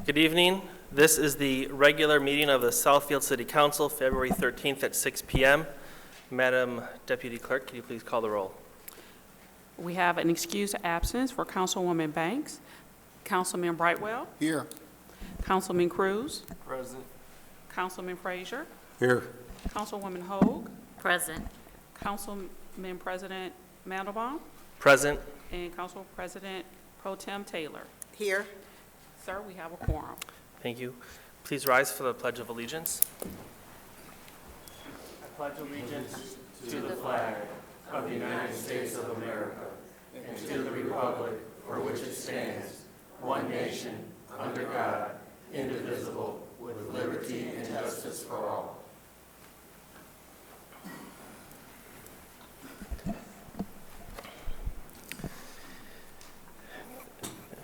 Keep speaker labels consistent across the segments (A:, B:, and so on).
A: Good evening. This is the regular meeting of the Southfield City Council, February 13th at 6 p.m. Madam Deputy Clerk, can you please call the roll?
B: We have an excused absence for Councilwoman Banks, Councilman Brightwell,
C: Here.
B: Councilman Cruz,
C: Present.
B: Councilman Frazier,
C: Here.
B: Councilwoman Hogue,
D: Present.
B: Councilman President Mandelbaum,
A: Present.
B: and Council President Pro Tem Taylor.
E: Here.
B: Sir, we have a quorum.
A: Thank you. Please rise for the Pledge of Allegiance. I pledge allegiance
F: to the flag of the United States of America and to the republic for which it stands, one nation, under God, indivisible, with liberty and justice for all.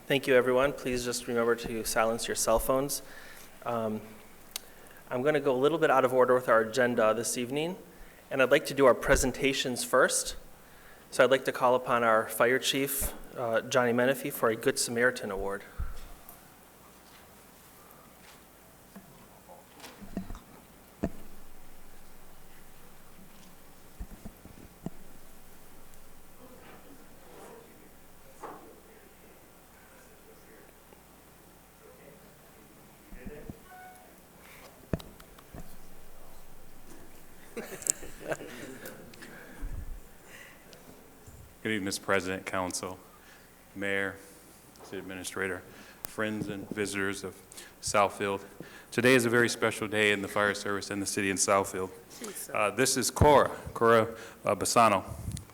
A: Thank you, everyone. Please just remember to silence your cell phones. I'm going to go a little bit out of order with our agenda this evening, and I'd like to do our presentations first. So I'd like to call upon our Fire Chief, Johnny Menifee, for a Good Samaritan Award.
G: Good evening, Mr. President, Council, Mayor, City Administrator, friends and visitors of Southfield. Today is a very special day in the fire service and the city in Southfield. This is Cora Bassano.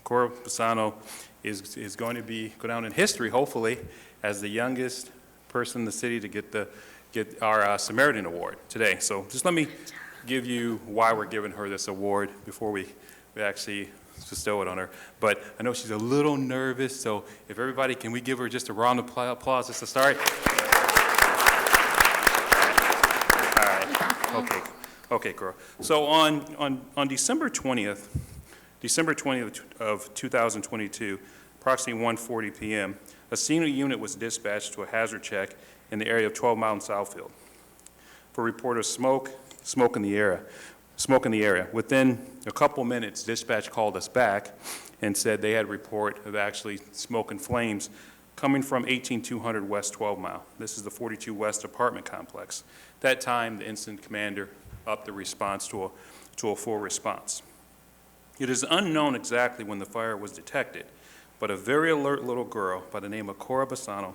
G: Cora Bassano is going to go down in history, hopefully, as the youngest person in the city to get our Samaritan Award today. So just let me give you why we're giving her this award before we actually bestow it on her. But I know she's a little nervous, so if everybody, can we give her just a round of applause just to start? All right. Okay, Cora. So on December 20th of 2022, approximately 1:40 p.m., a senior unit was dispatched to a hazard check in the area of 12 Mile and Southfield for a report of smoke in the area. Within a couple minutes, dispatch called us back and said they had a report of actually smoke and flames coming from 18200 West 12 Mile. This is the 42 West apartment complex. At that time, the incident commander upped the response to a full response. It is unknown exactly when the fire was detected, but a very alert little girl by the name of Cora Bassano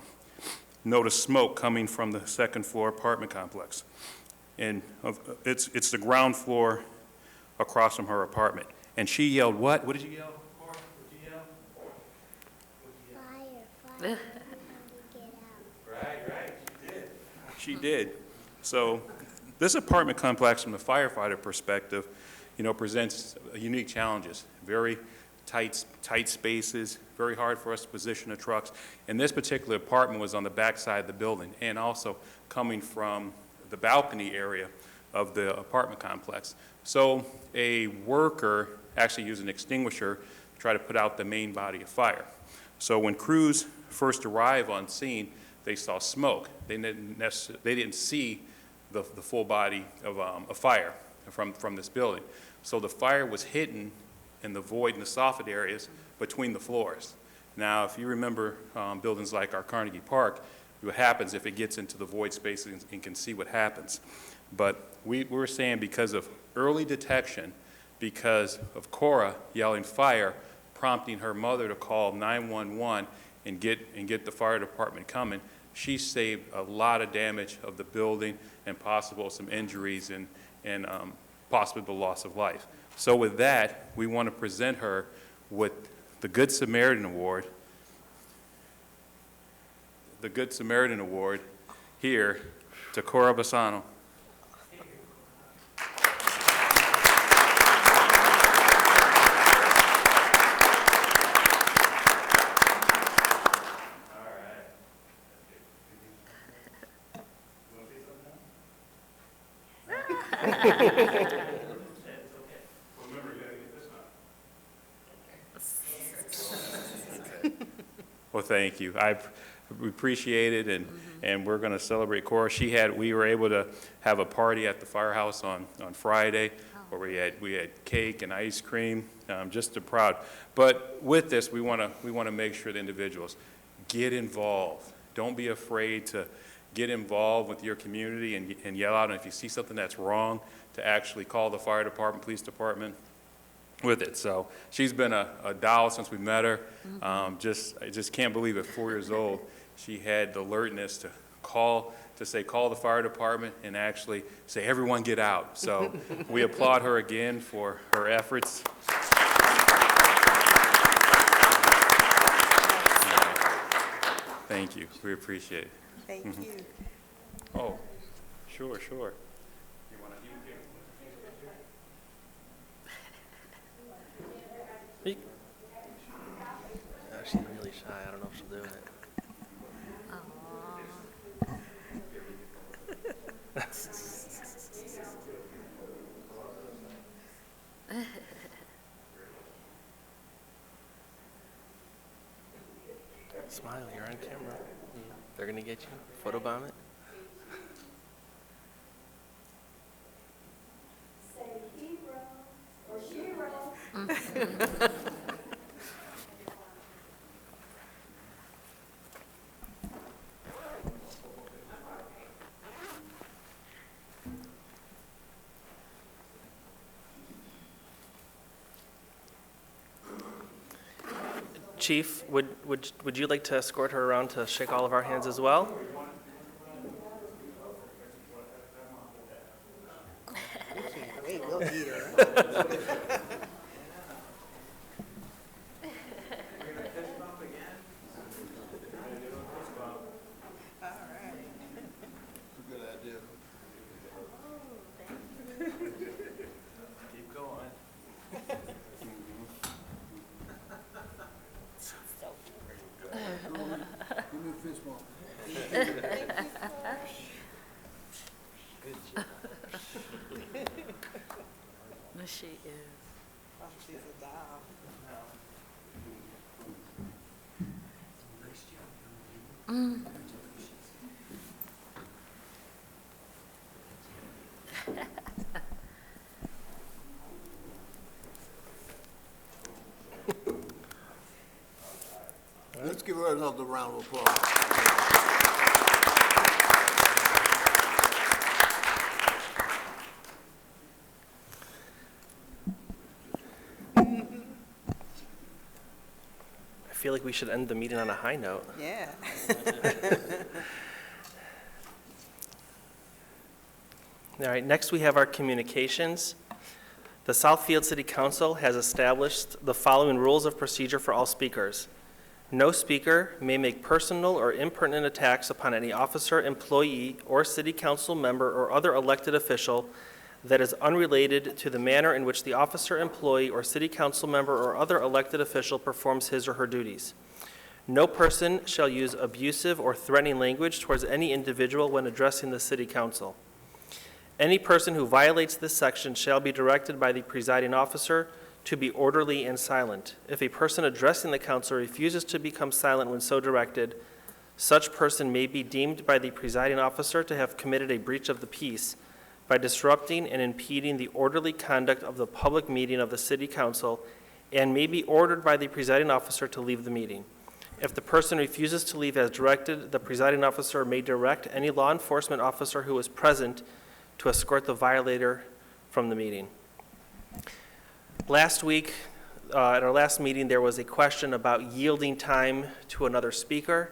G: noticed smoke coming from the second floor apartment complex. And it's the ground floor across from her apartment. And she yelled, what? What did you yell, Cora? What did you yell?
H: Fire. Get out.
G: Right, she did. So this apartment complex from the firefighter perspective, presents unique challenges. Very tight spaces, very hard for us to position the trucks. And this particular apartment was on the back side of the building and also coming from the balcony area of the apartment complex. So a worker actually used an extinguisher to try to put out the main body of fire. So when crews first arrived on scene, they saw smoke. They didn't see the full body of a fire from this building. So the fire was hidden in the void and the soffit areas between the floors. Now, if you remember buildings like our Carnegie Park, what happens if it gets into the void space and can see what happens. But we're saying because of early detection, because of Cora yelling fire, prompting her mother to call 911 and get the fire department coming, she saved a lot of damage of the building and possible some injuries and possibly the loss of life. So with that, we want to present her with the Good Samaritan Award. The Good Samaritan Award here to Cora Bassano. Well, thank you. I we appreciate it, and we're going to celebrate Cora. We were able to have a party at the firehouse on Friday, where we had cake and ice cream, just to proud. But with this, we want to make sure the individuals get involved. Don't be afraid to get involved with your community and yell out. And if you see something that's wrong, to actually call the fire department, police department with it. So she's been a doll since we met her. I just can't believe at 4 years old, she had the alertness to call the fire department and actually say, everyone get out. So we applaud her again for her efforts. Thank you. We appreciate it.
C: Thank you.
G: Oh, sure.
A: Oh, she's really shy. I don't know if she'll do it. Smile, you're on camera. They're gonna get you. Photobomb it. Chief, would you like to escort her around to shake all of our hands as well?
C: Wait, we'll eat her.
A: Keep going.
D: She is.
C: Oh, she's a doll.
E: Let's give her another round of applause.
A: I feel like we should end the meeting on a high note.
C: Yeah.
A: All right, next we have our communications. The Southfield City Council has established the following rules of procedure for all speakers. No speaker may make personal or impertinent attacks upon any officer, employee, or city council member or other elected official that is unrelated to the manner in which the officer, employee, or city council member or other elected official performs his or her duties. No person shall use abusive or threatening language towards any individual when addressing the city council. Any person who violates this section shall be directed by the presiding officer to be orderly and silent. If a person addressing the council refuses to become silent when so directed, such person may be deemed by the presiding officer to have committed a breach of the peace by disrupting and impeding the orderly conduct of the public meeting of the city council, and may be ordered by the presiding officer to leave the meeting. If the person refuses to leave as directed, the presiding officer may direct any law enforcement officer who is present to escort the violator from the meeting. Last week, at our last meeting, there was a question about yielding time to another speaker.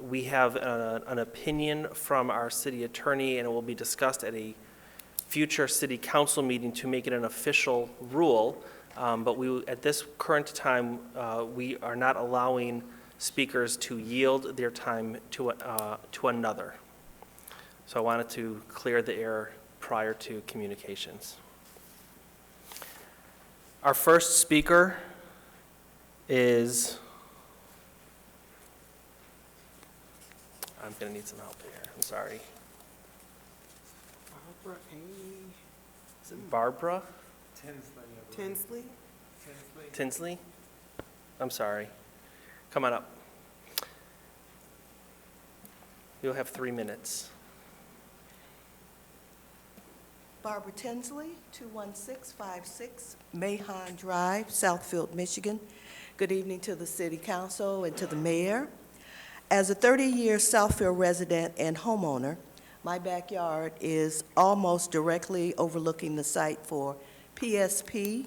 A: We have an opinion from our city attorney, and it will be discussed at a future city council meeting to make it an official rule. But at this current time, we are not allowing speakers to yield their time to another. So I wanted to clear the air prior to communications. Our first speaker is, I'm going to need some help here, I'm sorry.
C: Barbara A.
A: Is it Barbara
C: Tinsley.
A: Tinsley? I'm sorry. Come on up. You'll have 3 minutes.
C: Barbara Tinsley, 21656 Mahon Drive, Southfield, Michigan. Good evening to the City Council and to the Mayor. As a 30-year Southfield resident and homeowner, my backyard is almost directly overlooking the site for PSP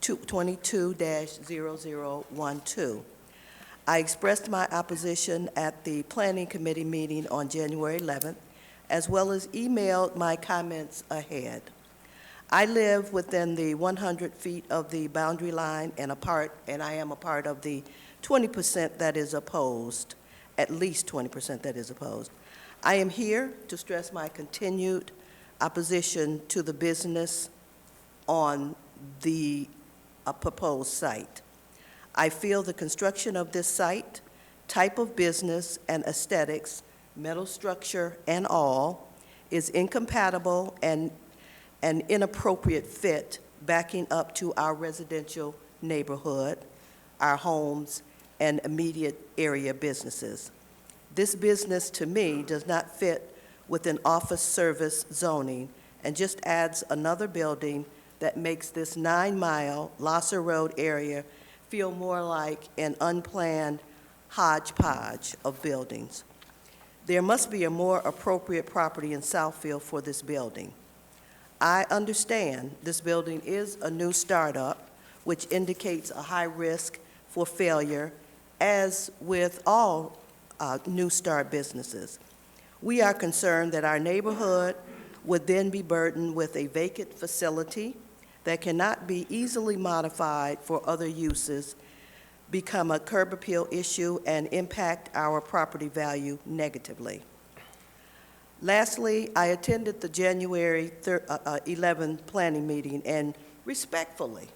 C: 22-0012. I expressed my opposition at the Planning Committee meeting on January 11th, as well as emailed my comments ahead. I live within the 100 feet of the boundary line and I am a part of the 20% that is opposed, at least 20% that is opposed. I am here to stress my continued opposition to the business on the proposed site. I feel the construction of this site, type of business and aesthetics, metal structure and all, is incompatible and an inappropriate fit backing up to our residential neighborhood, our homes, and immediate area businesses. This business, to me, does not fit within office service zoning and just adds another building that makes this 9-mile Lasser Road area feel more like an unplanned hodgepodge of buildings. There must be a more appropriate property in Southfield for this building. I understand this building is a new startup, which indicates a high risk for failure, as with all new start businesses. We are concerned that our neighborhood would then be burdened with a vacant facility that cannot be easily modified for other uses, become a curb appeal issue, and impact our property value negatively. Lastly, I attended the January 11 planning meeting and respectfully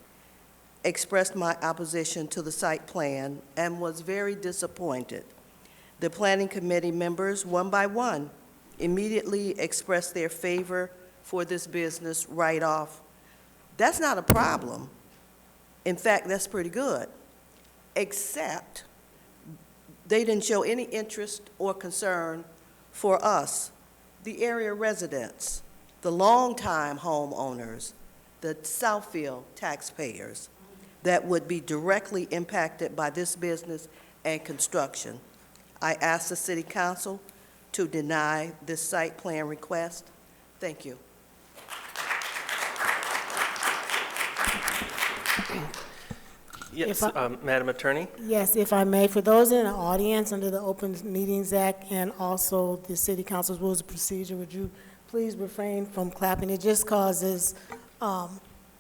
C: expressed my opposition to the site plan and was very disappointed. The planning committee members, one by one, immediately expressed their favor for this business right off. That's not a problem. In fact, that's pretty good, except they didn't show any interest or concern for us, the area residents, the longtime homeowners, the Southfield taxpayers that would be directly impacted by this business and construction. I ask the City Council to deny this site plan request. Thank you.
A: Yes, Madam Attorney?
D: Yes, if I may, for those in the audience under the Open Meetings Act and also the City Council's Rules of Procedure, would you please refrain from clapping? It just causes,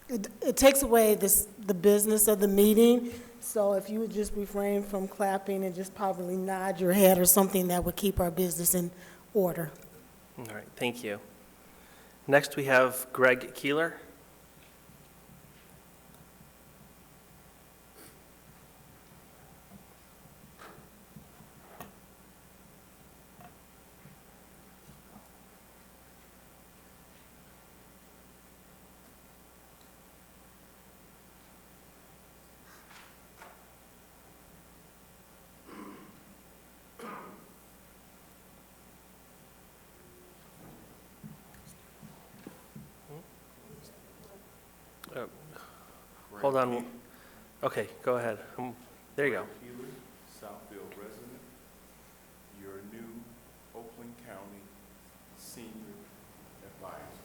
D: it takes away the business of the meeting. So if you would just refrain from clapping and just probably nod your head or something, that would keep our business in order.
A: All right, thank you. Next, we have Greg Keeler. Hold on. Okay, go ahead. There you go.
I: Healy, Southfield resident, your new Oakland County senior advisor.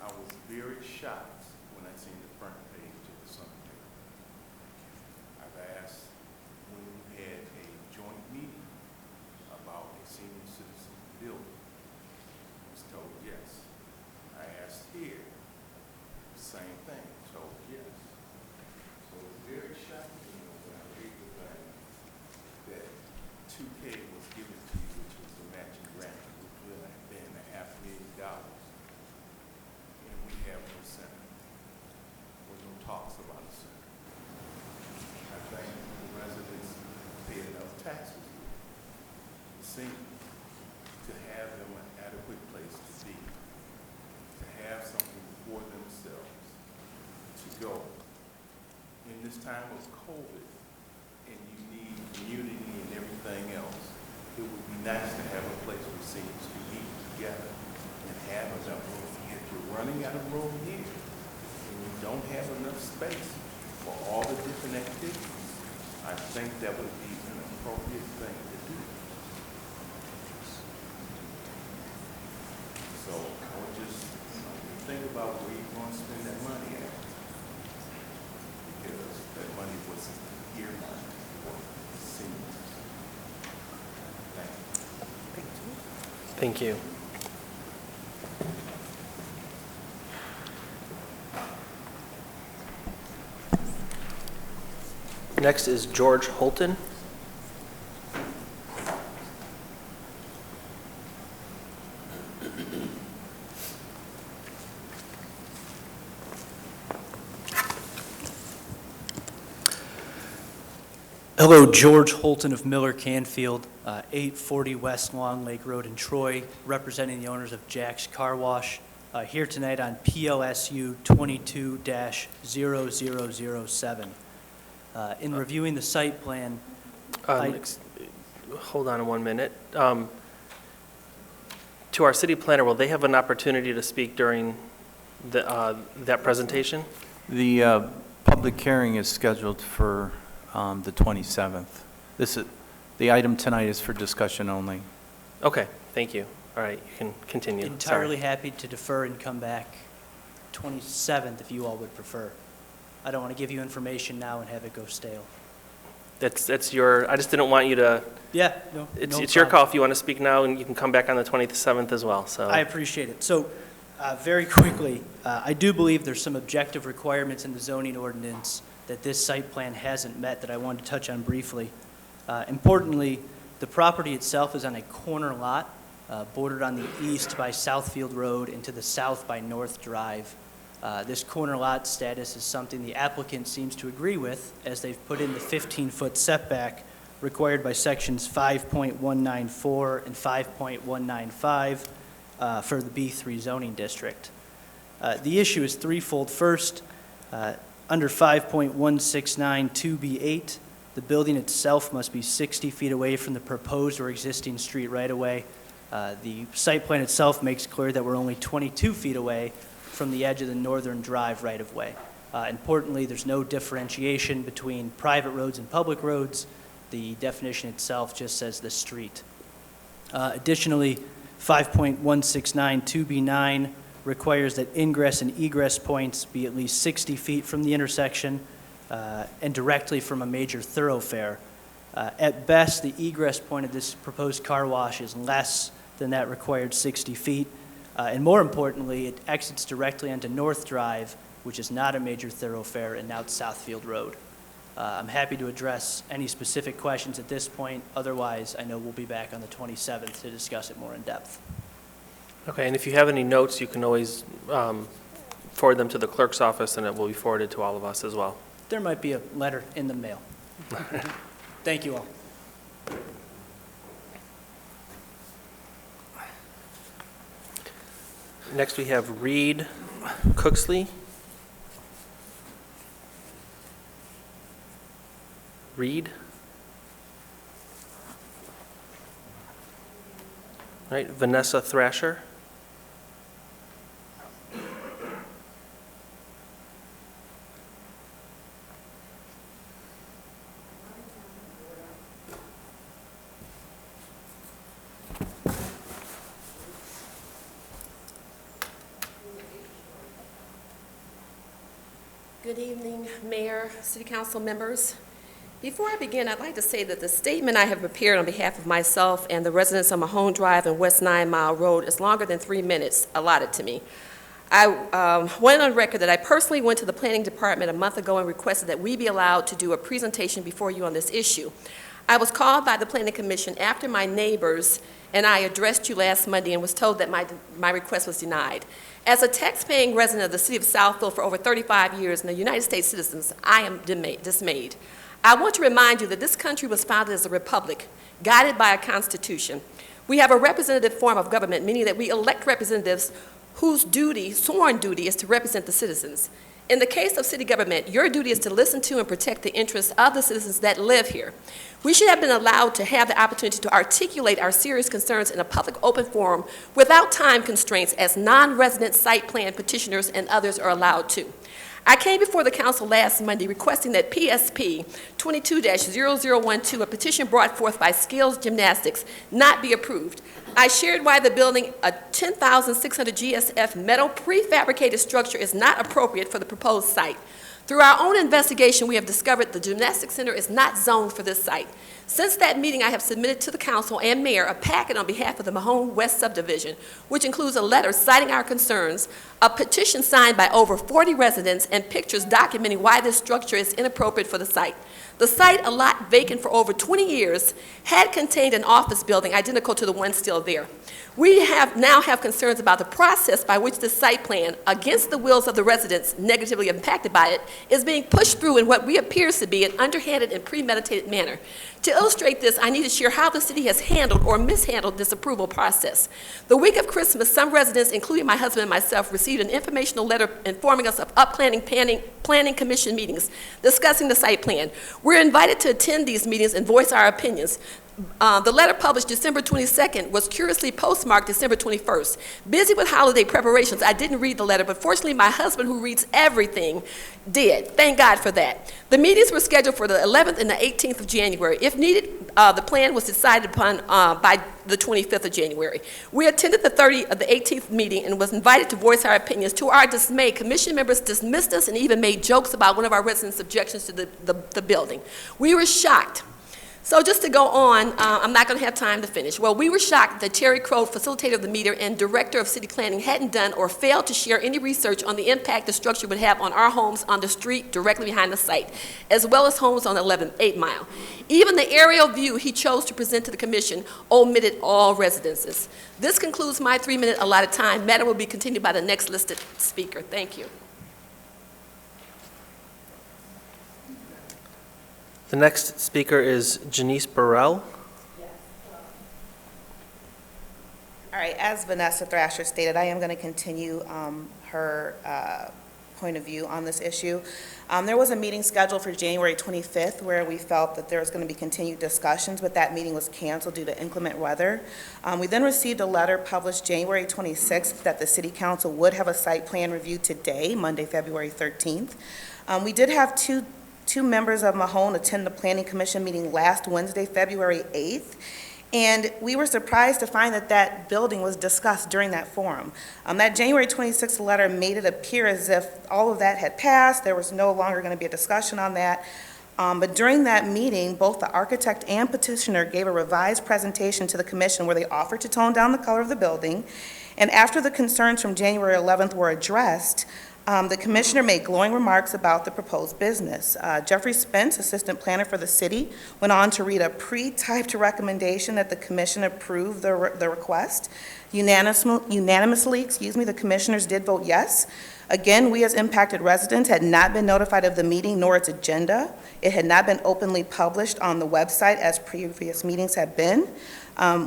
I: I was very shocked when I seen the front page of the Sunday. I've asked when we had a joint meeting about a senior citizen building. I was told yes. I asked here, same thing, told yes. So it's very shocking, when I read the thing, that 2K was given to you, which was a matching grant, which would have been $500,000. And we have no center. With no talks about a center. I think the residents pay enough taxes, to have them an adequate place to be, to have something for themselves, to go. In this time of COVID, and you need community and everything else, it would nice to have a place where seniors can meet together and have enough room. If you're running out of room here, and you don't have enough space for all the different activities, I think that would be an appropriate thing to do. So I would just think about where you're going to spend that money at. Because that money was earmarked for seniors. Thank you.
A: Thank you. Next is George Holton.
J: Hello, George Holton of Miller Canfield, 840 West Long Lake Road in Troy, representing the owners of Jack's Car Wash, here tonight on PLSU 22-0007. In reviewing the site plan,
A: Hold on 1 minute. To our city planner, will they have an opportunity to speak during that presentation?
K: The public hearing is scheduled for the 27th. The item tonight is for discussion only.
A: Okay, thank you. All right, you can continue.
J: entirely
A: Sorry.
J: happy to defer and come back 27th if you all would prefer. I don't want to give you information now and have it go stale.
A: That's your, I just didn't want you to,
J: Yeah, no
A: it's
J: no
A: your
J: problem.
A: call if you want to speak now, and you can come back on the 27th as well, so.
J: I appreciate it. So, very quickly, I do believe there's some objective requirements in the zoning ordinance that this site plan hasn't met that I wanted to touch on briefly. Importantly, the property itself is on a corner lot, bordered on the east by Southfield Road and to the south by North Drive. This corner lot status is something the applicant seems to agree with, as they've put in the 15-foot setback required by sections 5.194 and 5.195 for the B3 zoning district. The issue is threefold. First, under 5.169 2B8, the building itself must be 60 feet away from the proposed or existing street right-of-way. The site plan itself makes clear that we're only 22 feet away from the edge of the northern drive right-of-way. Importantly, there's no differentiation between private roads and public roads. The definition itself just says the street. Additionally, 5.169 2B9 requires that ingress and egress points be at least 60 feet from the intersection and directly from a major thoroughfare. At best, the egress point of this proposed car wash is less than that required 60 feet. And more importantly, it exits directly onto North Drive, which is not a major thoroughfare, and now it's Southfield Road. I'm happy to address any specific questions at this point. Otherwise, I know we'll be back on the 27th to discuss it more in depth.
A: Okay, and if you have any notes, you can always forward them to the clerk's office, and it will be forwarded to all of us as well.
J: There might be a letter in the mail. Thank you all.
A: Next, we have Reed Cooksley. Reed. Right, Vanessa Thrasher.
L: Good evening, Mayor, City Council members. Before I begin, I'd like to say that the statement I have prepared on behalf of myself and the residents on Mahone Drive and West 9 Mile Road is longer than 3 minutes allotted to me. I went on record that I personally went to the Planning Department a month ago and requested that we be allowed to do a presentation before you on this issue. I was called by the Planning Commission after my neighbors and I addressed you last Monday and was told that my request was denied. As a tax-paying resident of the city of Southfield for over 35 years and a United States citizen, I am dismayed. I want to remind you that this country was founded as a republic, guided by a constitution. We have a representative form of government, meaning that we elect representatives whose duty, sworn duty, is to represent the citizens. In the case of city government, your duty is to listen to and protect the interests of the citizens that live here. We should have been allowed to have the opportunity to articulate our serious concerns in a public open forum without time constraints as non-resident site plan petitioners and others are allowed to. I came before the council last Monday requesting that PSP 22-0012, a petition brought forth by Skills Gymnastics, not be approved. I shared why the building, a 10,600 GSF metal prefabricated structure, is not appropriate for the proposed site. Through our own investigation, we have discovered the gymnastics center is not zoned for this site. Since that meeting, I have submitted to the council and mayor a packet on behalf of the Mahone West subdivision, which includes a letter citing our concerns, a petition signed by over 40 residents, and pictures documenting why this structure is inappropriate for the site. The site, a lot vacant for over 20 years, had contained an office building identical to the one still there. We now have concerns about the process by which the site plan, against the wills of the residents negatively impacted by it, is being pushed through in what we appears to be an underhanded and premeditated manner. To illustrate this, I need to share how the city has handled or mishandled this approval process. The week of Christmas, some residents, including my husband and myself, received an informational letter informing us of upcoming planning commission meetings discussing the site plan. We're invited to attend these meetings and voice our opinions. The letter published December 22nd was curiously postmarked December 21st. Busy with holiday preparations, I didn't read the letter, but fortunately my husband, who reads everything, did. Thank God for that. The meetings were scheduled for the 11th and the 18th of January. If needed, the plan was decided upon by the 25th of January. We attended the 18th meeting and was invited to voice our opinions. To our dismay, commission members dismissed us and even made jokes about one of our residents' objections to the building. We were shocked. So just to go on, I'm not going to have time to finish. Well, we were shocked that Terry Crow, facilitator of the meeting and director of city planning, hadn't done or failed to share any research on the impact the structure would have on our homes on the street directly behind the site, as well as homes on the 8 Mile. Even the aerial view he chose to present to the commission omitted all residences. This concludes my 3-minute allotted time. Matter will be continued by the next listed speaker. Thank you.
A: The next speaker is Janice Burrell.
M: All right, as Vanessa Thrasher stated, I am going to continue her point of view on this issue. There was a meeting scheduled for January 25th where we felt that there was going to be continued discussions, but that meeting was canceled due to inclement weather. We then received a letter published January 26th that the City Council would have a site plan review today, Monday, February 13th. We did have two members of Mahone attend the Planning Commission meeting last Wednesday, February 8th, and we were surprised to find that that building was discussed during that forum. That January 26th letter made it appear as if all of that had passed, there was no longer going to be a discussion on that. But during that meeting, both the architect and petitioner gave a revised presentation to the commission where they offered to tone down the color of the building, and after the concerns from January 11th were addressed, the commissioner made glowing remarks about the proposed business. Jeffrey Spence, assistant planner for the city, went on to read a pre-typed recommendation that the commission approved the request. Unanimously, the commissioners did vote yes. Again, we as impacted residents had not been notified of the meeting nor its agenda. It had not been openly published on the website as previous meetings had been.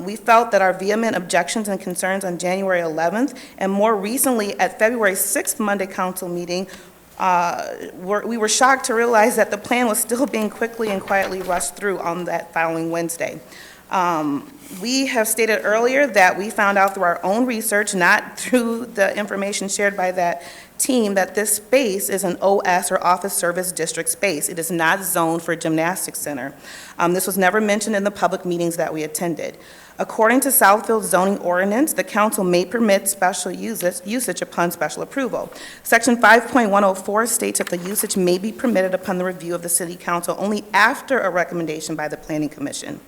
M: We felt that our vehement objections and concerns on January 11th and more recently at February 6th Monday council meeting, we were shocked to realize that the plan was still being quickly and quietly rushed through on that following Wednesday. We have stated earlier that we found out through our own research, not through the information shared by that team, that this space is an OS or Office Service District space. It is not zoned for a gymnastics center. This was never mentioned in the public meetings that we attended. According to Southfield's zoning ordinance, the council may permit special usage upon special approval. Section 5.104 states that the usage may be permitted upon the review of the City Council only after a recommendation by the Planning Commission.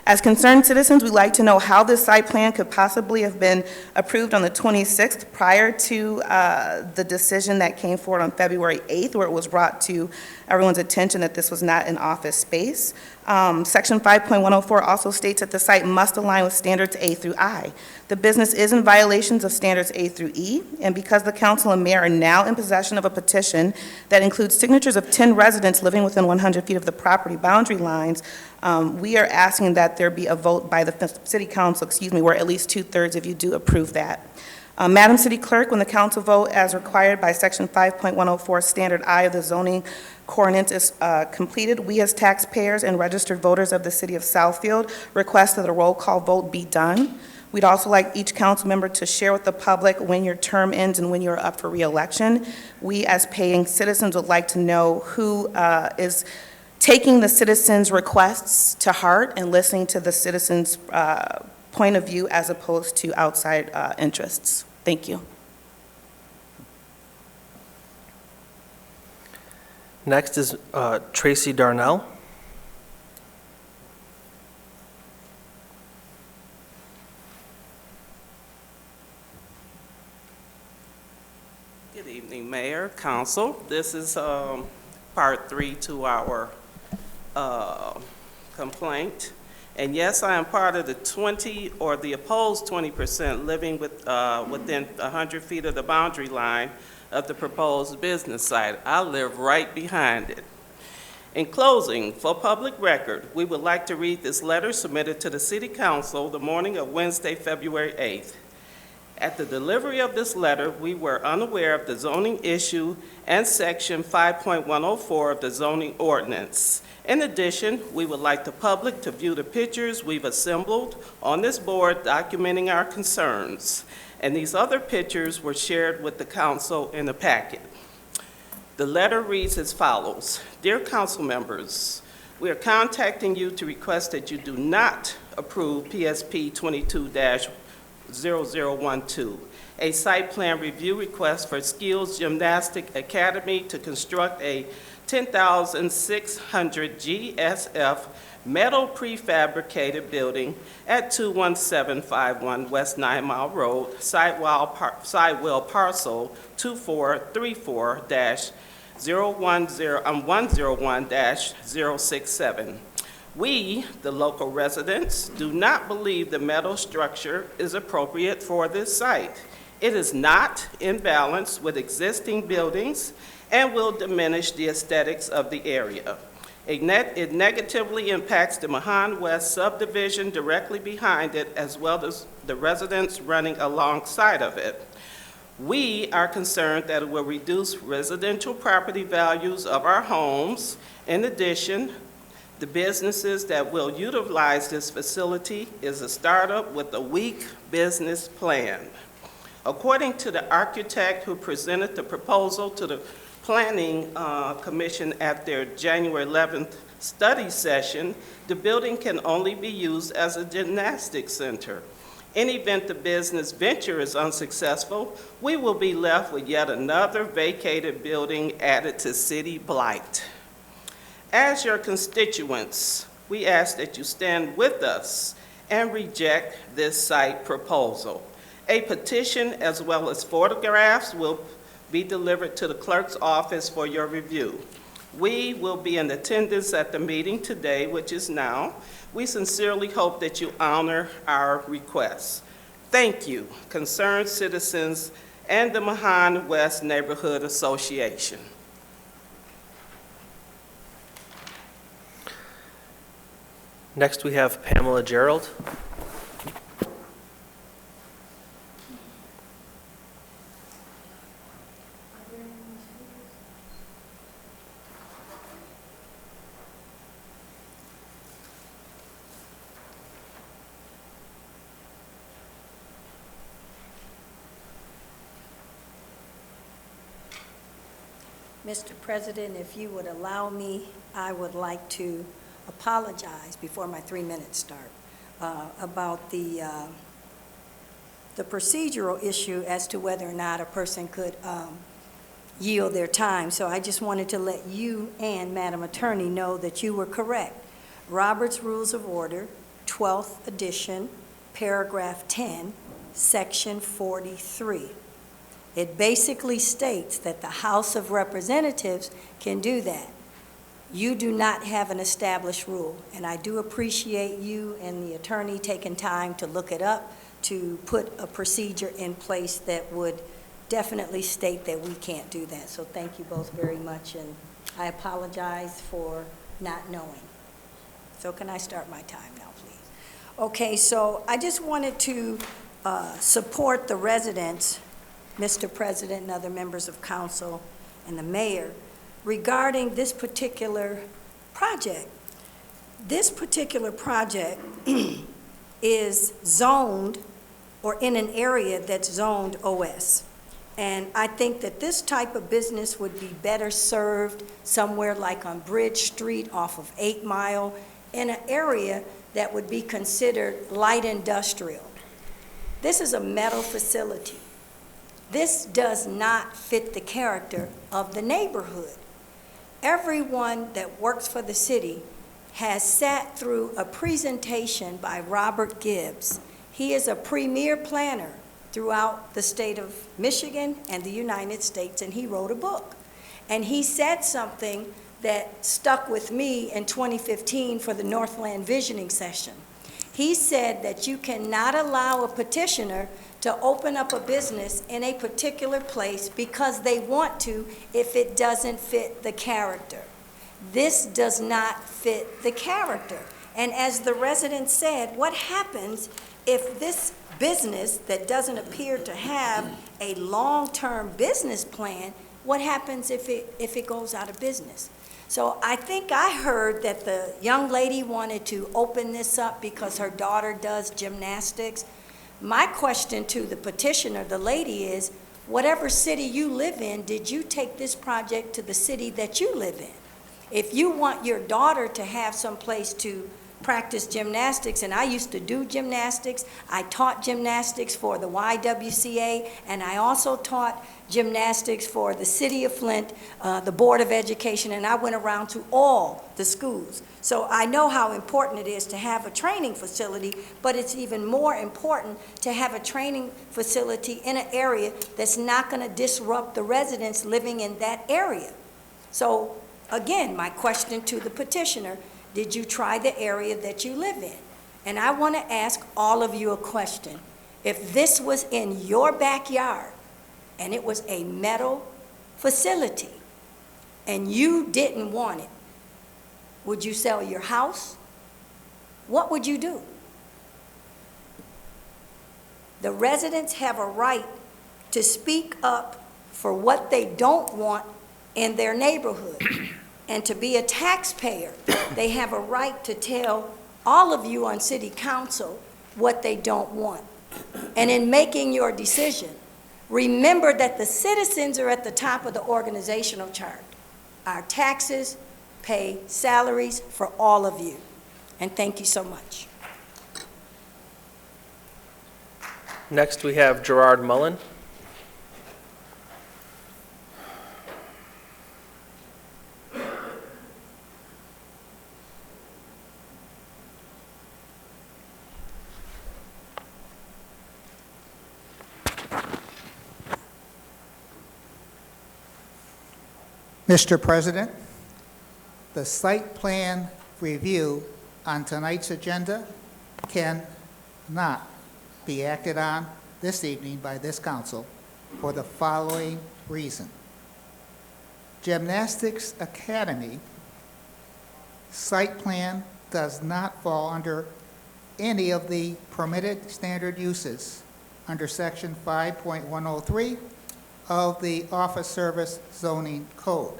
M: As concerned citizens, we'd like to know how this site plan could possibly have been approved on the 26th prior to the decision that came forward on February 8th, where it was brought to everyone's attention that this was not an office space. Section 5.104 also states that the site must align with standards A through I. The business is in violations of standards A through E, and because the council and mayor are now in possession of a petition that includes signatures of 10 residents living within 100 feet of the property boundary lines, we are asking that there be a vote by the City Council, where at least 2/3 of you do approve that. Madam City Clerk, when the council vote as required by Section 5.104 Standard I of the zoning ordinance is completed, we as taxpayers and registered voters of the city of Southfield request that a roll call vote be done. We'd also like each council member to share with the public when your term ends and when you're up for re-election. We as paying citizens would like to know who is taking the citizens' requests to heart and listening to the citizens' point of view as opposed to outside interests. Thank you.
A: Next is Tracy Darnell.
N: Good evening, Mayor, Council. This is part 3 to our complaint. And yes, I am part of the 20 or the opposed 20% living within 100 feet of the boundary line of the proposed business site. I live right behind it. In closing, for public record, we would like to read this letter submitted to the City Council the morning of Wednesday, February 8th. At the delivery of this letter, we were unaware of the zoning issue and Section 5.104 of the zoning ordinance. In addition, we would like the public to view the pictures we've assembled on this board documenting our concerns. And these other pictures were shared with the council in the packet. The letter reads as follows. Dear council members, we are contacting you to request that you do not approve PSP 22-0012, a site plan review request for Skills Gymnastic Academy to construct a 10,600 GSF metal prefabricated building at 21751 West 9 Mile Road, sidewell parcel 2434-101-067. We, the local residents, do not believe the metal structure is appropriate for this site. It is not in balance with existing buildings and will diminish the aesthetics of the area. It negatively impacts the Mahan West subdivision directly behind it, as well as the residents running alongside of it. We are concerned that it will reduce residential property values of our homes. In addition, the businesses that will utilize this facility is a startup with a weak business plan. According to the architect who presented the proposal to the Planning Commission at their January 11th study session, the building can only be used as a gymnastics center. In event the business venture is unsuccessful, we will be left with yet another vacated building added to city blight. As your constituents, we ask that you stand with us and reject this site proposal. A petition as well as photographs will be delivered to the clerk's office for your review. We will be in attendance at the meeting today, which is now. We sincerely hope that you honor our requests. Thank you, concerned citizens and the Mahan West Neighborhood Association.
A: Next, we have Pamela Gerald.
O: Mr. President, if you would allow me, I would like to apologize before my 3 minutes start about the procedural issue as to whether or not a person could yield their time. So I just wanted to let you and Madam Attorney know that you were correct. Robert's Rules of Order, 12th edition, paragraph 10, section 43. It basically states that the House of Representatives can do that. You do not have an established rule, and I do appreciate you and the attorney taking time to look it up, to put a procedure in place that would definitely state that we can't do that. So thank you both very much, and I apologize for not knowing. So can I start my time now, please? Okay, so I just wanted to support the residents, Mr. President and other members of council and the mayor, regarding this particular project. This particular project is zoned or in an area that's zoned OS. And I think that this type of business would be better served somewhere like on Bridge Street off of 8 Mile, in an area that would be considered light industrial. This is a metal facility. This does not fit the character of the neighborhood. Everyone that works for the city has sat through a presentation by Robert Gibbs. He is a premier planner throughout the state of Michigan and the United States, and he wrote a book. And he said something that stuck with me in 2015 for the Northland Visioning session. He said that you cannot allow a petitioner to open up a business in a particular place because they want to if it doesn't fit the character. This does not fit the character. And as the resident said, what happens if this business that doesn't appear to have a long-term business plan, what happens if it goes out of business? So I think I heard that the young lady wanted to open this up because her daughter does gymnastics. My question to the petitioner, the lady, is, whatever city you live in, did you take this project to the city that you live in? If you want your daughter to have some place to practice gymnastics, and I used to do gymnastics. I taught gymnastics for the YWCA, and I also taught gymnastics for the City of Flint, the Board of Education, and I went around to all the schools. So I know how important it is to have a training facility, but it's even more important to have a training facility in an area that's not going to disrupt the residents living in that area. So again, my question to the petitioner, did you try the area that you live in? And I want to ask all of you a question. If this was in your backyard and it was a metal facility and you didn't want it, would you sell your house? What would you do? The residents have a right to speak up for what they don't want in their neighborhood. And to be a taxpayer, they have a right to tell all of you on city council what they don't want. And in making your decision, remember that the citizens are at the top of the organizational chart. Our taxes pay salaries for all of you. And thank you so much.
A: Next, we have Gerard Mullen.
P: Mr. President, the site plan review on tonight's agenda cannot be acted on this evening by this council for the following reason. Gymnastics Academy site plan does not fall under any of the permitted standard uses under Section 5.103 of the Office Service Zoning Code,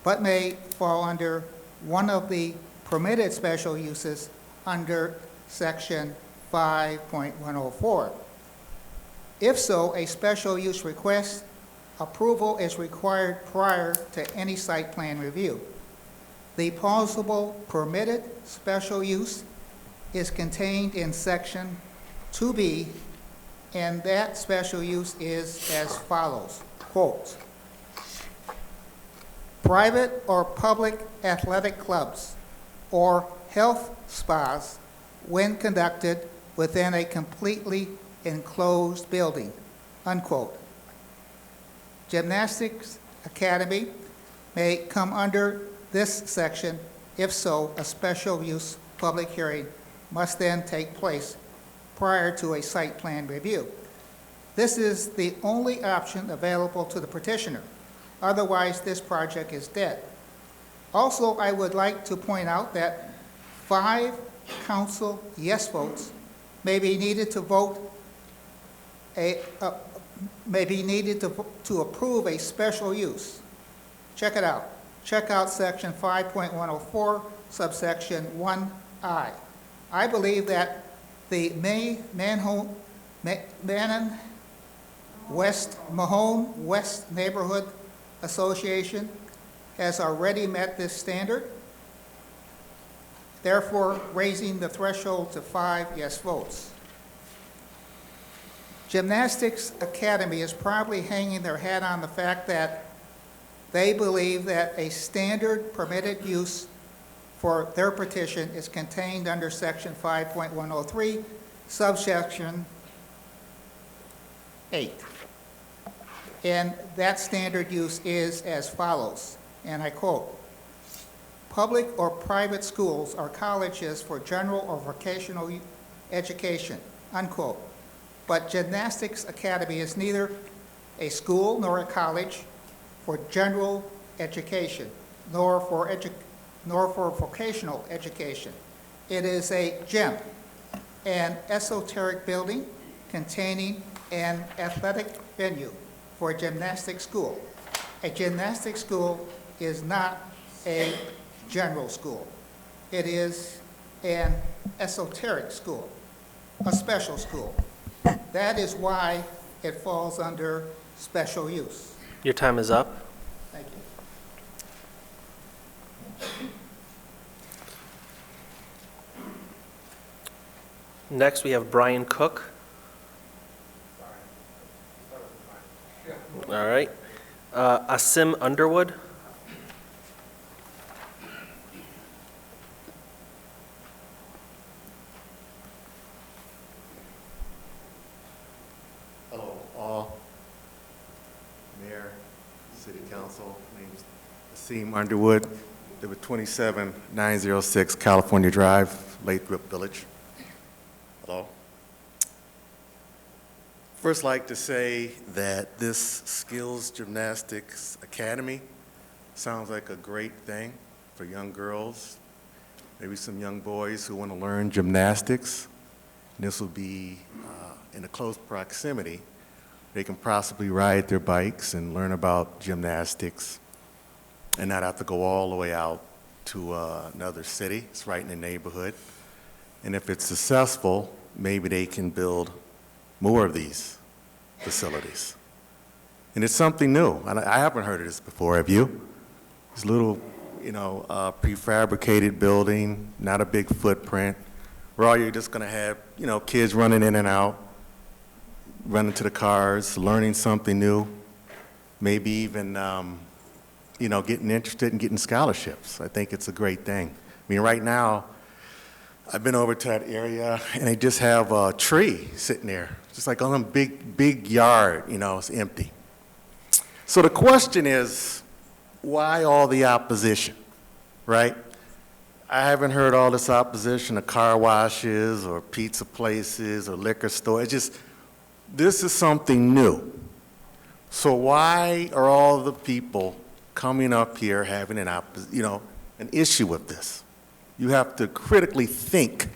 P: but may fall under one of the permitted special uses under Section 5.104. If so, a special use request approval is required prior to any site plan review. The possible permitted special use is contained in Section 2B, and that special use is as follows, quote, private or public athletic clubs or health spas when conducted within a completely enclosed building, unquote. Gymnastics Academy may come under this section. If so, a special use public hearing must then take place prior to a site plan review. This is the only option available to the petitioner. Otherwise, this project is dead. Also, I would like to point out that 5 council yes votes may be needed to vote may be needed to approve a special use. Check it out. Check out section 5.104, subsection 1I. I believe that the Mahone West Neighborhood Association has already met this standard, therefore raising the threshold to 5 yes votes. Gymnastics Academy is probably hanging their hat on the fact that they believe that a standard permitted use for their petition is contained under section 5.103, subsection 8. And that standard use is as follows, and I quote, "Public or private schools or colleges for general or vocational education," unquote. But Gymnastics Academy is neither a school nor a college for general education, nor for vocational education. It is a gym, an esoteric building containing an athletic venue for a gymnastics school. A gymnastics school is not a general school. It is an esoteric school, a special school. That is why it falls under special use.
A: Your time is up.
P: Thank you.
A: Next, we have Brian Cook. All right. Asim Underwood.
Q: Hello, all. Mayor, City Council, my name is Asim Underwood, live at 27906 California Drive, Lathrop Village. Hello. First, like to say that this Skills Gymnastics Academy sounds like a great thing for young girls, maybe some young boys who want to learn gymnastics. And this will be in a close proximity. They can possibly ride their bikes and learn about gymnastics and not have to go all the way out to another city. It's right in the neighborhood. And if it's successful, maybe they can build more of these facilities. And it's something new. I haven't heard of this before, have you? This little, prefabricated building, not a big footprint, where all you're just gonna have, kids running in and out, running to the cars, learning something new, maybe even, getting interested in getting scholarships. I think it's a great thing. I mean, right now, I've been over to that area, and they just have a tree sitting there, just like on a big yard, it's empty. So the question is, why all the opposition, right? I haven't heard all this opposition to car washes or pizza places or liquor stores. This is something new. So why are all the people coming up here having an issue with this? You have to critically think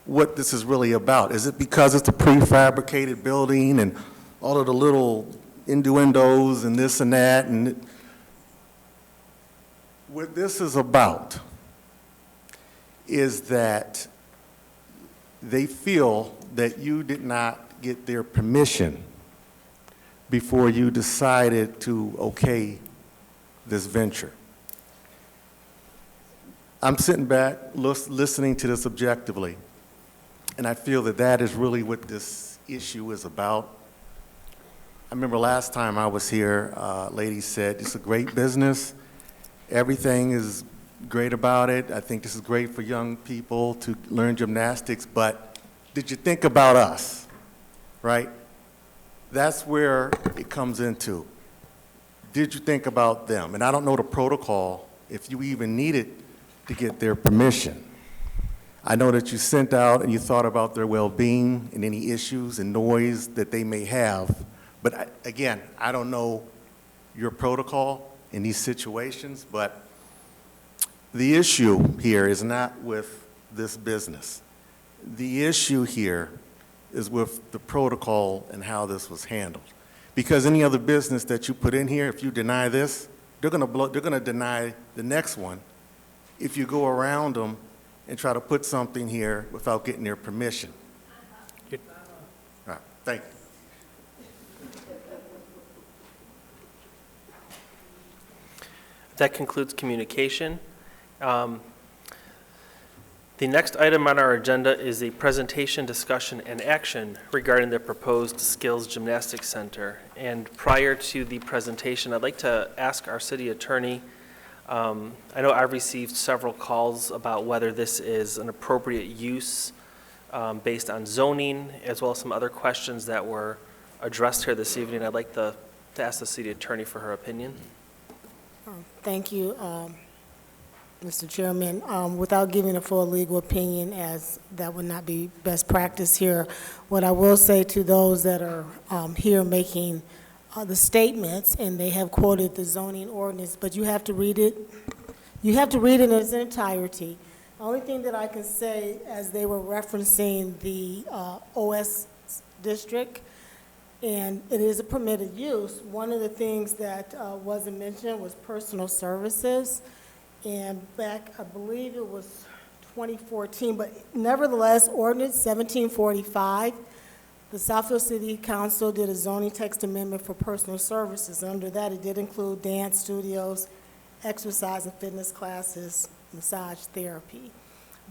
Q: what this is really about. Is it because it's a prefabricated building and all of the little innuendos and this and that? And what this is about is that they feel that you did not get their permission before you decided to okay this venture. I'm sitting back, listening to this objectively, and I feel that that is really what this issue is about. I remember last time I was here, a lady said, it's a great business. Everything is great about it. I think this is great for young people to learn gymnastics, but did you think about us, right? That's where it comes into. Did you think about them? And I don't know the protocol, if you even needed to get their permission. I know that you sent out and you thought about their well-being and any issues and noise that they may have, but again, I don't know your protocol in these situations, but the issue here is not with this business. The issue here is with the protocol and how this was handled. Because any other business that you put in here, if you deny this, they're gonna deny the next one if you go around them and try to put something here without getting their permission. All right, thank you.
A: That concludes communication. The next item on our agenda is a presentation, discussion, and action regarding the proposed Skills Gymnastics Center. And prior to the presentation, I'd like to ask our city attorney, I know I've received several calls about whether this is an appropriate use based on zoning, as well as some other questions that were addressed here this evening. I'd like to ask the city attorney for her opinion.
D: Thank you, Mr. Chairman. Without giving a full legal opinion, as that would not be best practice here, what I will say to those that are here making the statements, and they have quoted the zoning ordinance, but you have to read it. You have to read it in its entirety. The only thing that I can say, as they were referencing the OS district, and it is a permitted use, one of the things that wasn't mentioned was personal services. And back, I believe it was 2014, but nevertheless, ordinance 1745, the Southfield City Council did a zoning text amendment for personal services. Under that, it did include dance studios, exercise and fitness classes, massage therapy.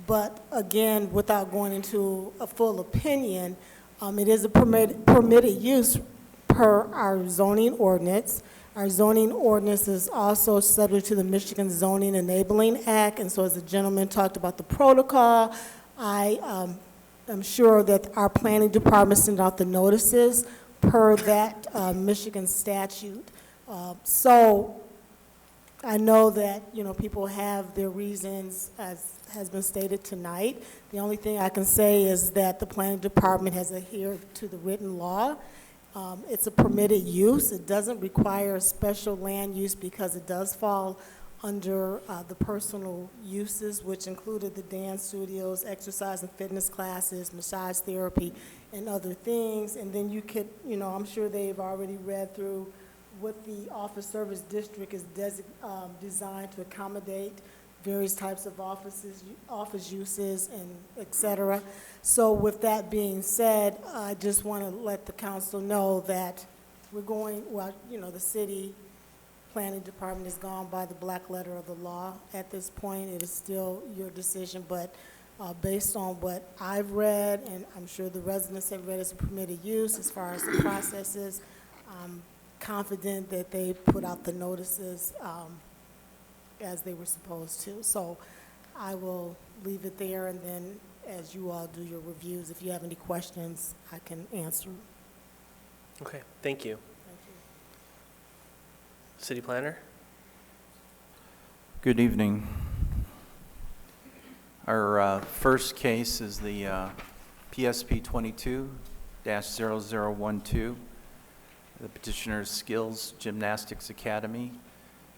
D: But again, without going into a full opinion, it is a permitted use per our zoning ordinance. Our zoning ordinance is also subject to the Michigan Zoning Enabling Act, and so as the gentleman talked about the protocol, I am sure that our planning department sent out the notices per that Michigan statute. So I know that, you know, people have their reasons, as has been stated tonight. The only thing I can say is that the planning department has adhered to the written law. It's a permitted use. It doesn't require a special land use because it does fall under the personal uses, which included the dance studios, exercise and fitness classes, massage therapy, and other things. And then you could, you know, I'm sure they've already read through what the office service district is designed to accommodate various types of office uses, and et cetera. So with that being said, I just want to let the council know that we're going, well, you know, the city planning department has gone by the black letter of the law at this point. It is still your decision, but based on what I've read, and I'm sure the residents have read, as a permitted use as far as the processes, I'm confident that they put out the notices as they were supposed to. So I will leave it there, and then as you all do your reviews, if you have any questions, I can answer.
A: Okay, thank you.
D: Thank you.
A: City planner?
K: Good evening. Our first case is the PSP 22-0012, the petitioner's Skills Gymnastics Academy.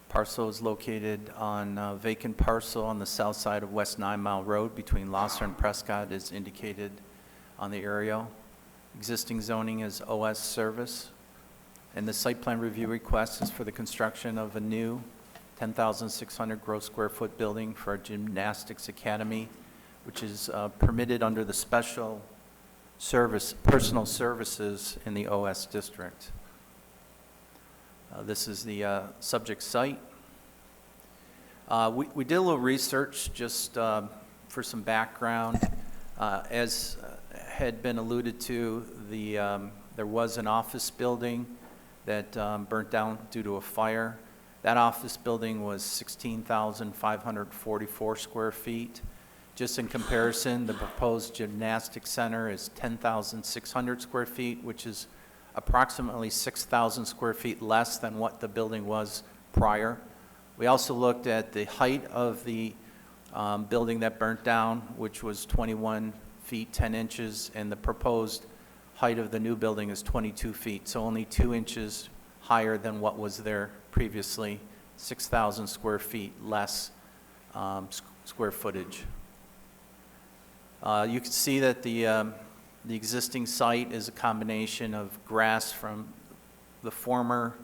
K: Parcel is located on vacant parcel on the south side of West 9 Mile Road between Losser and Prescott, as indicated on the aerial. Existing zoning is OS service, and the site plan review request is for the construction of a new 10,600 gross square foot building for a gymnastics academy, which is permitted under the special service, personal services in the OS district. This is the subject site. We did a little research just for some background. As had been alluded to, there was an office building that burnt down due to a fire. That office building was 16,544 square feet. Just in comparison, the proposed gymnastics center is 10,600 square feet, which is approximately 6,000 square feet less than what the building was prior. We also looked at the height of the building that burnt down, which was 21 feet 10 inches, and the proposed height of the new building is 22 feet, so only 2 inches higher than what was there previously, 6,000 square feet less square footage. You can see that the The existing site is a combination of grass from the former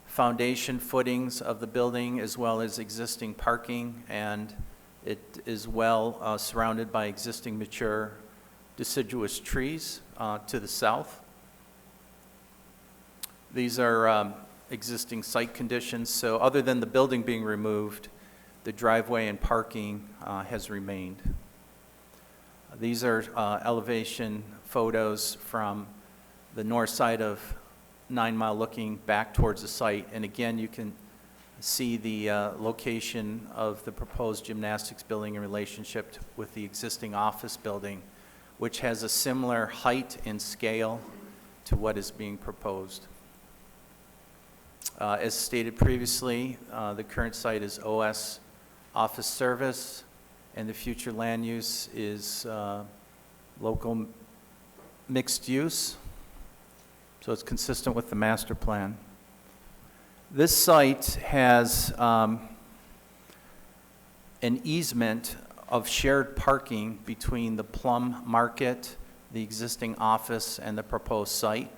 K: foundation footings of the building as well as existing parking, and it is well surrounded by existing mature deciduous trees to the south. These are existing site conditions, so other than the building being removed, the driveway and parking has remained. These are elevation photos from the north side of 9 Mile looking back towards the site. And again, you can see the location of the proposed gymnastics building in relationship with the existing office building, which has a similar height and scale to what is being proposed. As stated previously, the current site is OS Office Service, and the future land use is local mixed use, so it's consistent with the master plan. This site has an easement of shared parking between the Plum Market, the existing office, and the proposed site.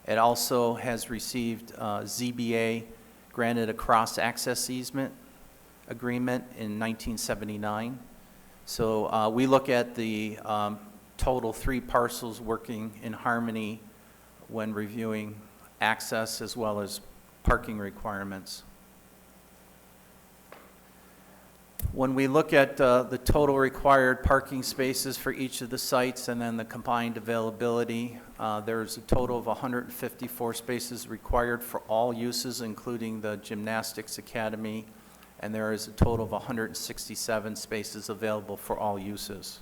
K: It also has received ZBA granted a cross-access easement agreement in 1979. So we look at the total 3 parcels working in harmony when reviewing access as well as parking requirements. When we look at the total required parking spaces for each of the sites and then the combined availability, there's a total of 154 spaces required for all uses, including the Gymnastics Academy, and there is a total of 167 spaces available for all uses.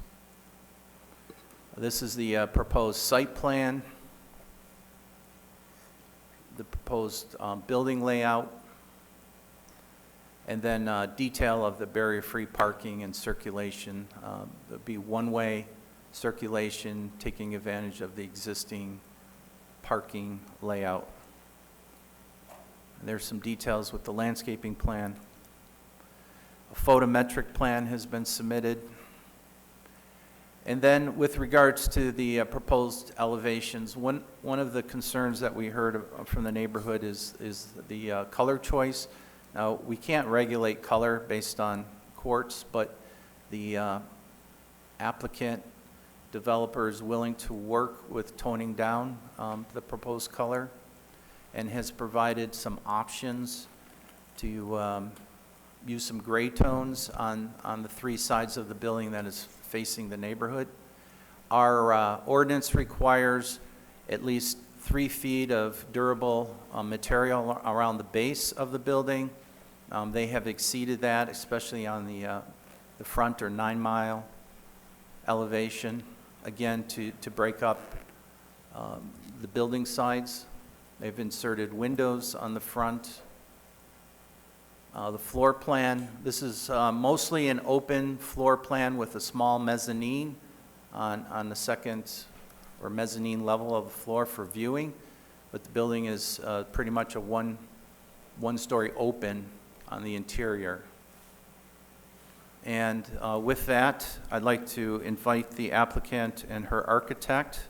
K: This is the proposed site plan, the proposed building layout, and then detail of the barrier-free parking and circulation. There'll be one-way circulation, taking advantage of the existing parking layout. And there's some details with the landscaping plan. A photometric plan has been submitted. And then with regards to the proposed elevations, one of the concerns that we heard from the neighborhood is the color choice. Now, we can't regulate color based on courts, but the applicant developer is willing to work with toning down the proposed color and has provided some options to use some gray tones on the 3 sides of the building that is facing the neighborhood. Our ordinance requires at least 3 feet of durable material around the base of the building. They have exceeded that, especially on the front or 9 Mile elevation, again, to break up the building sides. They've inserted windows on the front. The floor plan, this is mostly an open floor plan with a small mezzanine on the second or mezzanine level of the floor for viewing, but the building is pretty much a one-story open on the interior. And with that, I'd like to invite the applicant and her architect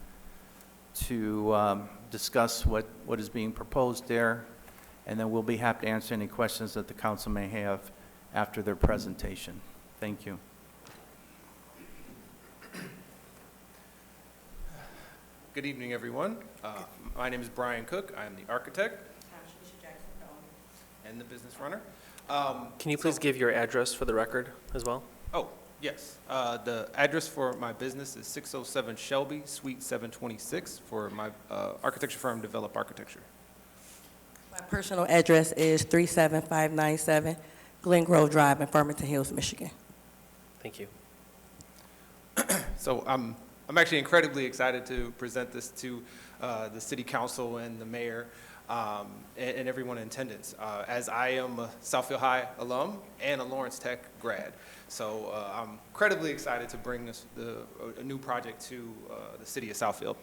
K: to discuss what is being proposed there, and then we'll be happy to answer any questions that the council may have after their presentation. Thank you.
R: Good evening, everyone. My name is Brian Cook. I am the architect and the business runner.
A: Can you please give your address for the record as well?
R: Oh, yes. The address for my business is 607 Shelby, Suite 726, for my architecture firm, Develop Architecture.
C: My personal address is 37597 Glen Grove Drive in Farmington Hills, Michigan.
A: Thank you.
R: So I'm actually incredibly excited to present this to the city council and the mayor and everyone in attendance, as I am a Southfield High alum and a Lawrence Tech grad. So I'm incredibly excited to bring a new project to the city of Southfield.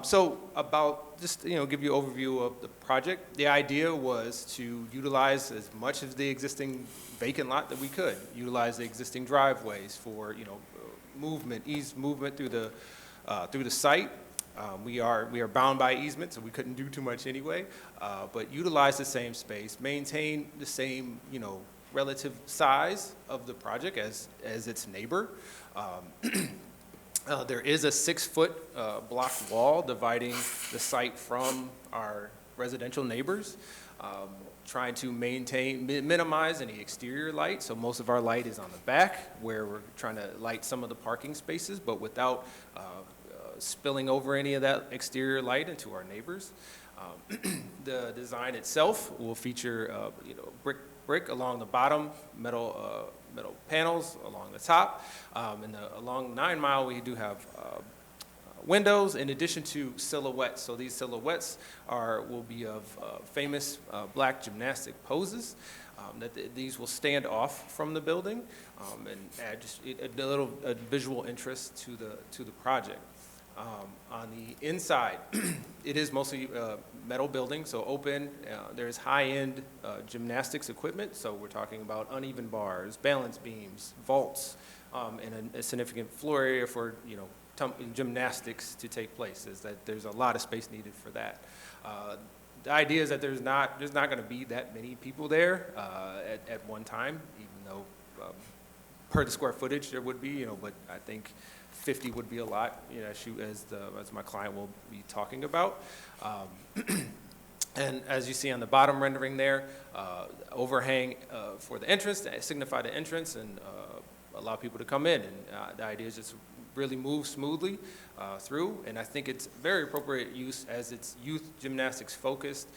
R: So about just, give you an overview of the project. The idea was to utilize as much of the existing vacant lot that we could, utilize the existing driveways for, ease movement through the through the site. We are bound by easement, so we couldn't do too much anyway, but utilize the same space, maintain the same, relative size of the project as its neighbor. There is a 6-foot block wall dividing the site from our residential neighbors, trying to minimize any exterior light. So most of our light is on the back, where we're trying to light some of the parking spaces, but without spilling over any of that exterior light into our neighbors. The design itself will feature, brick along the bottom, metal panels along the top, and along 9 Mile we do have windows in addition to silhouettes. So these silhouettes will be of famous black gymnastic poses. These will stand off from the building and add just a little visual interest to the project. On the inside, it is mostly metal building, so open. There's high-end gymnastics equipment, so we're talking about uneven bars, balance beams, vaults, and a significant floor area for gymnastics to take place. Is that there's a lot of space needed for that. The idea is that there's not going to be that many people there at one time, even though per the square footage there would be, but I think 50 would be a lot, as my client will be talking about. And as you see on the bottom rendering there, overhang for the entrance, signify the entrance and allow people to come in. And the idea is just really move smoothly through, and I think it's very appropriate use as it's youth gymnastics focused.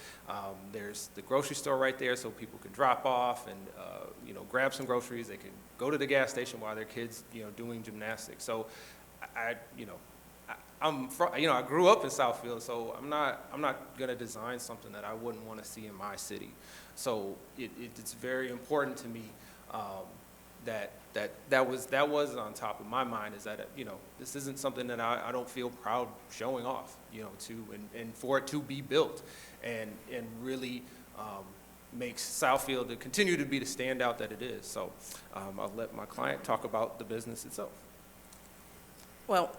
R: There's the grocery store right there, so people can drop off and grab some groceries. They can go to the gas station while their kids doing gymnastics. So I grew up in Southfield, so I'm not going to design something that I wouldn't want to see in my city. So it's very important to me that was on top of my mind, is that this isn't something that I don't feel proud showing off, and for it to be built and really makes Southfield to continue to be the standout that it is. So I'll let my client talk about the business itself.
S: Well,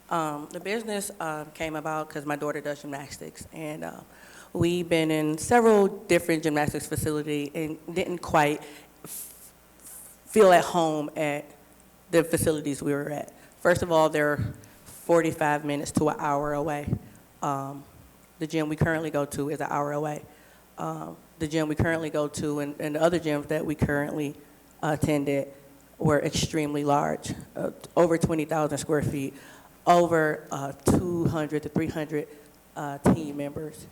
S: the business came about because my daughter does gymnastics, and we've been in several different gymnastics facilities and didn't quite feel at home at the facilities we were at. First of all, they're 45 minutes to an hour away. The gym we currently go to is an hour away. The gym we currently go to and the other gyms that we currently attended were extremely large, over 20,000 square feet, over 200 to 300 team members,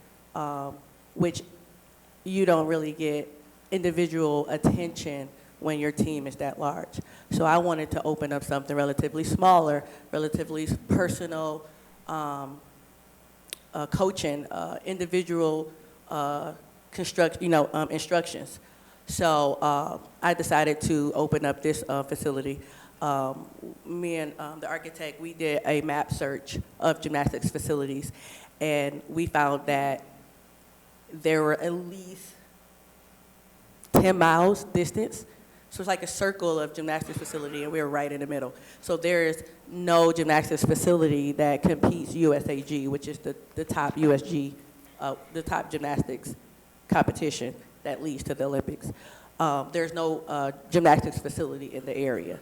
S: which you don't really get individual attention when your team is that large. So I wanted to open up something relatively smaller, relatively personal, coaching, individual instructions. So I decided to open up this facility. Me and the architect, we did a map search of gymnastics facilities, and we found that there were at least 10 miles distance. So it's like a circle of gymnastics facility, and we're right in the middle. So there is no gymnastics facility that competes USAG, which is the top USG, the top gymnastics competition that leads to the Olympics. There's no gymnastics facility in the area.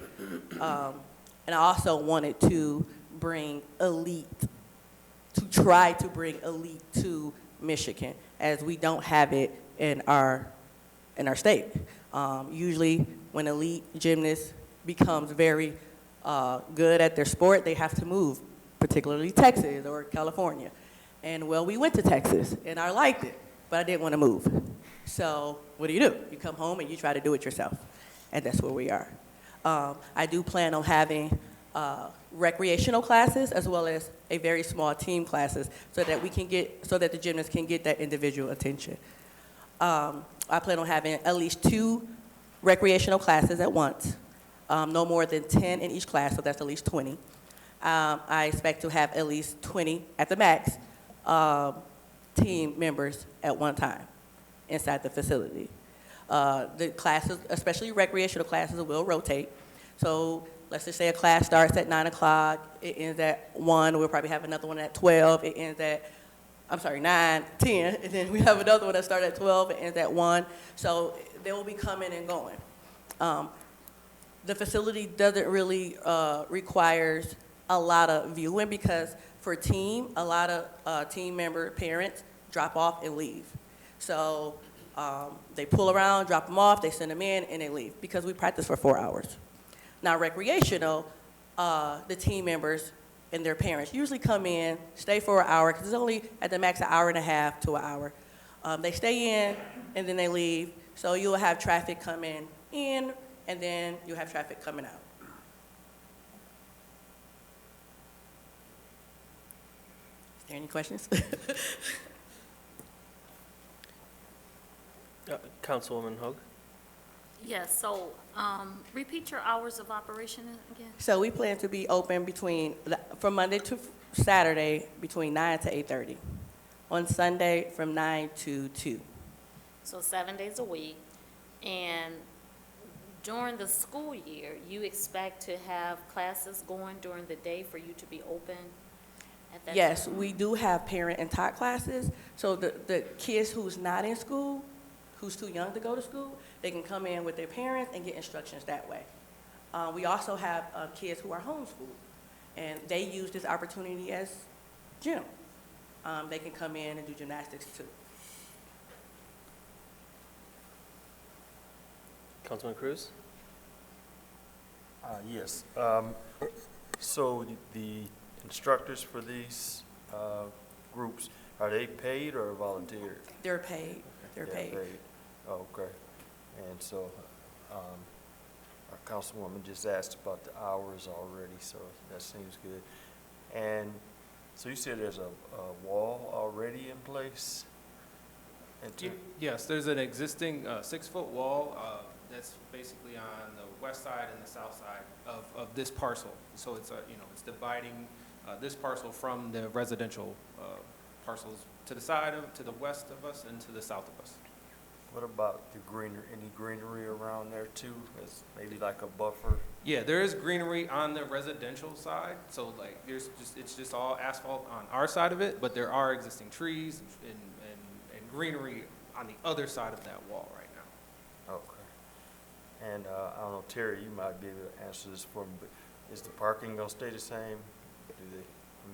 S: And I also wanted to bring elite, to try to bring elite to Michigan, as we don't have it in our state. Usually when elite gymnasts becomes very good at their sport, they have to move, particularly Texas or California. And well, we went to Texas, and I liked it, but I didn't want to move. So what do? You come home and you try to do it yourself, and that's where we are. I do plan on having recreational classes as well as a very small team classes, so that the gymnasts can get that individual attention. I plan on having at least 2 recreational classes at once, no more than 10 in each class, so that's at least 20. I expect to have at least 20 at the max team members at one time inside the facility. The classes, especially recreational classes, will rotate. So let's just say a class starts at 9 o'clock, it ends at 1, we'll probably have another one at 12, it ends at, 9, 10, and then we have another one that starts at 12, it ends at 1. So they will be coming and going. The facility doesn't really requires a lot of viewing because for team, a lot of team member parents drop off and leave. So they pull around, drop them off, they send them in, and they leave because we practice for 4 hours. Now recreational, the team members and their parents usually come in, stay for an hour, because it's only at the max an hour and a half to an hour. They stay in, and then they leave, so you'll have traffic coming in, and then you'll have traffic coming out. Is there any questions?
A: Councilwoman Hoag?
T: Yes, so repeat your hours of operation again.
S: So we plan to be open from Monday to Saturday, between 9 to 8:30. On Sunday, from 9 to 2.
T: So 7 days a week. And during the school year, you expect to have classes going during the day for you to be open at that
S: Yes,
T: time?
S: we do have parent and taught classes. So the kids who's not in school, who's too young to go to school, they can come in with their parents and get instructions that way. We also have kids who are homeschooled, and they use this opportunity as gym. They can come in and do gymnastics too.
A: Councilman Cruz?
F: Yes. So the instructors for these groups, are they paid or volunteer?
S: They're paid. They're paid.
F: Oh, okay. And so our councilwoman just asked about the hours already, so that seems good. And so you said there's a wall already in place?
R: Yes, there's an existing 6-foot wall that's basically on the west side and the south side of this parcel. So it's it's dividing this parcel from the residential parcels to the west of us and to the south of us.
F: What about the any greenery around there too, as maybe like a buffer?
R: Yeah, there is greenery on the residential side, so like it's just all asphalt on our side of it, but there are existing trees and greenery on the other side of that wall right now.
F: Okay. And I don't know, Terry, you might be able to answer this for me, but is the parking gonna stay the same?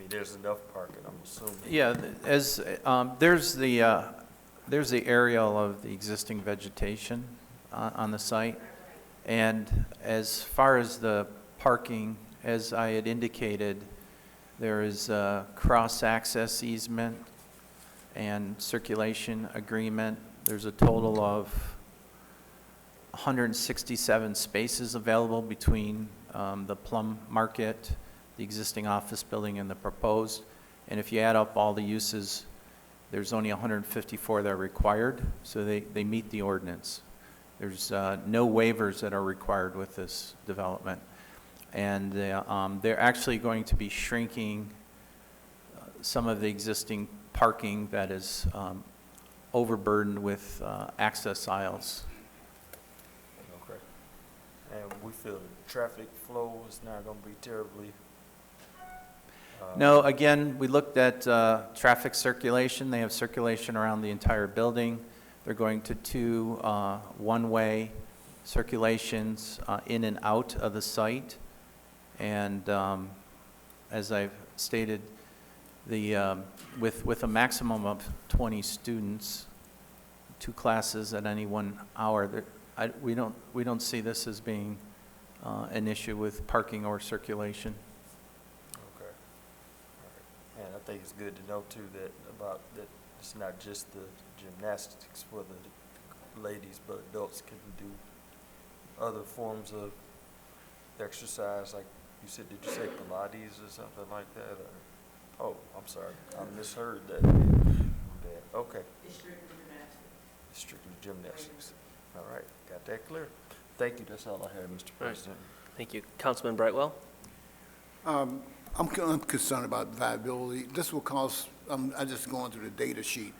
F: There's enough parking, I'm assuming.
K: Yeah, as there's the aerial of the existing vegetation on the site, and as far as the parking, as I had indicated, there is a cross-access easement and circulation agreement. There's a total of 167 spaces available between the Plum Market, the existing office building, and the proposed. And if you add up all the uses, there's only 154 that are required, so they meet the ordinance. There's no waivers that are required with this development. And they're actually going to be shrinking some of the existing parking that is overburdened with access aisles.
F: Okay. And we feel the traffic flow is not going to be terribly...
K: No, again, we looked at traffic circulation. They have circulation around the entire building. They're going to 2 one-way circulations in and out of the site. And as I've stated, with a maximum of 20 students, 2 classes at any 1 hour, we don't see this as being an issue with parking or circulation.
F: Okay. All right. And I think it's good to know too that it's not just the gymnastics for the ladies, but adults can do other forms of exercise, like you said. Did you say Pilates or something like that? Or, oh, I'm sorry, I misheard that. Okay.
S: It's strictly gymnastics.
F: Strictly gymnastics. All right, got that clear. Thank you. That's all I have, Mr. President.
A: Thank you. Councilman Brightwell?
E: I'm concerned about viability. This will cost, I'm just going through the data sheet,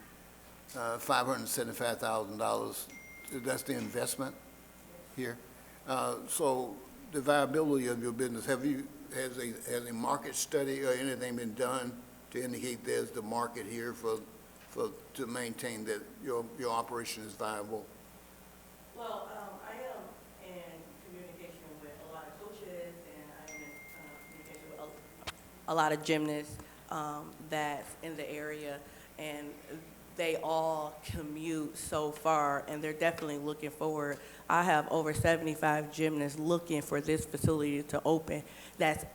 E: $575,000. That's the investment here. So the viability of your business, has a market study or anything been done to indicate there's the market here to maintain that your operation is viable?
S: Well, I am in communication with a lot of coaches, and I am in communication with a lot of gymnasts that's in the area, and they all commute so far, and they're definitely looking forward. I have over 75 gymnasts looking for this facility to open that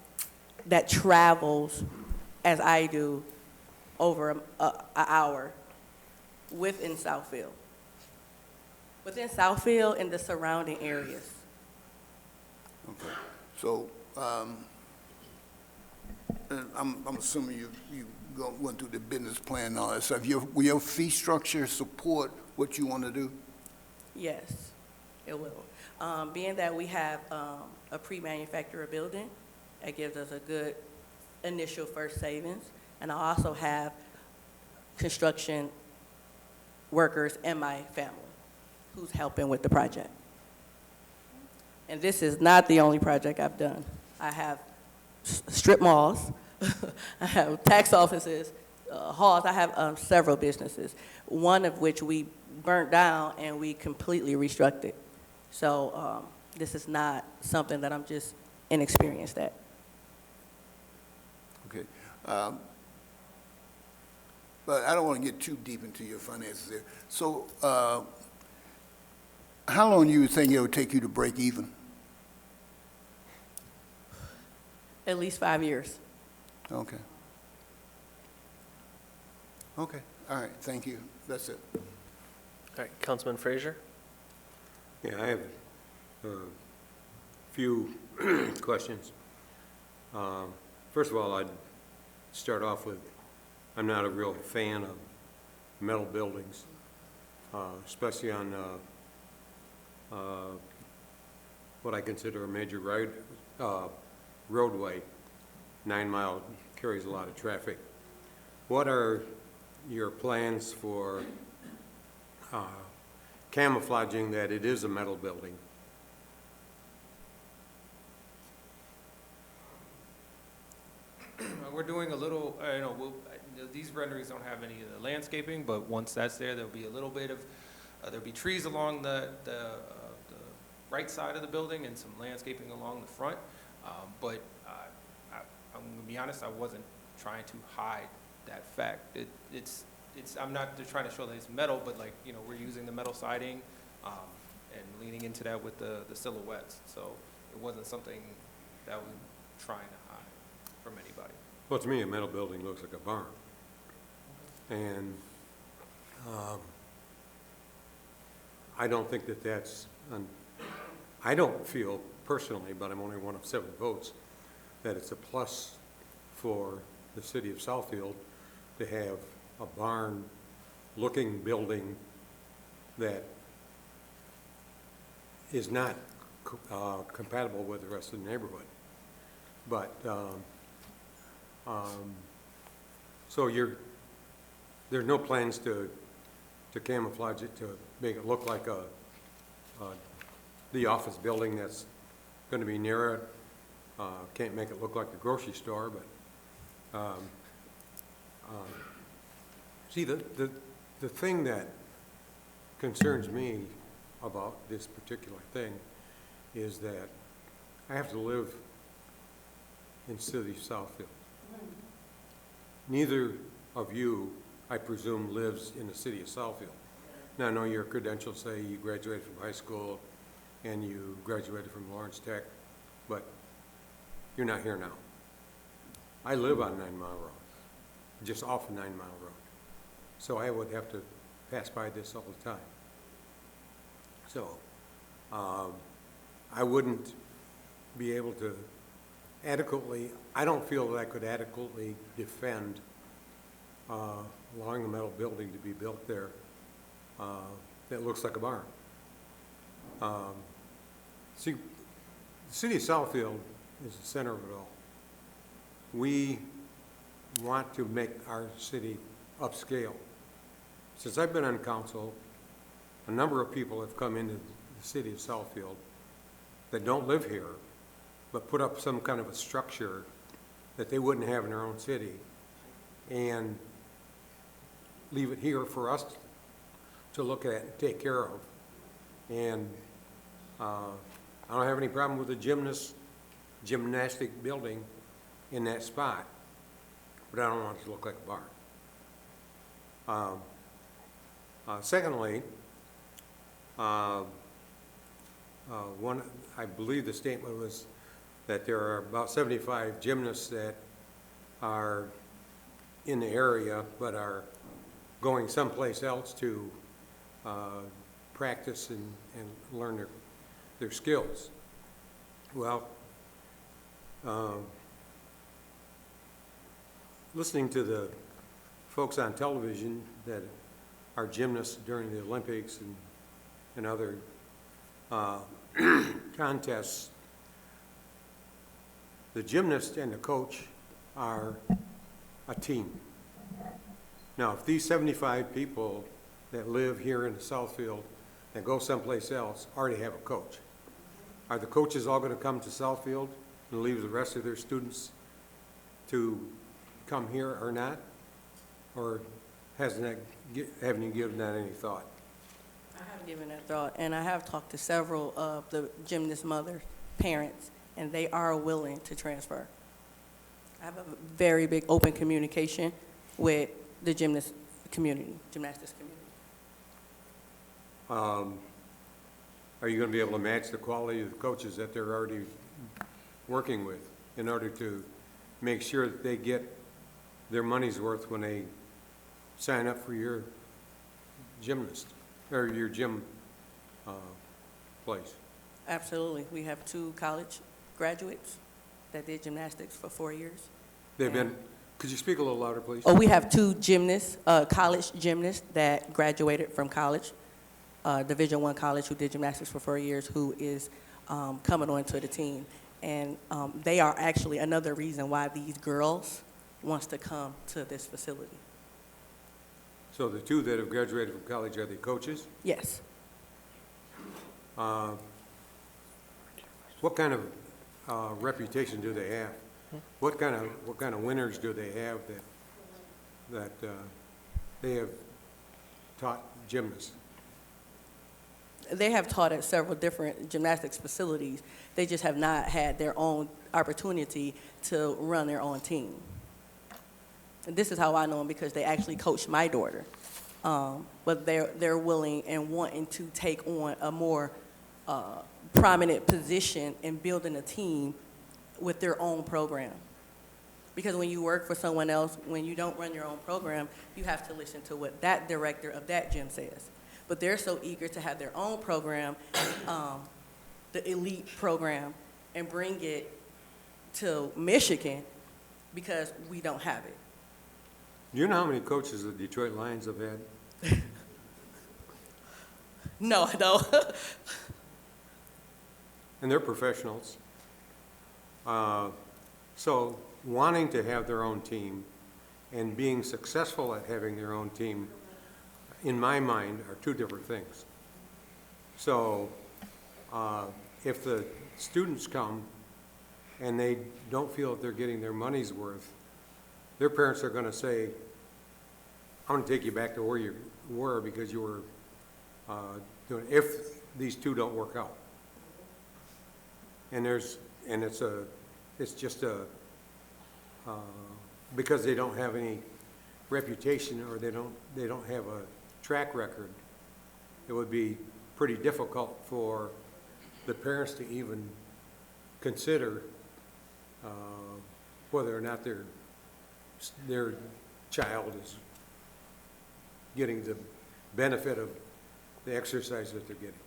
S: travels, as I do, over an hour within Southfield. Within Southfield and the surrounding areas.
E: Okay. So, and I'm assuming you went through the business plan and all that stuff. Will your fee structure support what you want to do?
S: Yes, it will. Being that we have a pre-manufactured building, it gives us a good initial first savings. And I also have construction workers in my family who's helping with the project. And this is not the only project I've done. I have strip malls, I have tax offices, halls. I have several businesses, one of which we burnt down and we completely restructured. So this is not something that I'm just inexperienced at.
E: Okay. But I don't want to get too deep into your finances there. So how long do you think it would take you to break even?
S: At least 5 years.
E: Okay. Okay. All right. Thank you. That's it.
A: All right, Councilman Frazier?
U: Yeah, I have a few questions. First of all, I'd start off with, I'm not a real fan of metal buildings, especially on what I consider a major roadway. 9 Mile carries a lot of traffic. What are your plans for camouflaging that it is a metal building?
R: We're doing a little, these renderings don't have any of the landscaping, but once that's there, there'll be a little bit of, there'll be trees along the right side of the building and some landscaping along the front. But I'm gonna be honest, I wasn't trying to hide that fact. I'm not just trying to show that it's metal, but we're using the metal siding and leaning into that with the silhouettes. So it wasn't something that we're trying to hide from anybody.
U: Well, to me, a metal building looks like a barn. And I don't think that that's, I don't feel personally, but I'm only one of 7 votes, that it's a plus for the city of Southfield to have a barn-looking building that is not compatible with the rest of the neighborhood. But, so there's no plans to camouflage it, to make it look like the office building that's going to be near it. Can't make it look like the grocery store, but see, the thing that concerns me about this particular thing is that I have to live in city of Southfield. Neither of you, I presume, lives in the city of Southfield. Now, I know your credentials say you graduated from high school and you graduated from Lawrence Tech, but you're not here now. I live on 9 Mile Road, just off of 9 Mile Road. So I would have to pass by this all the time. So I wouldn't be able to adequately, I don't feel that I could adequately defend allowing a metal building to be built there that looks like a barn. See, the city of Southfield is the center of it all. We want to make our city upscale. Since I've been on council, a number of people have come into the city of Southfield that don't live here but put up some kind of a structure that they wouldn't have in their own city and leave it here for us to look at and take care of. And I don't have any problem with the gymnastic building in that spot, but I don't want it to look like a barn. Secondly, I believe the statement was that there are about 75 gymnasts that are in the area but are going someplace else to practice and learn their skills. Well, listening to the folks on television that are gymnasts during the Olympics and other contests, the gymnast and the coach are a team. Now, if these 75 people that live here in the Southfield that go someplace else already have a coach, are the coaches all going to come to Southfield and leave the rest of their students to come here or not? Or haven't you given that any thought?
S: I have given that thought, and I have talked to several of the gymnast mothers, parents, and they are willing to transfer. I have a very big open communication with the gymnastics community.
U: Are you going to be able to match the quality of the coaches that they're already working with in order to make sure that they get their money's worth when they sign up for your gymnast or your gym place?
S: Absolutely. We have 2 college graduates that did gymnastics for 4 years.
U: They've been, could you speak a little louder, please?
S: Oh, we have 2 gymnasts, college gymnasts that graduated from college, Division I college, who did gymnastics for 4 years, who is coming on to the team. And they are actually another reason why these girls wants to come to this facility.
U: So the 2 that have graduated from college, are they coaches?
S: Yes.
U: What kind of reputation do they have? What kind of winners do they have that they have taught gymnasts?
S: They have taught at several different gymnastics facilities. They just have not had their own opportunity to run their own team. And this is how I know them, because they actually coached my daughter. But they're willing and wanting to take on a more prominent position in building a team with their own program. Because when you work for someone else, when you don't run your own program, you have to listen to what that director of that gym says. But they're so eager to have their own program, the elite program, and bring it to Michigan because we don't have it.
U: Do you know how many coaches the Detroit Lions have had?
S: No, I don't.
U: And they're professionals. So wanting to have their own team and being successful at having their own team, in my mind, are 2 different things. So if the students come and they don't feel that they're getting their money's worth, their parents are going to say, I'm going to take you back to where you were because you were doing, if these 2 don't work out. And it's just because they don't have any reputation or they don't have a track record, it would be pretty difficult for the parents to even consider whether or not their child is getting the benefit of the exercise that they're getting.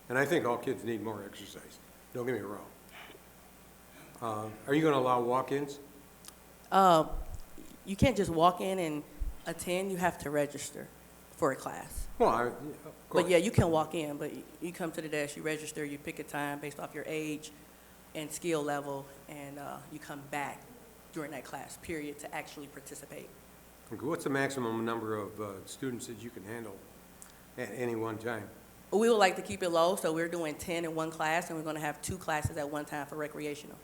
U: And I think all kids need more exercise. Don't get me wrong. Are you going to allow walk-ins?
S: You can't just walk in and attend. You have to register for a class.
U: Well, of course.
S: But yeah, you can walk in, but you come to the desk, you register, you pick a time based off your age and skill level, and you come back during that class period to actually participate.
U: Okay, what's the maximum number of students that you can handle at any one time?
S: We would like to keep it low, so we're doing 10 in one class, and we're going to have 2 classes at one time for recreational.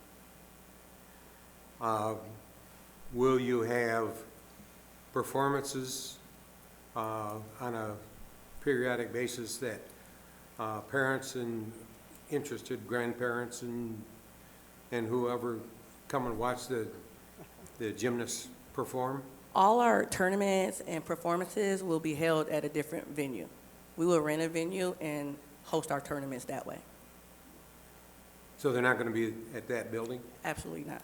U: Will you have performances on a periodic basis that parents and interested grandparents and whoever come and watch the gymnasts perform?
S: All our tournaments and performances will be held at a different venue. We will rent a venue and host our tournaments that way.
U: So they're not going to be at that building?
S: Absolutely not.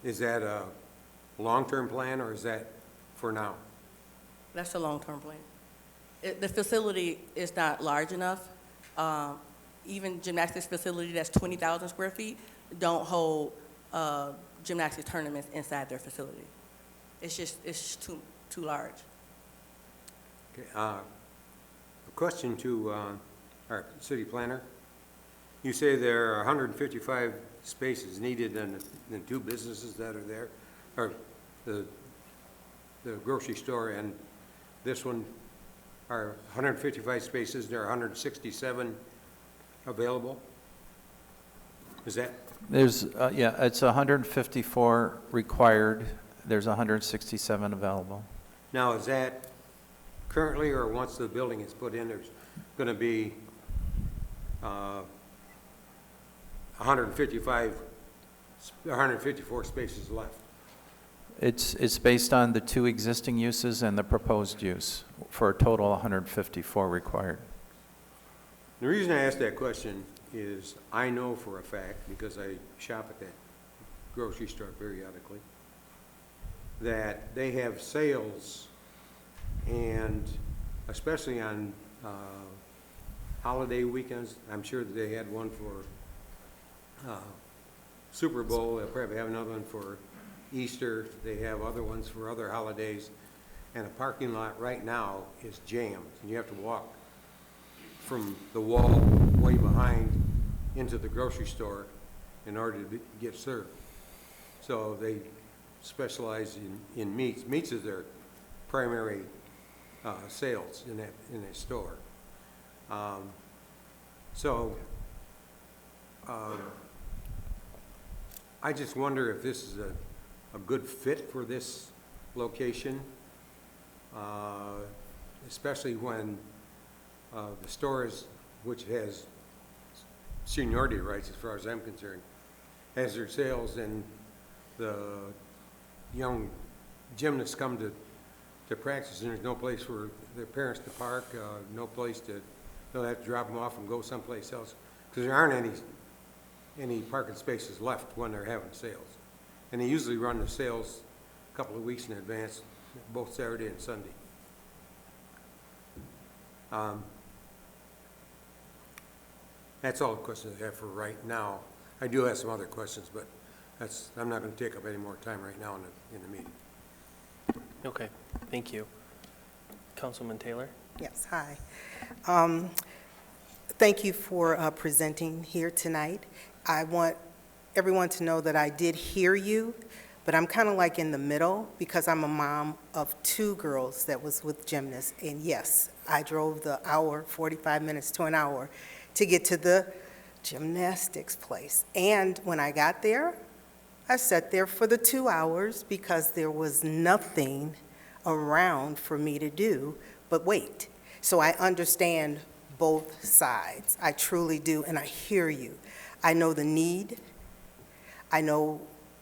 U: Is that a long-term plan, or is that for now?
S: That's a long-term plan. The facility is not large enough. Even gymnastics facility that's 20,000 square feet don't hold gymnastics tournaments inside their facility. It's just too large.
U: Okay, a question to our city planner. You say there are 155 spaces needed in the 2 businesses that are there, or the grocery store and this one are 155 spaces, there are 167 available? Is that?
K: There's, yeah, it's 154 required. There's 167 available.
U: Now, is that currently, or once the building is put in, there's going to be 154 spaces left?
K: It's based on the 2 existing uses and the proposed use, for a total 154 required.
U: The reason I ask that question is I know for a fact, because I shop at that grocery store periodically, that they have sales, and especially on holiday weekends. I'm sure that they had one for Super Bowl. They'll probably have another one for Easter. They have other ones for other holidays. And the parking lot right now is jammed. And you have to walk from the wall way behind into the grocery store in order to get served. So they specialize in meats. Meats is their primary sales in that store. I just wonder if this is a good fit for this location, especially when the stores, which has seniority rights as far as I'm concerned, has their sales, and the young gymnasts come to practice, and there's no place for their parents to park, no place to, they'll have to drop them off and go someplace else, because there aren't any parking spaces left when they're having sales. And they usually run the sales a couple of weeks in advance, both Saturday and Sunday. That's all the questions I have for right now. I do have some other questions, but I'm not going to take up any more time right now in the meeting.
A: Okay, thank you. Councilman Taylor?
B: Yes, hi. Thank you for presenting here tonight. I want everyone to know that I did hear you, but I'm kind of like in the middle because I'm a mom of 2 girls that was with gymnasts. And yes, I drove the hour, 45 minutes to an hour to get to the gymnastics place. And when I got there, I sat there for the 2 hours because there was nothing around for me to do but wait. So I understand both sides. I truly do, and I hear you. I know the need. I know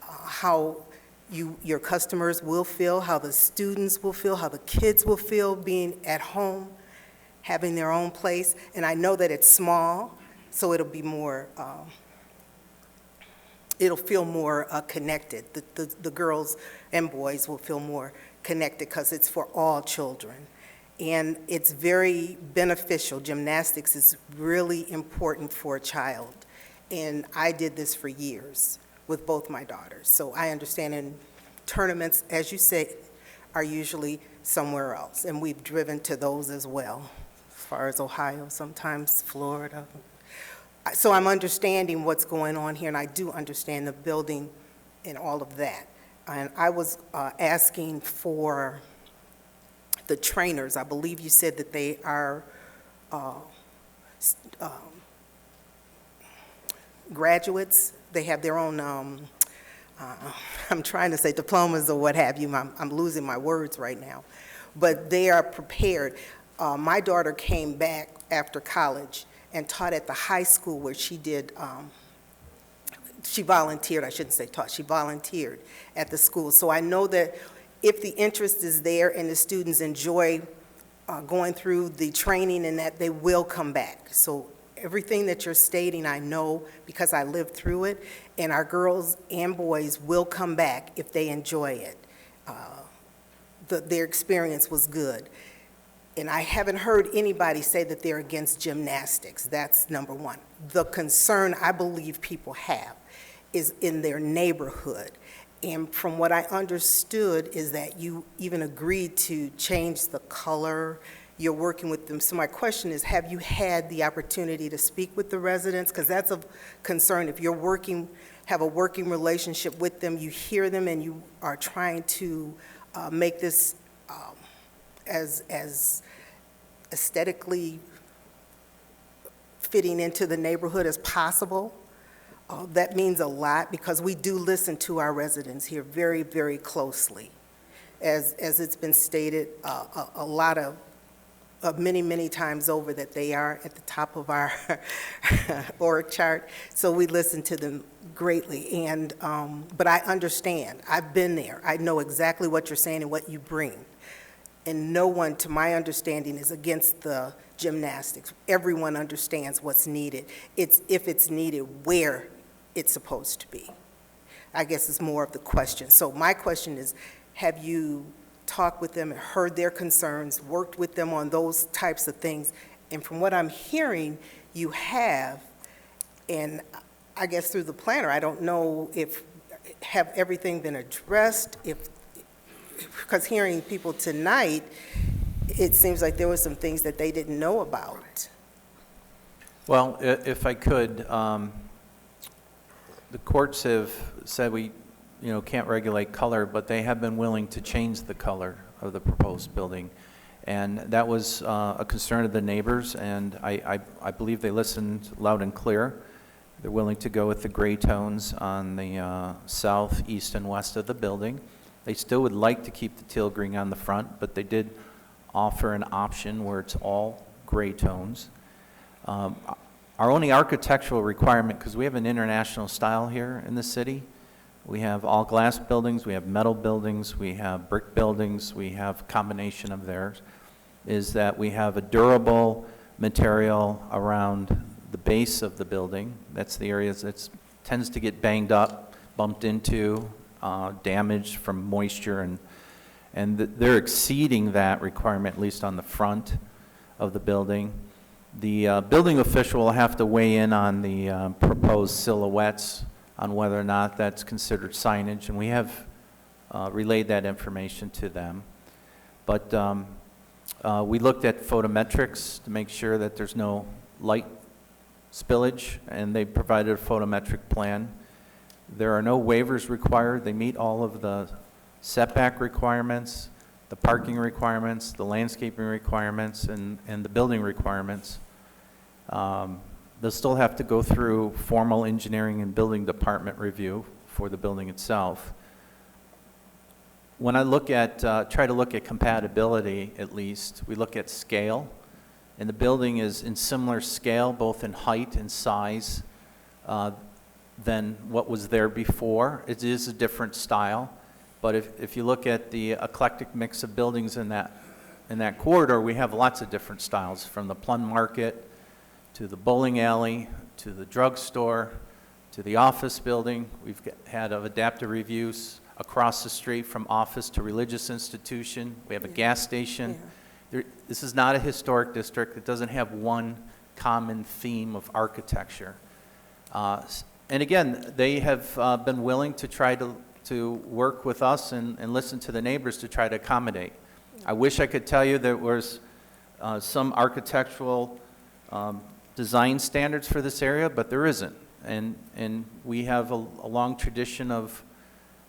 B: how your customers will feel, how the students will feel, how the kids will feel being at home, having their own place. And I know that it's small, so it'll be more, it'll feel more connected. The girls and boys will feel more connected because it's for all children. And it's very beneficial. Gymnastics is really important for a child. And I did this for years with both my daughters. So I understand, and tournaments, as you say, are usually somewhere else. And we've driven to those as well, as far as Ohio, sometimes Florida. So I'm understanding what's going on here, and I do understand the building and all of that. And I was asking for the trainers, I believe you said that they are graduates. They have their own, I'm trying to say diplomas or what have you. I'm losing my words right now. But they are prepared. My daughter came back after college and taught at the high school where she did, she volunteered, I shouldn't say taught, she volunteered at the school. So I know that if the interest is there and the students enjoy going through the training and that, they will come back. So everything that you're stating, I know because I lived through it, and our girls and boys will come back if they enjoy it. Their experience was good. And I haven't heard anybody say that they're against gymnastics. That's number one. The concern I believe people have is in their neighborhood. And from what I understood is that you even agreed to change the color. You're working with them. So my question is, have you had the opportunity to speak with the residents? Because that's of concern. If you're have a working relationship with them, you hear them, and you are trying to make this as aesthetically fitting into the neighborhood as possible. That means a lot because we do listen to our residents here very, very closely. As it's been stated a lot of many times over that they are at the top of our org chart, so we listen to them greatly. And but I understand. I've been there. I know exactly what you're saying and what you bring. And no one, to my understanding, is against the gymnastics. Everyone understands what's needed. It's if it's needed, where it's supposed to be. I guess it's more of the question. So my question is, have you talked with them and heard their concerns, worked with them on those types of things? And from what I'm hearing, you have, and I guess through the planner, I don't know if have everything been addressed, because hearing people tonight, it seems like there were some things that they didn't know about.
K: Well, if I could, the courts have said we, can't regulate color, but they have been willing to change the color of the proposed building. And that was a concern of the neighbors, and I believe they listened loud and clear. They're willing to go with the gray tones on the south, east, and west of the building. They still would like to keep the teal green on the front, but they did offer an option where it's all gray tones. Our only architectural requirement, because we have an international style here in the city, we have all glass buildings, we have metal buildings, we have brick buildings, we have a combination of theirs, is that we have a durable material around the base of the building. That's the areas that tends to get banged up, bumped into, damaged from moisture, and they're exceeding that requirement, at least on the front of the building. The building official will have to weigh in on the proposed silhouettes on whether or not that's considered signage, and we have relayed that information to them. But we looked at photometrics to make sure that there's no light spillage, and they provided a photometric plan. There are no waivers required. They meet all of the setback requirements, the parking requirements, the landscaping requirements, and the building requirements. They'll still have to go through formal engineering and building department review for the building itself. When I look at, try to look at compatibility at least, we look at scale. And the building is in similar scale, both in height and size, than what was there before. It is a different style, but if you look at the eclectic mix of buildings in that corridor, we have lots of different styles, from the Plum Market to the bowling alley to the drugstore to the office building. We've had adaptive reviews across the street from office to religious institution. We have a gas station. This is not a historic district. It doesn't have one common theme of architecture. And again, they have been willing to try to work with us and listen to the neighbors to try to accommodate. I wish I could tell you there was some architectural design standards for this area, but there isn't. And we have a long tradition of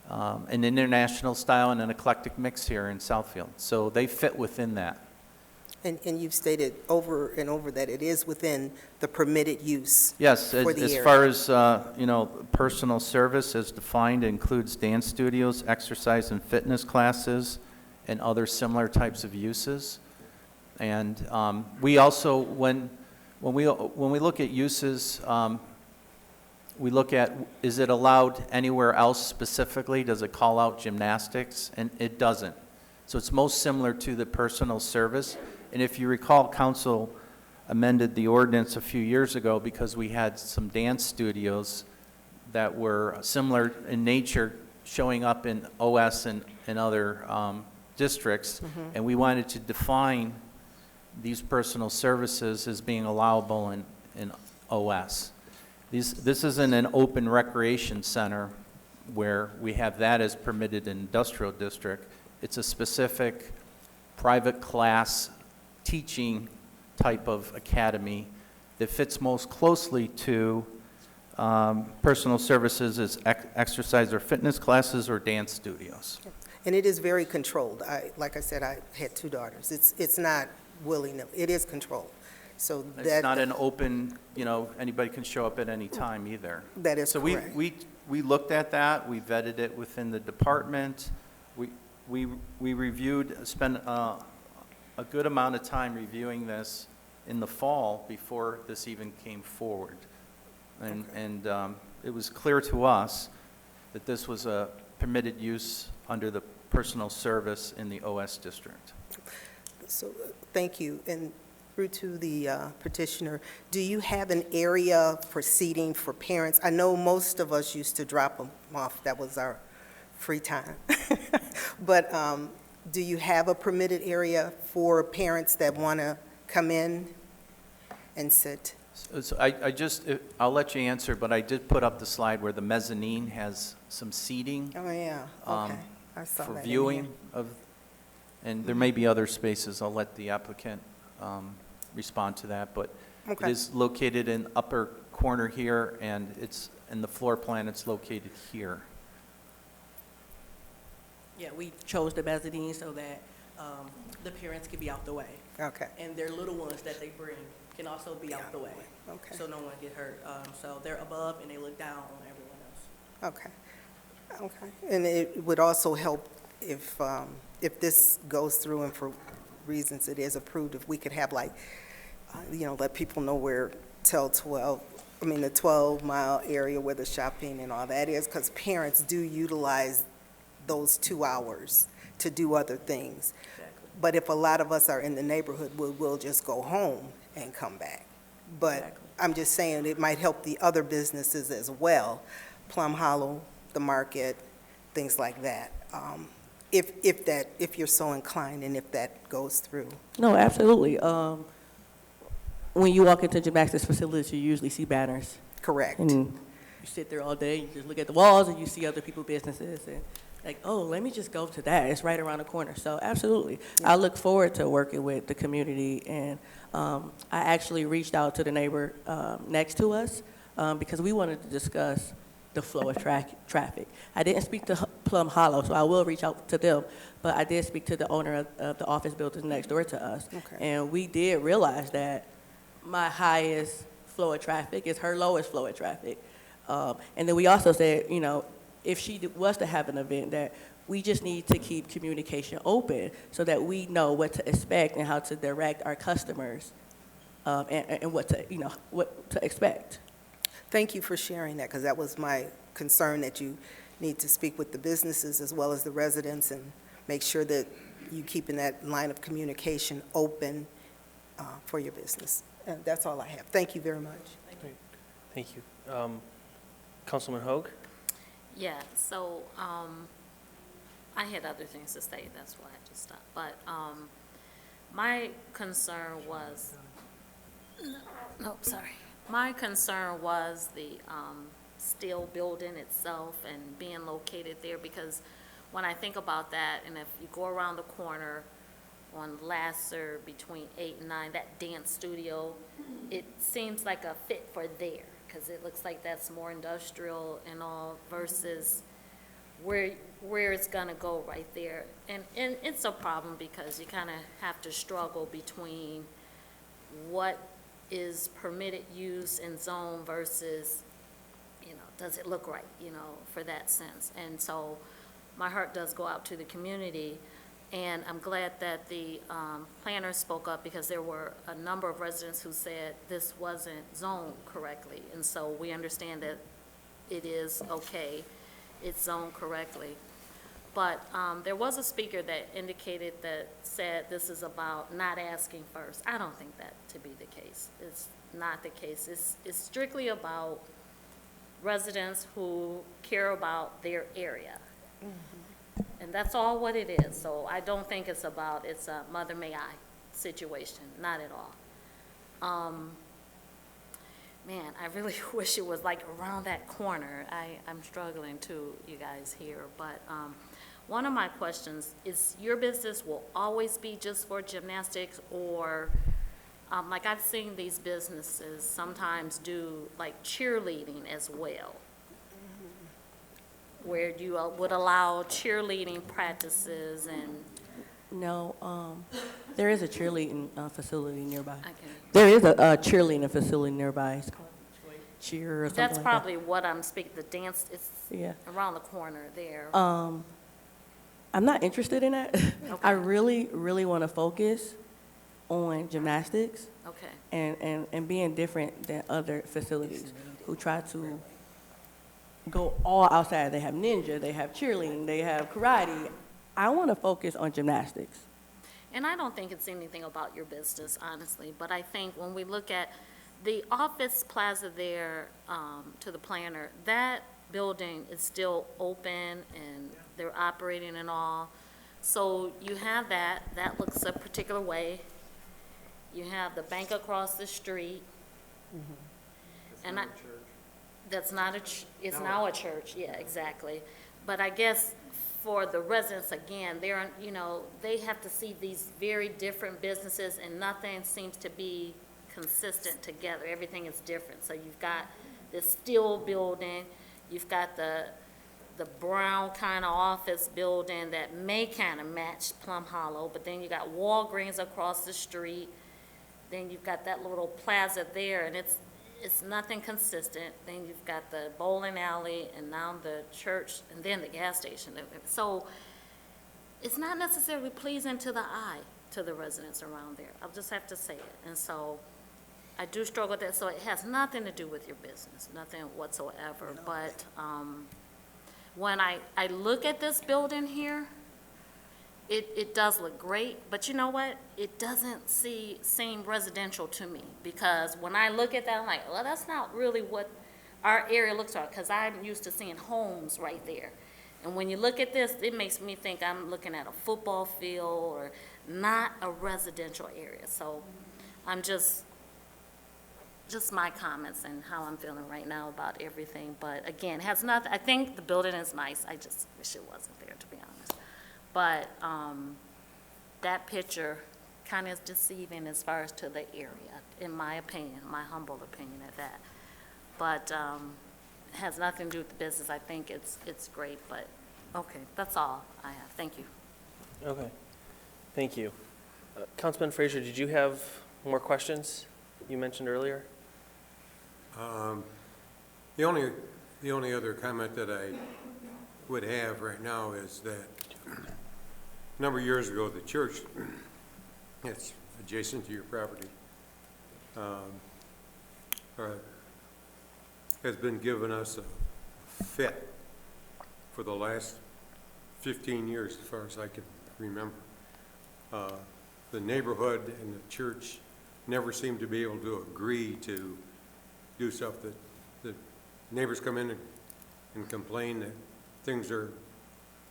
K: an international style and an eclectic mix here in Southfield. So they fit within that.
B: And you've stated over and over that it is within the permitted use.
K: Yes,
B: for the
K: as
B: area.
K: far as, personal service as defined includes dance studios, exercise and fitness classes, and other similar types of uses. And we also, when we look at uses, we look at, is it allowed anywhere else specifically? Does it call out gymnastics? And it doesn't. So it's most similar to the personal service. And if you recall, council amended the ordinance a few years ago because we had some dance studios that were similar in nature showing up in OS and other districts. And we wanted to define these personal services as being allowable in OS. This isn't an open recreation center where we have that as permitted in industrial district. It's a specific private class teaching type of academy that fits most closely to personal services as exercise or fitness classes or dance studios.
B: And it is very controlled. Like I said, I had 2 daughters. It's not willy-nilly. It is controlled. So
K: It's not an open, anybody can show up at any time either.
B: That is
K: so
B: correct.
K: we looked at that. We vetted it within the department. We reviewed, spent a good amount of time reviewing this in the fall before this even came forward. And it was clear to us that this was a permitted use under the personal service in the OS district.
B: So, thank you. And through to the petitioner, do you have an area for seating for parents? I know most of us used to drop them off. That was our free time. But do you have a permitted area for parents that want to come in and sit?
K: So I'll let you answer, but I did put up the slide where the mezzanine has some seating.
B: Oh, yeah, okay. I saw
K: for
B: that in
K: viewing
B: here.
K: of, and there may be other spaces. I'll let the applicant respond to that, but
B: Okay.
K: it is located in upper corner here, and it's in the floor plan. It's located here.
S: Yeah, we chose the mezzanine so that the parents could be out the way.
B: Okay.
S: And their little ones that they bring can also be out the way.
B: Okay.
S: So no one get hurt. So they're above and they look down on everyone else.
B: Okay. Okay. And it would also help if this goes through and for reasons it is approved, if we could have like, let people know where till 12, the 12-mile area where the shopping and all that is, because parents do utilize those 2 hours to do other things.
S: Exactly.
B: But if a lot of us are in the neighborhood, we'll just go home and come back. But
S: Exactly.
B: I'm just saying it might help the other businesses as well, Plum Hollow, the market, things like that, if you're so inclined and if that goes through.
S: No, absolutely. When you walk into gymnastics facilities, you usually see banners.
B: Correct.
S: And you sit there all day, you just look at the walls and you see other people's businesses and like, oh, let me just go to that. It's right around the corner. So absolutely. I look forward to working with the community. And I actually reached out to the neighbor next to us because we wanted to discuss the flow of traffic. I didn't speak to Plum Hollow, so I will reach out to them. But I did speak to the owner of the office buildings next door to us.
B: Okay.
S: And we did realize that my highest flow of traffic is her lowest flow of traffic. And then we also said, if she was to have an event, that we just need to keep communication open so that we know what to expect and how to direct our customers and what to expect.
B: Thank you for sharing that, because that was my concern, that you need to speak with the businesses as well as the residents and make sure that you keeping that line of communication open for your business. And that's all I have. Thank you very much.
A: Thank you. Councilman Hoag?
T: Yeah, so I had other things to say, that's why I just stopped. But my concern was, my concern was the steel building itself and being located there, because when I think about that, and if you go around the corner on Lasser between 8 and 9, that dance studio, it seems like a fit for there, because it looks like that's more industrial and all versus where it's gonna go right there. And it's a problem because you kind of have to struggle between what is permitted use in zone versus, you know, does it look right, you know, for that sense. And so my heart does go out to the community, and I'm glad that the planner spoke up because there were a number of residents who said this wasn't zoned correctly. And so we understand that it is okay, it's zoned correctly. But there was a speaker that indicated that said this is about not asking first. I don't think that to be the case. It's not the case. It's strictly about residents who care about their area. And that's all what it is. So I don't think it's a mother may I situation, not at all. Man, I really wish it was like around that corner. I'm struggling too, you guys here, but one of my questions is, your business will always be just for gymnastics, or like I've seen these businesses sometimes do like cheerleading as well, where you would allow cheerleading practices and...
S: No, there is a cheerleading facility nearby.
T: Okay.
S: There is a cheerleading facility nearby. It's called Cheer or something
T: That's
S: like
T: probably what I'm speaking, the dance, it's
S: Yeah.
T: around the corner there.
S: I'm not interested in that.
T: Okay.
S: I really, really want to focus on gymnastics
T: Okay.
S: and being different than other facilities who try to go all outside. They have ninja, they have cheerleading, they have karate. I want to focus on gymnastics.
T: And I don't think it's anything about your business, honestly, but I think when we look at the office plaza there, to the planner, that building is still open and they're operating and all. So you have that looks a particular way. You have the bank across the street. And that's not a church. It's now a church, yeah, exactly. But I guess for the residents, again, they're, you know, they have to see these very different businesses and nothing seems to be consistent together. Everything is different. So you've got this steel building, you've got the brown kind of office building that may kind of match Plum Hollow, but then you got Walgreens across the street, then you've got that little plaza there, and it's nothing consistent. Then you've got the bowling alley, and now the church, and then the gas station. So it's not necessarily pleasing to the eye to the residents around there. I'll just have to say it. And so I do struggle with that. So it has nothing to do with your business, nothing whatsoever. No. But when I look at this building here, it does look great, but you know what? It doesn't seem residential to me, because when I look at that, I'm like, well, that's not really what our area looks like, because I'm used to seeing homes right there. And when you look at this, it makes me think I'm looking at a football field or not a residential area. So I'm just my comments and how I'm feeling right now about everything. But again, has nothing, I think the building is nice. I just wish it wasn't there, to be honest. But that picture kind of is deceiving as far as to the area, in my opinion, my humble opinion at that. But it has nothing to do with the business. I think it's great, but okay, that's all I have. Thank you.
A: Okay, thank you. Councilman Frazier, did you have more questions you mentioned earlier?
U: The only other comment that I would have right now is that a number of years ago, the church, it's adjacent to your property, has been giving us a fit for the last 15 years, as far as I can remember. The neighborhood and the church never seem to be able to agree to do stuff that neighbors come in and complain that things are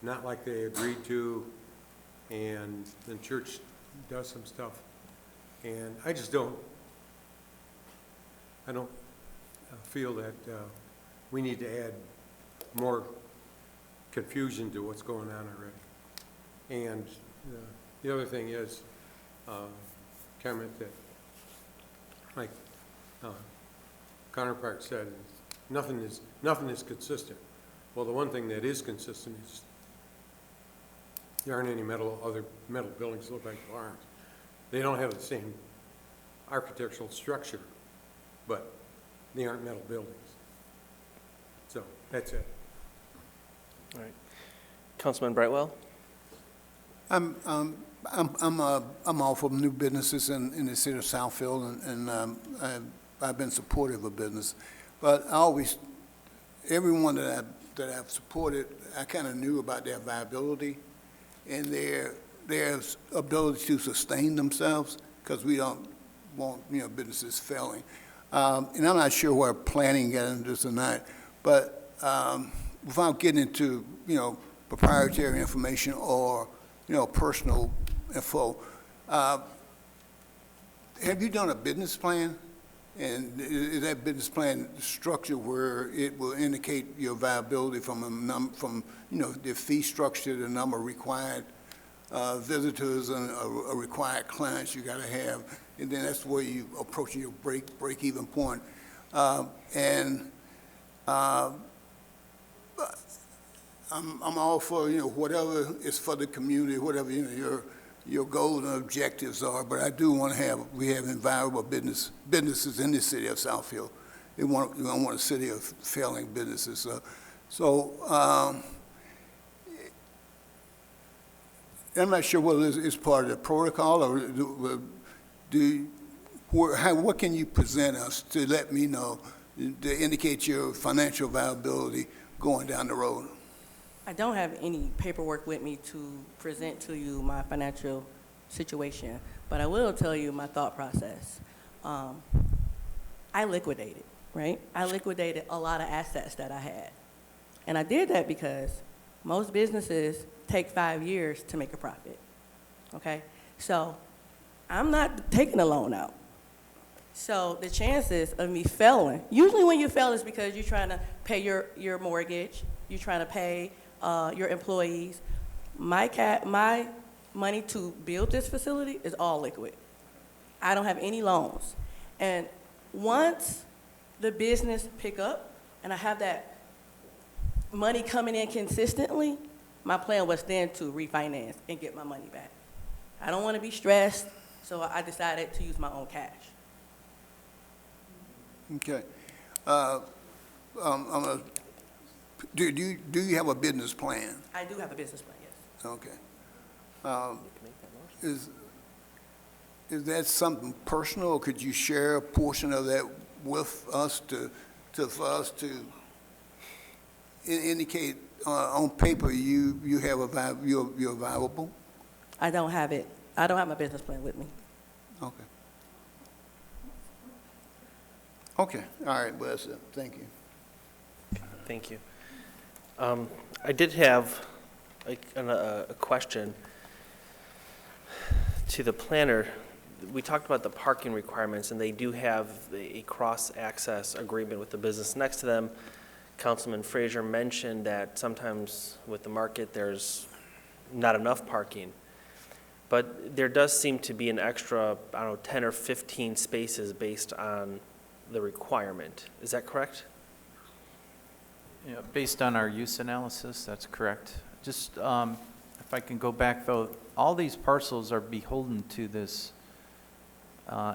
U: not like they agreed to, and the church does some stuff. And I don't feel that we need to add more confusion to what's going on already. And the other thing is, comment that, like Connor Park said, nothing is consistent. Well, the one thing that is consistent is there aren't any other metal buildings that look like barns. They don't have the same architectural structure, but they aren't metal buildings. So that's it.
A: All right. Councilman Brightwell?
E: I'm all for new businesses in the city of Southfield, and I've been supportive of business. But everyone that I've supported, I kind of knew about their viability and their ability to sustain themselves, because we don't want, businesses failing. And I'm not sure where planning got into this or not, but without getting into, proprietary information or, personal info, have you done a business plan? And is that business plan structured where it will indicate your viability from the fee structure, the number of required visitors and required clients you got to have, and then that's where you approach your break-even point. I'm all for whatever is for the community, whatever your goals and objectives are. But I do want to we have viable businesses in the city of Southfield. We don't want a city of failing businesses. I'm not sure whether it's part of the protocol or what can you present us to let me know to indicate your financial viability going down the road?
S: I don't have any paperwork with me to present to you my financial situation, but I will tell you my thought process. I liquidated, right? I liquidated a lot of assets that I had. And I did that because most businesses take 5 years to make a profit, okay? So I'm not taking a loan out. So the chances of me failing, usually when you fail is because you're trying to pay your mortgage, you're trying to pay your employees. My money to build this facility is all liquid. I don't have any loans. And once the business pick up and I have that money coming in consistently, my plan was then to refinance and get my money back. I don't want to be stressed, so I decided to use my own cash.
E: Okay. Do you have a business plan?
S: I do have a business plan, yes.
E: Okay. Is that something personal, or could you share a portion of that with us for us to indicate on paper you have you're viable?
S: I don't have it. I don't have my business plan with me.
E: Okay. Okay. All right. Well, that's it. Thank you.
A: Thank you. I did have a question to the planner. We talked about the parking requirements, and they do have a cross-access agreement with the business next to them. Councilman Frazier mentioned that sometimes with the market, there's not enough parking. But there does seem to be an extra, 10 or 15 spaces based on the requirement. Is that correct?
K: Yeah, based on our use analysis, that's correct. Just if I can go back, though, all these parcels are beholden to this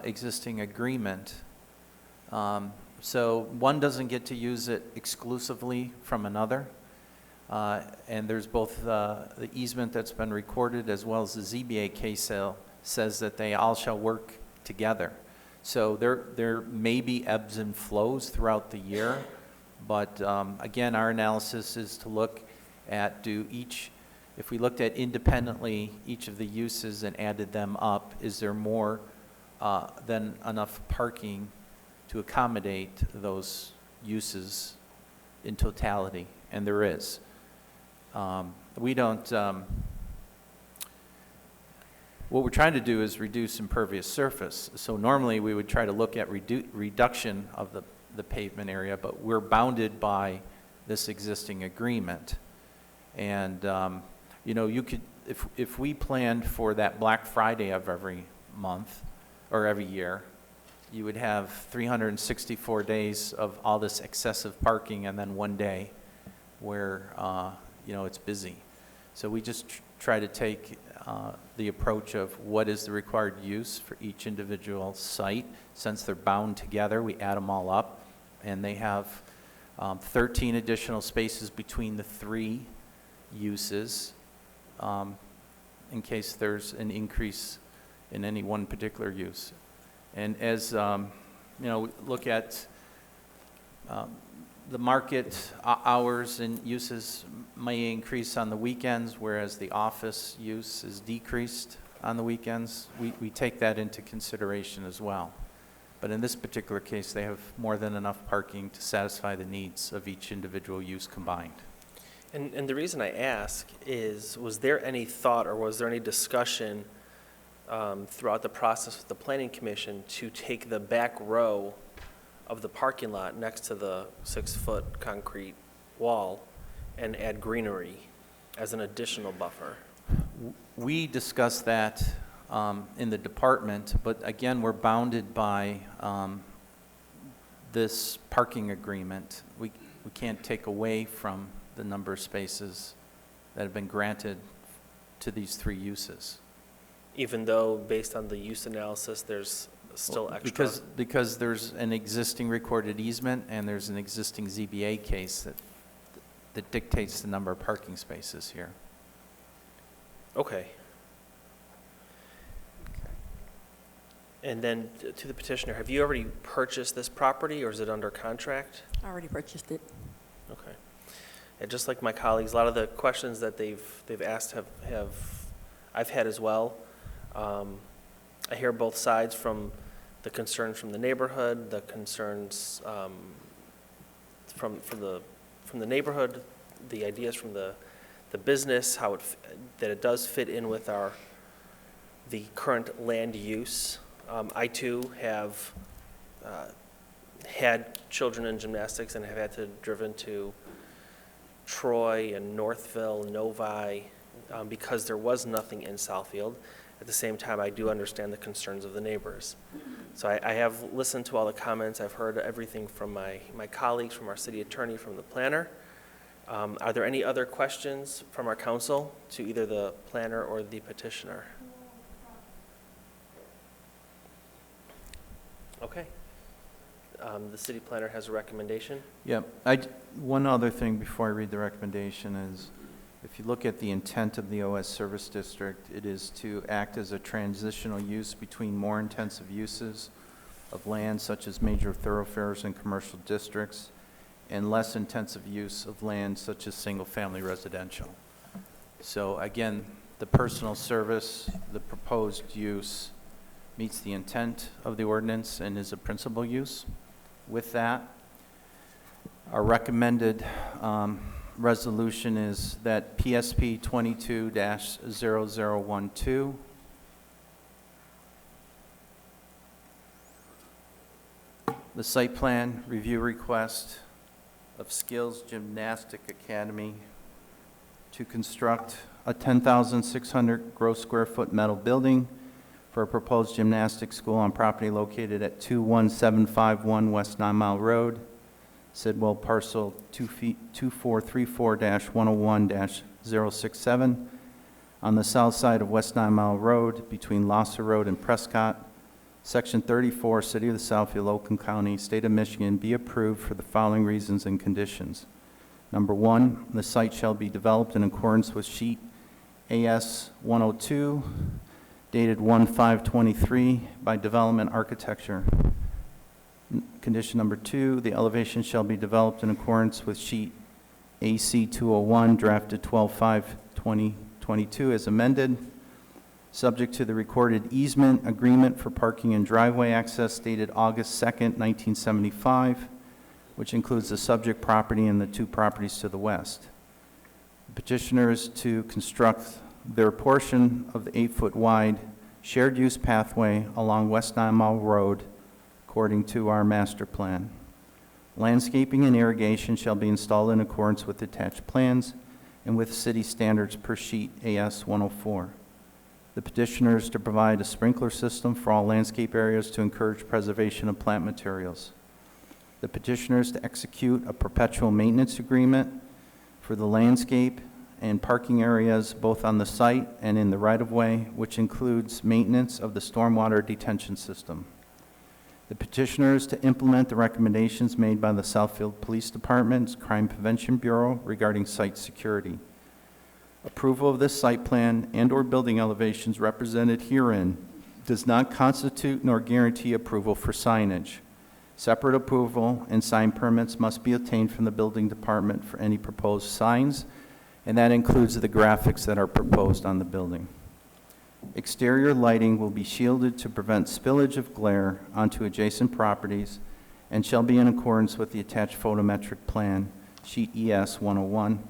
K: existing agreement. So one doesn't get to use it exclusively from another. And there's both the easement that's been recorded as well as the ZBA case sale says that they all shall work together. So there may be ebbs and flows throughout the year, but again, our analysis is to look at if we looked at independently each of the uses and added them up, is there more than enough parking to accommodate those uses in totality? And there is. We don't, what we're trying to do is reduce impervious surface. So normally we would try to look at reduction of the pavement area, but we're bounded by this existing agreement. And, you could, if we planned for that Black Friday of every month or every year, you would have 364 days of all this excessive parking and then one day where, it's busy. So we just try to take the approach of what is the required use for each individual site. Since they're bound together, we add them all up, and they have 13 additional spaces between the 3 uses in case there's an increase in any one particular use. And as look at the market hours and uses may increase on the weekends, whereas the office use is decreased on the weekends. We take that into consideration as well. But in this particular case, they have more than enough parking to satisfy the needs of each individual use combined.
A: And the reason I ask is, was there any thought or was there any discussion throughout the process with the Planning Commission to take the back row of the parking lot next to the 6-foot concrete wall and add greenery as an additional buffer?
K: We discussed that in the department, but again, we're bounded by this parking agreement. We can't take away from the number of spaces that have been granted to these 3 uses.
A: Even though, based on the use analysis, there's still extra?
K: Because there's an existing recorded easement and there's an existing ZBA case that dictates the number of parking spaces here.
A: Okay. And then to the petitioner, have you already purchased this property or is it under contract?
S: I already purchased it.
A: Okay. And just like my colleagues, a lot of the questions that they've asked I've had as well. I hear both sides from the concerns from the neighborhood, the concerns from the neighborhood, the ideas from the business, that it does fit in with the current land use. I too have had children in gymnastics and have had to driven to Troy and Northville, Novi, because there was nothing in Southfield. At the same time, I do understand the concerns of the neighbors. So I have listened to all the comments. I've heard everything from my colleagues, from our city attorney, from the planner. Are there any other questions from our council to either the planner or the petitioner? Okay. The city planner has a recommendation.
K: Yeah. One other thing before I read the recommendation is, if you look at the intent of the OS Service District, it is to act as a transitional use between more intensive uses of land, such as major thoroughfares and commercial districts, and less intensive use of land, such as single-family residential. So again, the personal service, the proposed use, meets the intent of the ordinance and is a principal use. With that, our recommended resolution is that PSP 22-0012 the site plan review request of Skills Gymnastic Academy to construct a 10,600 gross square foot metal building for a proposed gymnastics school on property located at 21751 West 9 Mile Road, Sidwell parcel 2434-101-067 on the south side of West 9 Mile Road between Losser Road and Prescott, Section 34, City of the Southfield, Oakland County, State of Michigan, be approved for the following reasons and conditions. Number 1, the site shall be developed in accordance with sheet AS 102, dated 1/5/23 by Development Architecture. Condition number 2, the elevation shall be developed in accordance with sheet AC 201, drafted 12/5/2022 as amended, subject to the recorded easement agreement for parking and driveway access dated August 2nd, 1975, which includes the subject property and the 2 properties to the west. The petitioner is to construct their portion of the 8-foot wide shared use pathway along West 9 Mile Road according to our master plan. Landscaping and irrigation shall be installed in accordance with attached plans and with city standards per sheet AS 104. The petitioner is to provide a sprinkler system for all landscape areas to encourage preservation of plant materials. The petitioner is to execute a perpetual maintenance agreement for the landscape and parking areas both on the site and in the right-of-way, which includes maintenance of the stormwater detention system. The petitioner is to implement the recommendations made by the Southfield Police Department's Crime Prevention Bureau regarding site security. Approval of this site plan and/or building elevations represented herein does not constitute nor guarantee approval for signage. Separate approval and sign permits must be obtained from the building department for any proposed signs, and that includes the graphics that are proposed on the building. Exterior lighting will be shielded to prevent spillage of glare onto adjacent properties and shall be in accordance with the attached photometric plan, sheet ES 101,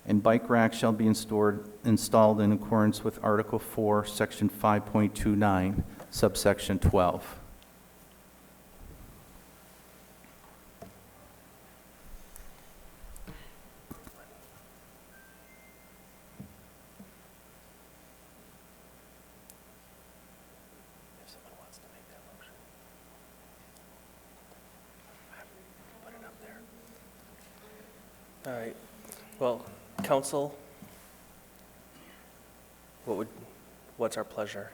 K: and bike racks shall be installed in accordance with Article 4, Section 5.29, subsection 12.
A: All right, well, council, what's our pleasure?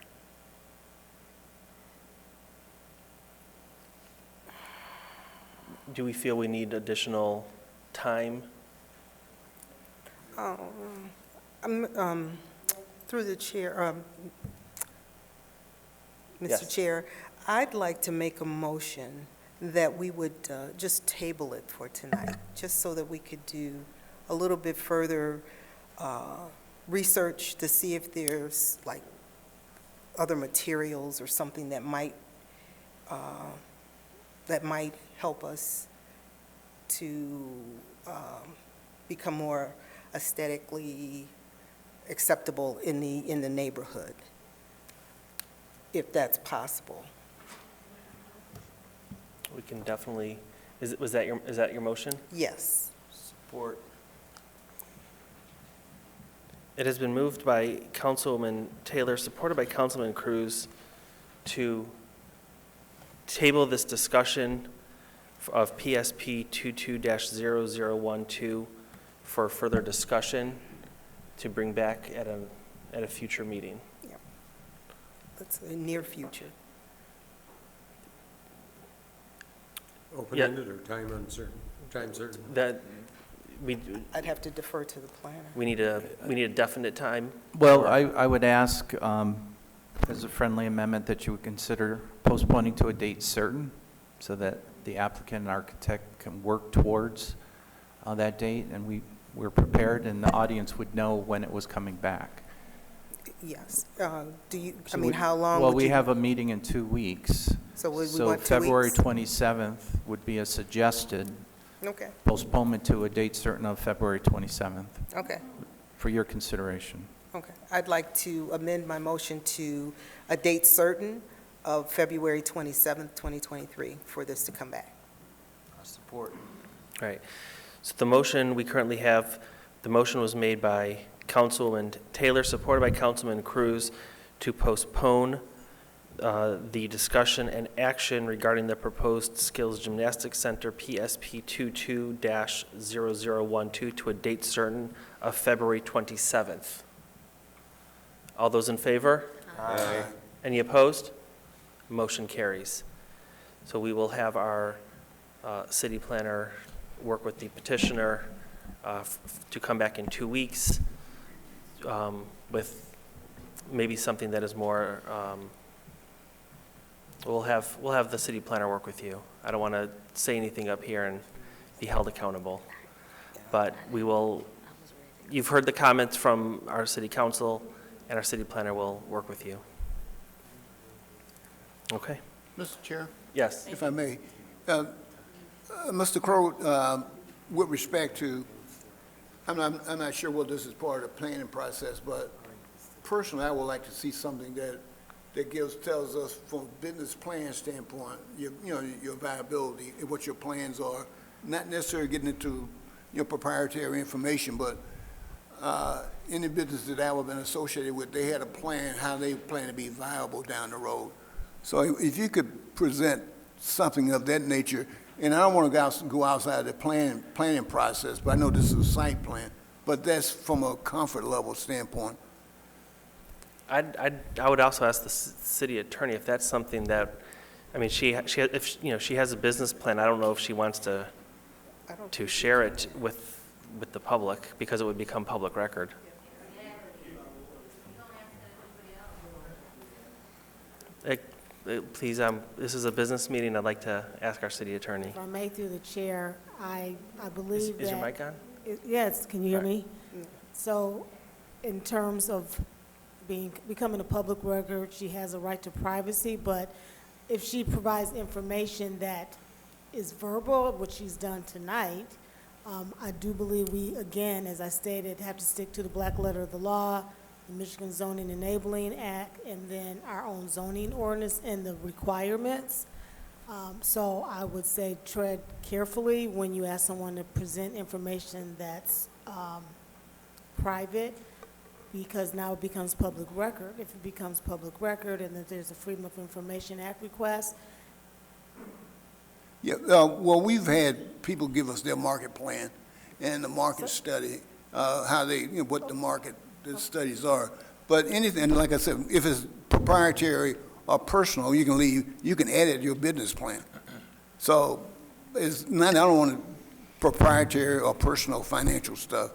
A: Do we feel we need additional time?
B: Through the chair, Mr.
A: Yes.
B: Chair, I'd like to make a motion that we would just table it for tonight, just so that we could do a little bit further research to see if there's like other materials or something that might help us to become more aesthetically acceptable in the neighborhood, if that's possible.
A: We can definitely, is that your motion?
B: Yes.
A: Support. It has been moved by Councilwoman Taylor, supported by Councilman Cruz, to table this discussion of PSP 22-0012 for further discussion to bring back at a future meeting.
B: Yep. That's a near future.
U: Open-ended or time uncertain, time certain?
B: I'd have to defer to the planner.
A: We need a definite time.
K: Well, I would ask, as a friendly amendment, that you would consider postponing to a date certain so that the applicant and architect can work towards that date, and we're prepared, and the audience would know when it was coming back.
B: Yes.
K: So
B: how long
K: Well,
B: would
K: we
B: you?
K: have a meeting in 2 weeks.
B: So would we
K: So
B: want 2
K: February
B: weeks?
K: 27th would be a suggested
B: Okay.
K: postponement to a date certain of February 27th
B: Okay.
K: for your consideration.
B: Okay. I'd like to amend my motion to a date certain of February 27th, 2023, for this to come back.
A: Support. All right. So the motion we currently have, the motion was made by Councilwoman Taylor, supported by Councilman Cruz, to postpone the discussion and action regarding the proposed Skills Gymnastics Center PSP 22-0012 to a date certain of February 27th. All those in favor?
U: Aye.
A: Any opposed? Motion carries. So we will have our city planner work with the petitioner to come back in 2 weeks with maybe something that is more, we'll have the city planner work with you. I don't want to say anything up here and be held accountable. But we will, you've heard the comments from our city council, and our city planner will work with you. Okay?
E: Mr. Chair?
A: Yes.
E: If I may. Mr. Crowe, with respect to, I'm not sure whether this is part of the planning process, but personally, I would like to see something that tells us from a business plan standpoint, your viability and what your plans are, not necessarily getting into proprietary information, but any business that I have been associated with, they had a plan, how they plan to be viable down the road. So if you could present something of that nature, and I don't want to go outside the planning process, but I know this is a site plan, but that's from a comfort level standpoint.
A: I would also ask the city attorney if that's something that, I mean, if she has a business plan, I don't know if she wants to share it with the public, because it would become public record. Please, this is a business meeting. I'd like to ask our city attorney.
D: If I may, through the chair, I believe that...
A: Is your mic on?
D: Yes, can you hear me? So, in terms of becoming a public record, she has a right to privacy, but if she provides information that is verbal, which she's done tonight, I do believe we, again, as I stated, have to stick to the black letter of the law, the Michigan Zoning Enabling Act, and then our own zoning ordinance and the requirements. So I would say tread carefully when you ask someone to present information that's private, because now it becomes public record. If it becomes public record and that there's a Freedom of Information Act request.
E: Yeah, well, we've had people give us their market plan and the market study, how they, what the market the studies are. But anything, like I said, if it's proprietary or personal, you can edit your business plan. So it's not, I don't want proprietary or personal financial stuff.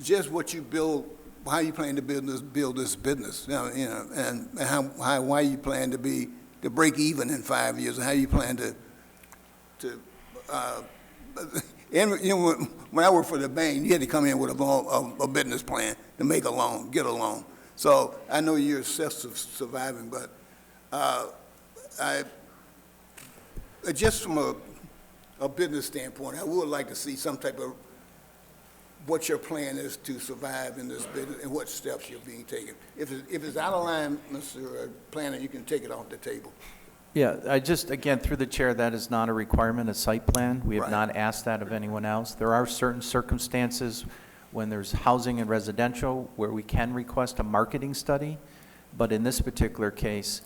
E: Just what you build, how you plan to build this business, and why you plan to break even in 5 years, and how you plan to and when I worked for the bank, you had to come in with a business plan to make a loan, get a loan. So I know you're self-surviving, but just from a business standpoint, I would like to see some type of what your plan is to survive in this business and what steps you're being taken. If it's out of line, Mr. Planner, you can take it off the table.
K: Yeah, again, through the chair, that is not a requirement, a site plan. We have not asked that of anyone else. There are certain circumstances when there's housing and residential where we can request a marketing study, but in this particular case,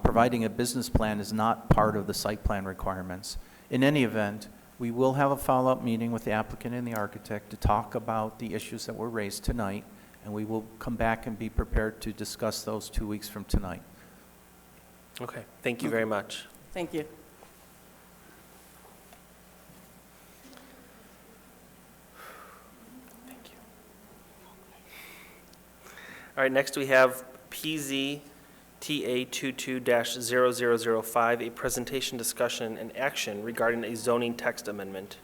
K: providing a business plan is not part of the site plan requirements. In any event, we will have a follow-up meeting with the applicant and the architect to talk about the issues that were raised tonight, and we will come back and be prepared to discuss those 2 weeks from tonight.
A: Okay, thank you very much.
S: Thank you.
A: Thank you. All right, next we have PZTA 22-0005, a presentation, discussion, and action regarding a zoning text amendment.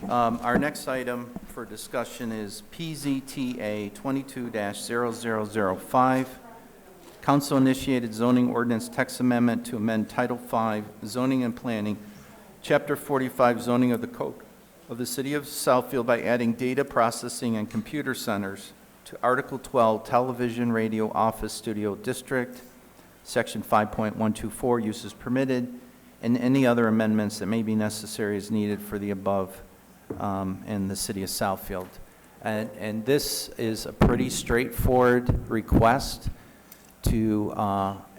K: Our next item for discussion is PZTA 22-0005, Council-initiated zoning ordinance text amendment to amend Title V, Zoning and Planning, Chapter 45, Zoning of the Code of the City of Southfield by adding data processing and computer centers to Article 12, Television, Radio, Office, Studio District, Section 5.124, Uses Permitted, and any other amendments that may be necessary as needed for the above in the City of Southfield. And this is a pretty straightforward request to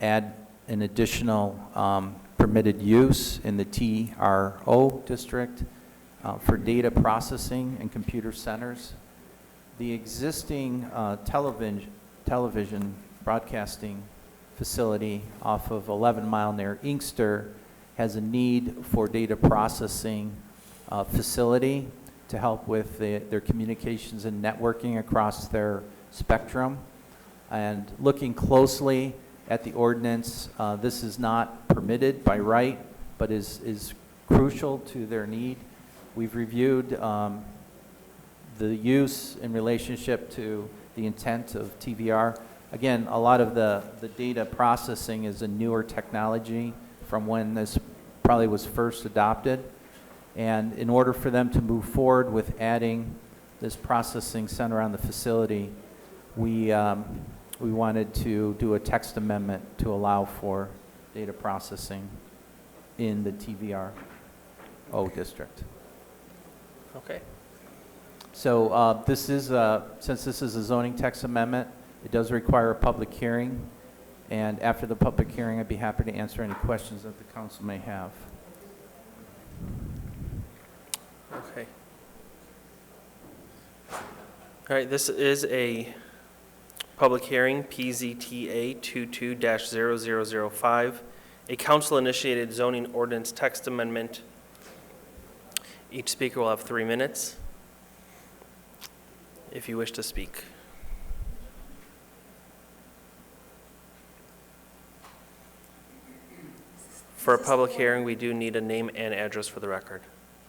K: add an additional permitted use in the TRO district for data processing and computer centers. The existing television broadcasting facility off of 11 Mile near Inkster has a need for data processing facility to help with their communications and networking across their spectrum. And looking closely at the ordinance, this is not permitted by right, but is crucial to their need. We've reviewed the use in relationship to the intent of TVR. Again, a lot of the data processing is a newer technology from when this probably was first adopted. And in order for them to move forward with adding this processing center on the facility, we wanted to do a text amendment to allow for data processing in the TVRO district.
A: Okay.
K: So this is, since this is a zoning text amendment, it does require a public hearing. And after the public hearing, I'd be happy to answer any questions that the council may have.
A: Okay. All right, this is a public hearing, PZTA 22-0005, a council-initiated zoning ordinance text amendment. Each speaker will have 3 minutes if you wish to speak. For a public hearing, we do need a name and address for the record.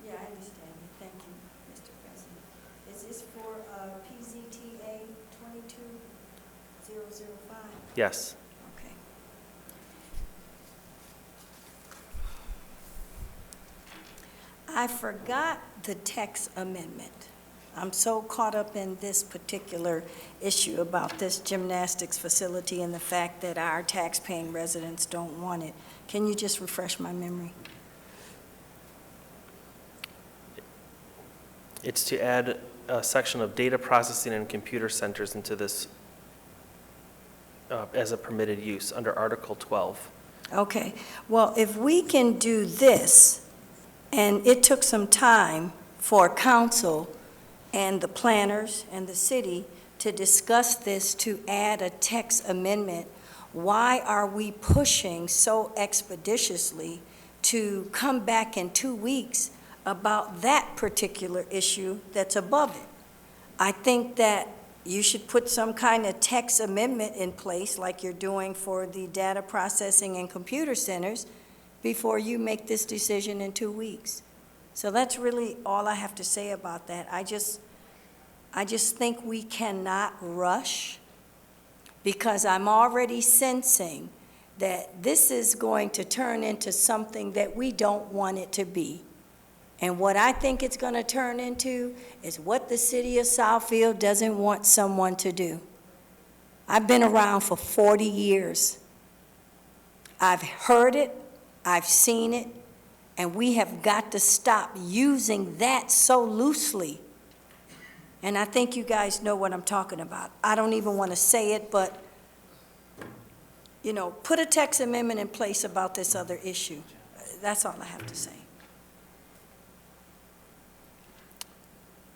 O: Yeah, I understand you. Thank you, Mr. President. Is this for PZTA 22-005?
A: Yes.
O: Okay. I forgot the text amendment. I'm so caught up in this particular issue about this gymnastics facility and the fact that our tax-paying residents don't want it. Can you just refresh my memory?
A: It's to add a section of data processing and computer centers into this as a permitted use under Article 12.
O: Okay, well, if we can do this, and it took some time for council and the planners and the city to discuss this to add a text amendment, why are we pushing so expeditiously to come back in 2 weeks about that particular issue that's above it? I think that you should put some kind of text amendment in place like you're doing for the data processing and computer centers before you make this decision in 2 weeks. So that's really all I have to say about that. I just think we cannot rush, because I'm already sensing that this is going to turn into something that we don't want it to be. And what I think it's going to turn into is what the city of Southfield doesn't want someone to do. I've been around for 40 years. I've heard it, I've seen it, and we have got to stop using that so loosely. And I think you guys know what I'm talking about. I don't even want to say it, but, you know, put a text amendment in place about this other issue. That's all I have to say.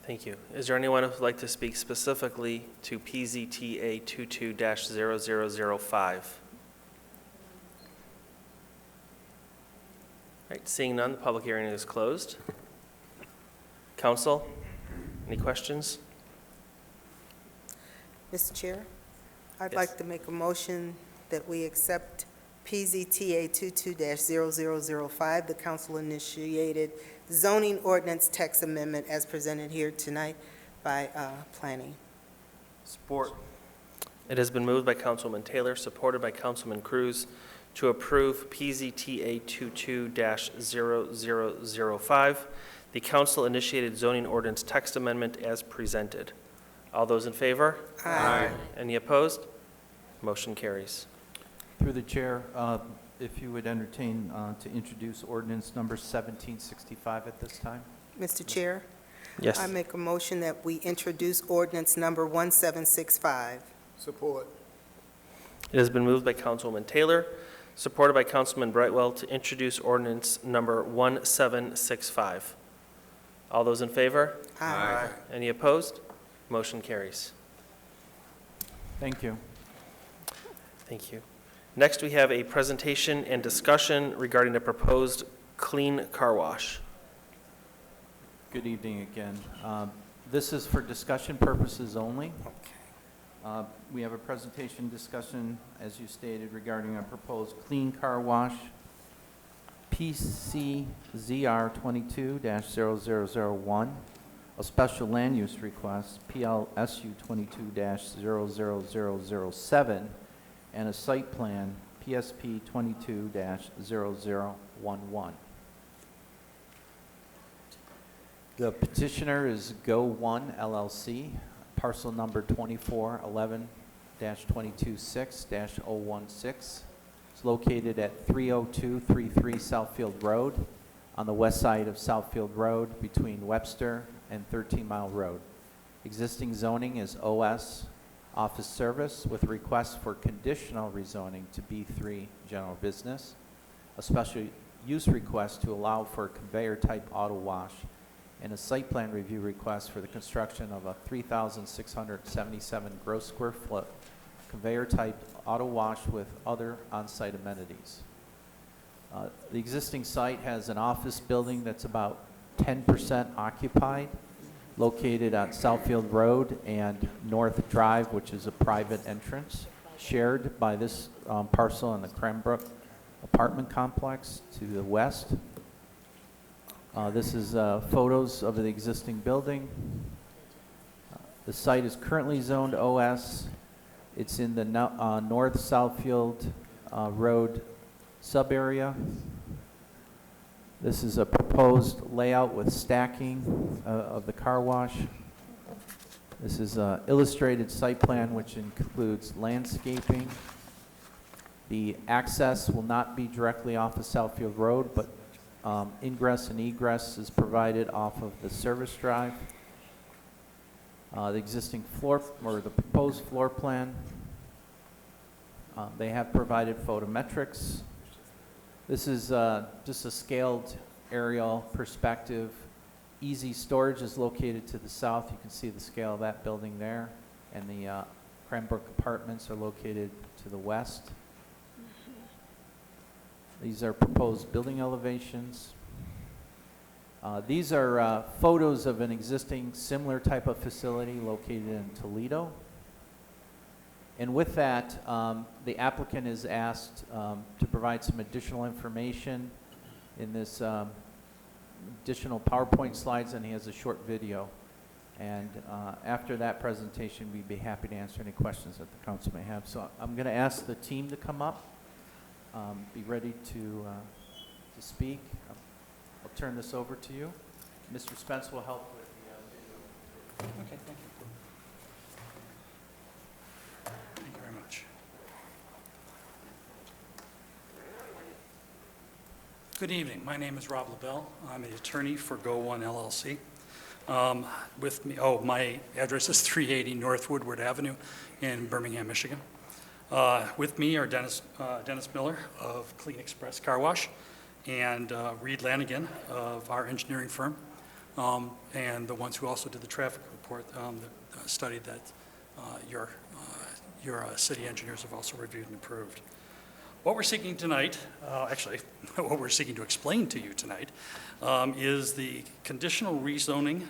A: Thank you. Is there anyone who would like to speak specifically to PZTA 22-0005? All right, seeing none, the public hearing is closed. Council, any questions?
B: Mr. Chair, I'd
A: Yes.
B: like to make a motion that we accept PZTA 22-0005, the council-initiated zoning ordinance text amendment as presented here tonight by planning.
A: Support. It has been moved by Councilman Taylor, supported by Councilman Cruz, to approve PZTA 22-0005, the council-initiated zoning ordinance text amendment as presented. All those in favor?
B: Aye.
A: Any opposed? Motion carries.
K: Through the chair, if you would entertain to introduce ordinance number 1765 at this time.
B: Mr. Chair?
A: Yes.
B: I make a motion that we introduce ordinance number 1765.
E: Support.
A: It has been moved by Councilwoman Taylor, supported by Councilman Brightwell, to introduce ordinance number 1765. All those in favor?
B: Aye.
A: Any opposed? Motion carries.
K: Thank you.
A: Thank you. Next, we have a presentation and discussion regarding the proposed clean car wash.
K: Good evening again. This is for discussion purposes only. We have a presentation discussion, as you stated, regarding a proposed clean car wash, PCZR 22-0001, a special land use request, PLSU 22-00007, and a site plan, PSP 22-0011. The petitioner is Go One LLC, parcel number 2411-226-016. It's located at 30233 Southfield Road on the west side of Southfield Road between Webster and 13 Mile Road. Existing zoning is OS, office service, with a request for conditional rezoning to B3 general business, a special use request to allow for conveyor type auto wash, and a site plan review request for the construction of a 3,677 gross square foot conveyor-type auto wash with other on-site amenities. The existing site has an office building that's about 10% occupied, located on Southfield Road and North Drive, which is a private entrance, shared by this parcel and the Cranbrook apartment complex to the west. This is photos of the existing building. The site is currently zoned OS. It's in the North Southfield Road sub-area. This is a proposed layout with stacking of the car wash. This is an illustrated site plan which includes landscaping. The access will not be directly off of Southfield Road, but ingress and egress is provided off of the service drive. The existing floor, or the proposed floor plan, they have provided photometrics. This is just a scaled aerial perspective. Easy storage is located to the south. You can see the scale of that building there. And the Cranbrook apartments are located to the west. These are proposed building elevations. These are photos of an existing similar type of facility located in Toledo. And with that, the applicant is asked to provide some additional information in this additional PowerPoint slides, and he has a short video. And after that presentation, we'd be happy to answer any questions that the council may have. So I'm going to ask the team to come up, be ready to speak. I'll turn this over to you. Mr. Spence will help with the video.
H: Okay, thank you. Thank you very much. Good evening. My name is Rob LaBelle. I'm an attorney for Go One LLC. With me, my address is 380 North Woodward Avenue in Birmingham, Michigan. With me are Dennis Miller of Clean Express Car Wash and Reed Lanigan of our engineering firm, and the ones who also did the traffic report, the study that your city engineers have also reviewed and approved. What we're seeking tonight, what we're seeking to explain to you tonight, is the conditional rezoning,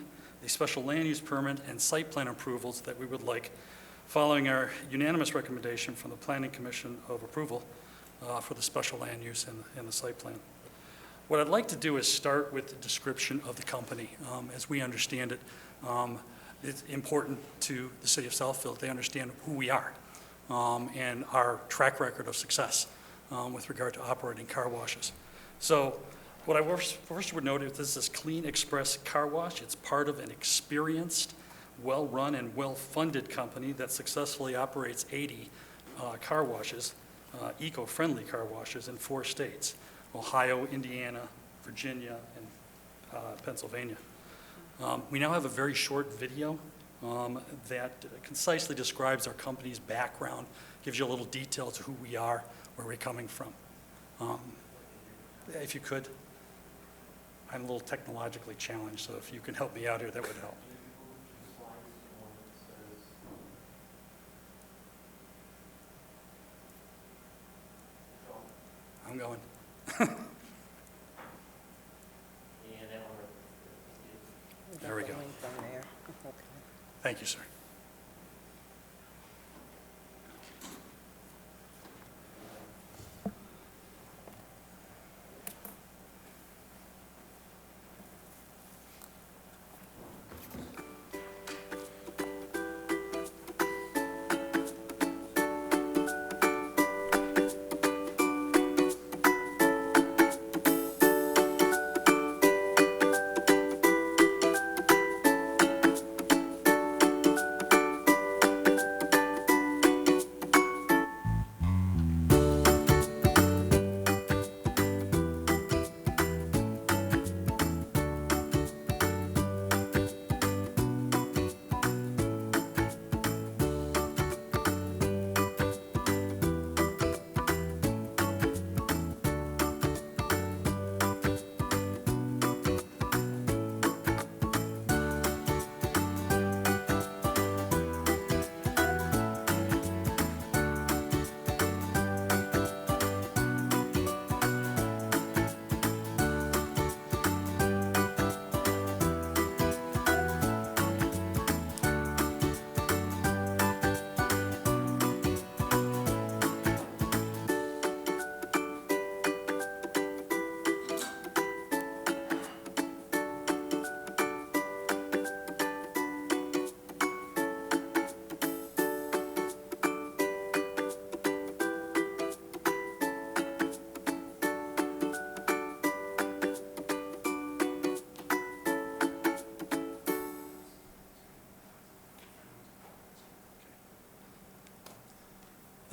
H: the special land use permit, and site plan approvals that we would like following our unanimous recommendation from the Planning Commission of approval for the special land use and the site plan. What I'd like to do is start with the description of the company. As we understand it, it's important to the city of Southfield they understand who we are and our track record of success with regard to operating car washes. So what I first would note is this is Clean Express Car Wash. It's part of an experienced, well-run and well-funded company that successfully operates 80 car washes, eco-friendly car washes in 4 states: Ohio, Indiana, Virginia, and Pennsylvania. We now have a very short video that concisely describes our company's background, gives you a little detail to who we are, where we're coming from. If you could, I'm a little technologically challenged, so if you can help me out here, that would help. I'm going. There we go. Thank you, sir.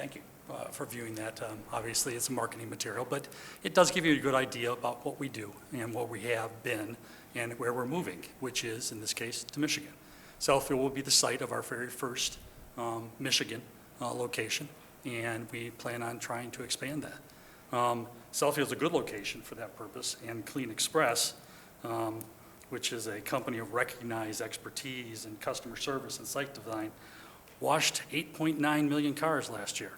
H: Thank you for viewing that. Obviously, it's marketing material, but it does give you a good idea about what we do and what we have been and where we're moving, which is, in this case, to Michigan. Southfield will be the site of our very first Michigan location, and we plan on trying to expand that. Southfield's a good location for that purpose, and Clean Express, which is a company of recognized expertise in customer service and site design, washed 8.9 million cars last year.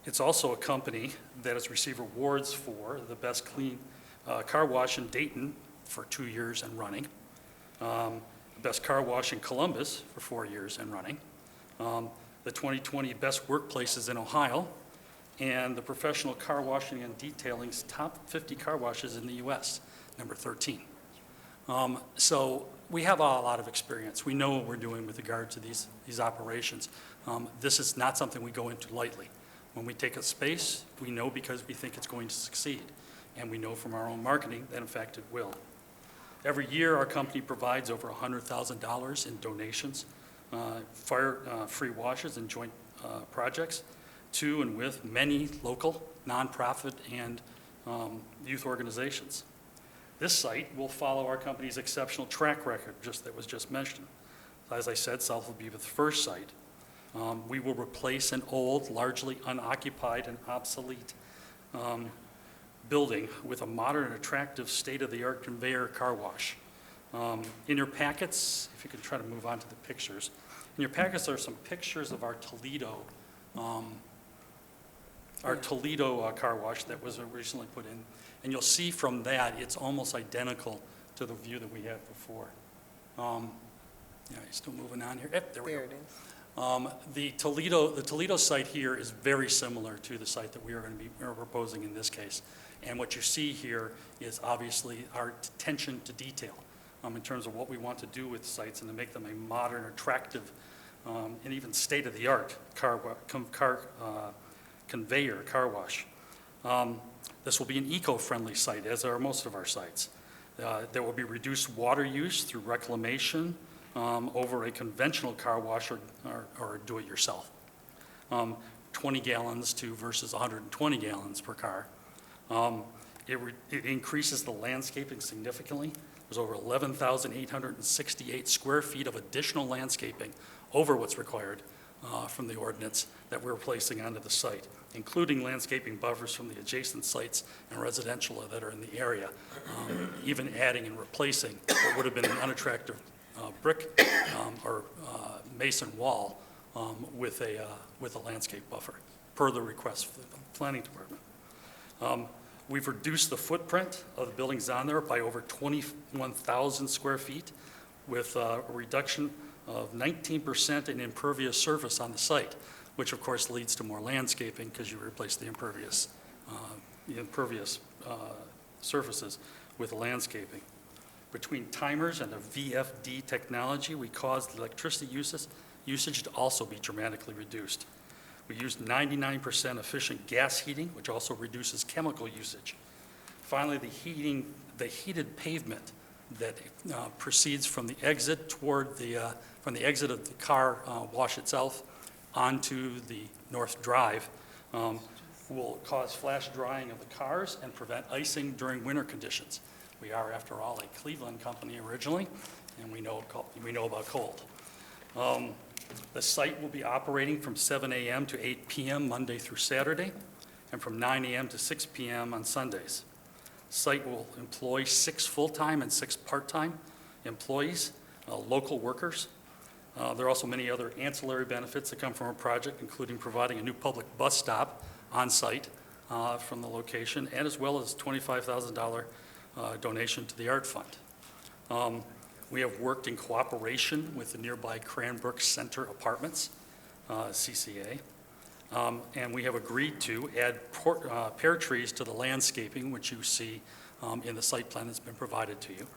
H: It's also a company that has received awards for the best clean car wash in Dayton for 2 years and running, best car wash in Columbus for 4 years and running, the 2020 best workplaces in Ohio, and the professional car washing and detailing's top 50 car washes in the U.S., number 13. So we have a lot of experience. We know what we're doing with regard to these operations. This is not something we go into lightly. When we take a space, we know because we think it's going to succeed, and we know from our own marketing that in fact it will. Every year, our company provides over $100,000 in donations, free washes and joint projects to and with many local, nonprofit, and youth organizations. This site will follow our company's exceptional track record that was just mentioned. As I said, South will be the first site. We will replace an old, largely unoccupied and obsolete building with a modern, attractive, state-of-the-art conveyor car wash. In your packets, if you could try to move on to the pictures, in your packets are some pictures of our Toledo car wash that was recently put in. And you'll see from that, it's almost identical to the view that we had before. Yeah, still moving on here. There we go.
B: There it is.
H: The Toledo site here is very similar to the site that we are going to be proposing in this case. And what you see here is obviously our attention to detail in terms of what we want to do with sites and to make them a modern, attractive, and even state-of-the-art conveyor car wash. This will be an eco-friendly site, as are most of our sites. There will be reduced water use through reclamation over a conventional car wash or do-it-yourself. 20 gallons versus 120 gallons per car. It increases the landscaping significantly. There's over 11,868 square feet of additional landscaping over what's required from the ordinance that we're placing onto the site, including landscaping buffers from the adjacent sites and residential that are in the area, even adding and replacing what would have been an unattractive brick or mason wall with a landscape buffer, per the request for the planning department. We've reduced the footprint of the buildings on there by over 21,000 square feet with a reduction of 19% in impervious surface on the site, which of course leads to more landscaping because you replace the impervious surfaces with landscaping. Between timers and the VFD technology, we caused electricity usage to also be dramatically reduced. We used 99% efficient gas heating, which also reduces chemical usage. Finally, the heated pavement that proceeds from the exit from the exit of the car wash itself onto the North Drive will cause flash drying of the cars and prevent icing during winter conditions. We are, after all, a Cleveland company originally, and we know about cold. The site will be operating from 7 a.m. to 8 p.m. Monday through Saturday, and from 9 a.m. to 6 p.m. on Sundays. Site will employ 6 full-time and 6 part-time employees, local workers. There are also many other ancillary benefits that come from our project, including providing a new public bus stop on site from the location, and as well as $25,000 donation to the Art Fund. We have worked in cooperation with the nearby Cranbrook Center Apartments, CCA, and we have agreed to add pear trees to the landscaping, which you see in the site plan that's been provided to you.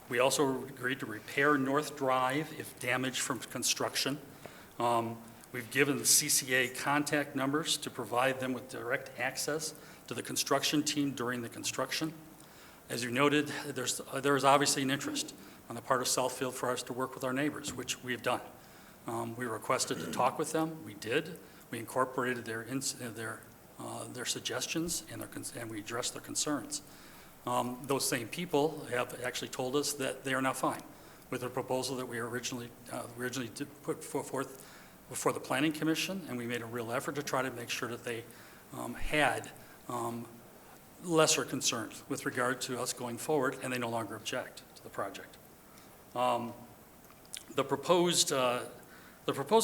H: We also agreed to repair North Drive if damaged from construction. We've given the CCA contact numbers to provide them with direct access to the construction team during the construction. As you noted, there is obviously an interest on the part of Southfield for us to work with our neighbors, which we have done. We were requested to talk with them. We did. We incorporated their suggestions and we addressed their concerns. Those same people have actually told us that they are now fine with the proposal that we originally did put forth before the Planning Commission, and we made a real effort to try to make sure that they had lesser concerns with regard to us going forward, and they no longer object to the project. The proposed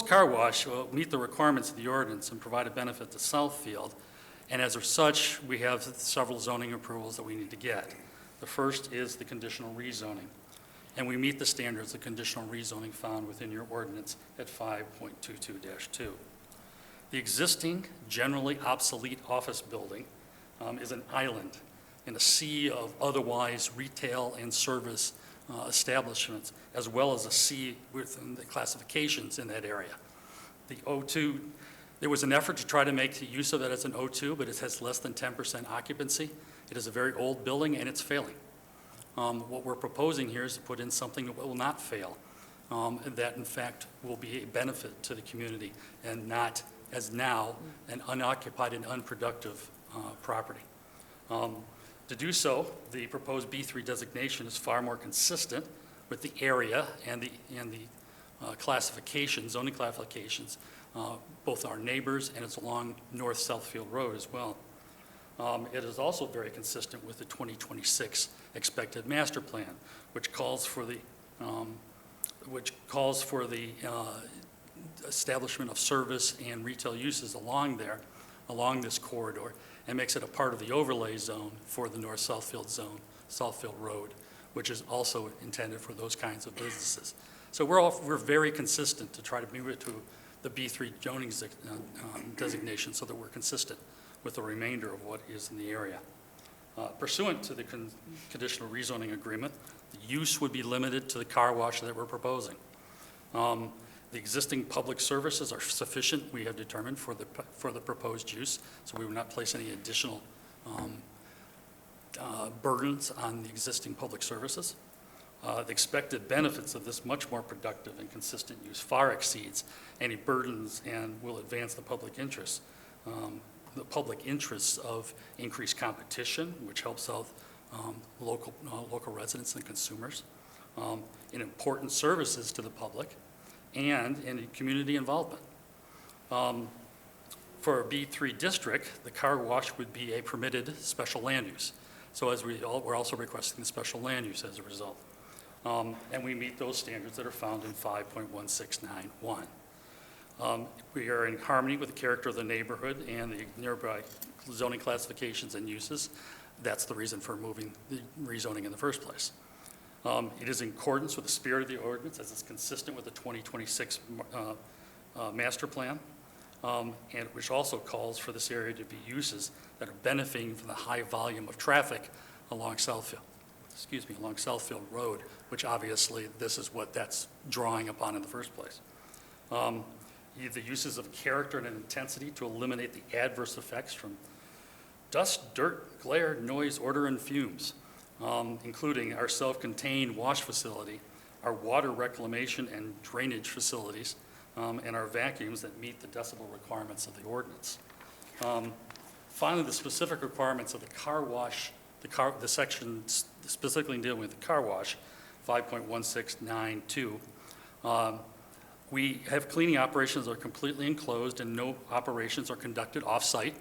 H: car wash will meet the requirements of the ordinance and provide a benefit to Southfield, and as of such, we have several zoning approvals that we need to get. The first is the conditional rezoning, and we meet the standards of conditional rezoning found within your ordinance at 5.22-2. The existing generally obsolete office building is an island in a sea of otherwise retail and service establishments, as well as a sea within the classifications in that area. The O2, there was an effort to try to make use of it as an O2, but it has less than 10% occupancy. It is a very old building and it's failing. What we're proposing here is to put in something that will not fail, and that in fact will be a benefit to the community and not, as now, an unoccupied and unproductive property. To do so, the proposed B3 designation is far more consistent with the area and the classifications, zoning classifications, both our neighbors and it's along North Southfield Road as well. It is also very consistent with the 2026 expected master plan, which calls for the establishment of service and retail uses along this corridor, and makes it a part of the overlay zone for the North Southfield zone, Southfield Road, which is also intended for those kinds of businesses. So we're very consistent to try to move it to the B3 zoning designation so that we're consistent with the remainder of what is in the area. Pursuant to the conditional rezoning agreement, the use would be limited to the car wash that we're proposing. The existing public services are sufficient, we have determined, for the proposed use, so we will not place any additional burdens on the existing public services. The expected benefits of this much more productive and consistent use far exceeds any burdens and will advance the public interests. The public interests of increased competition, which helps out local residents and consumers, in important services to the public, and in community involvement. For a B3 district, the car wash would be a permitted special land use. So we're also requesting the special land use as a result. And we meet those standards that are found in 5.1691. We are in harmony with the character of the neighborhood and the nearby zoning classifications and uses. That's the reason for moving the rezoning in the first place. It is in accordance with the spirit of the ordinance as it's consistent with the 2026 master plan, and which also calls for this area to be uses that are benefiting from the high volume of traffic along Southfield Road, which obviously this is what that's drawing upon in the first place. The uses of character and intensity to eliminate the adverse effects from dust, dirt, glare, noise, odor, and fumes, including our self-contained wash facility, our water reclamation and drainage facilities, and our vacuums that meet the decibel requirements of the ordinance. Finally, the specific requirements of the car wash, the section specifically dealing with the car wash, 5.1692. We have cleaning operations that are completely enclosed and no operations are conducted off-site.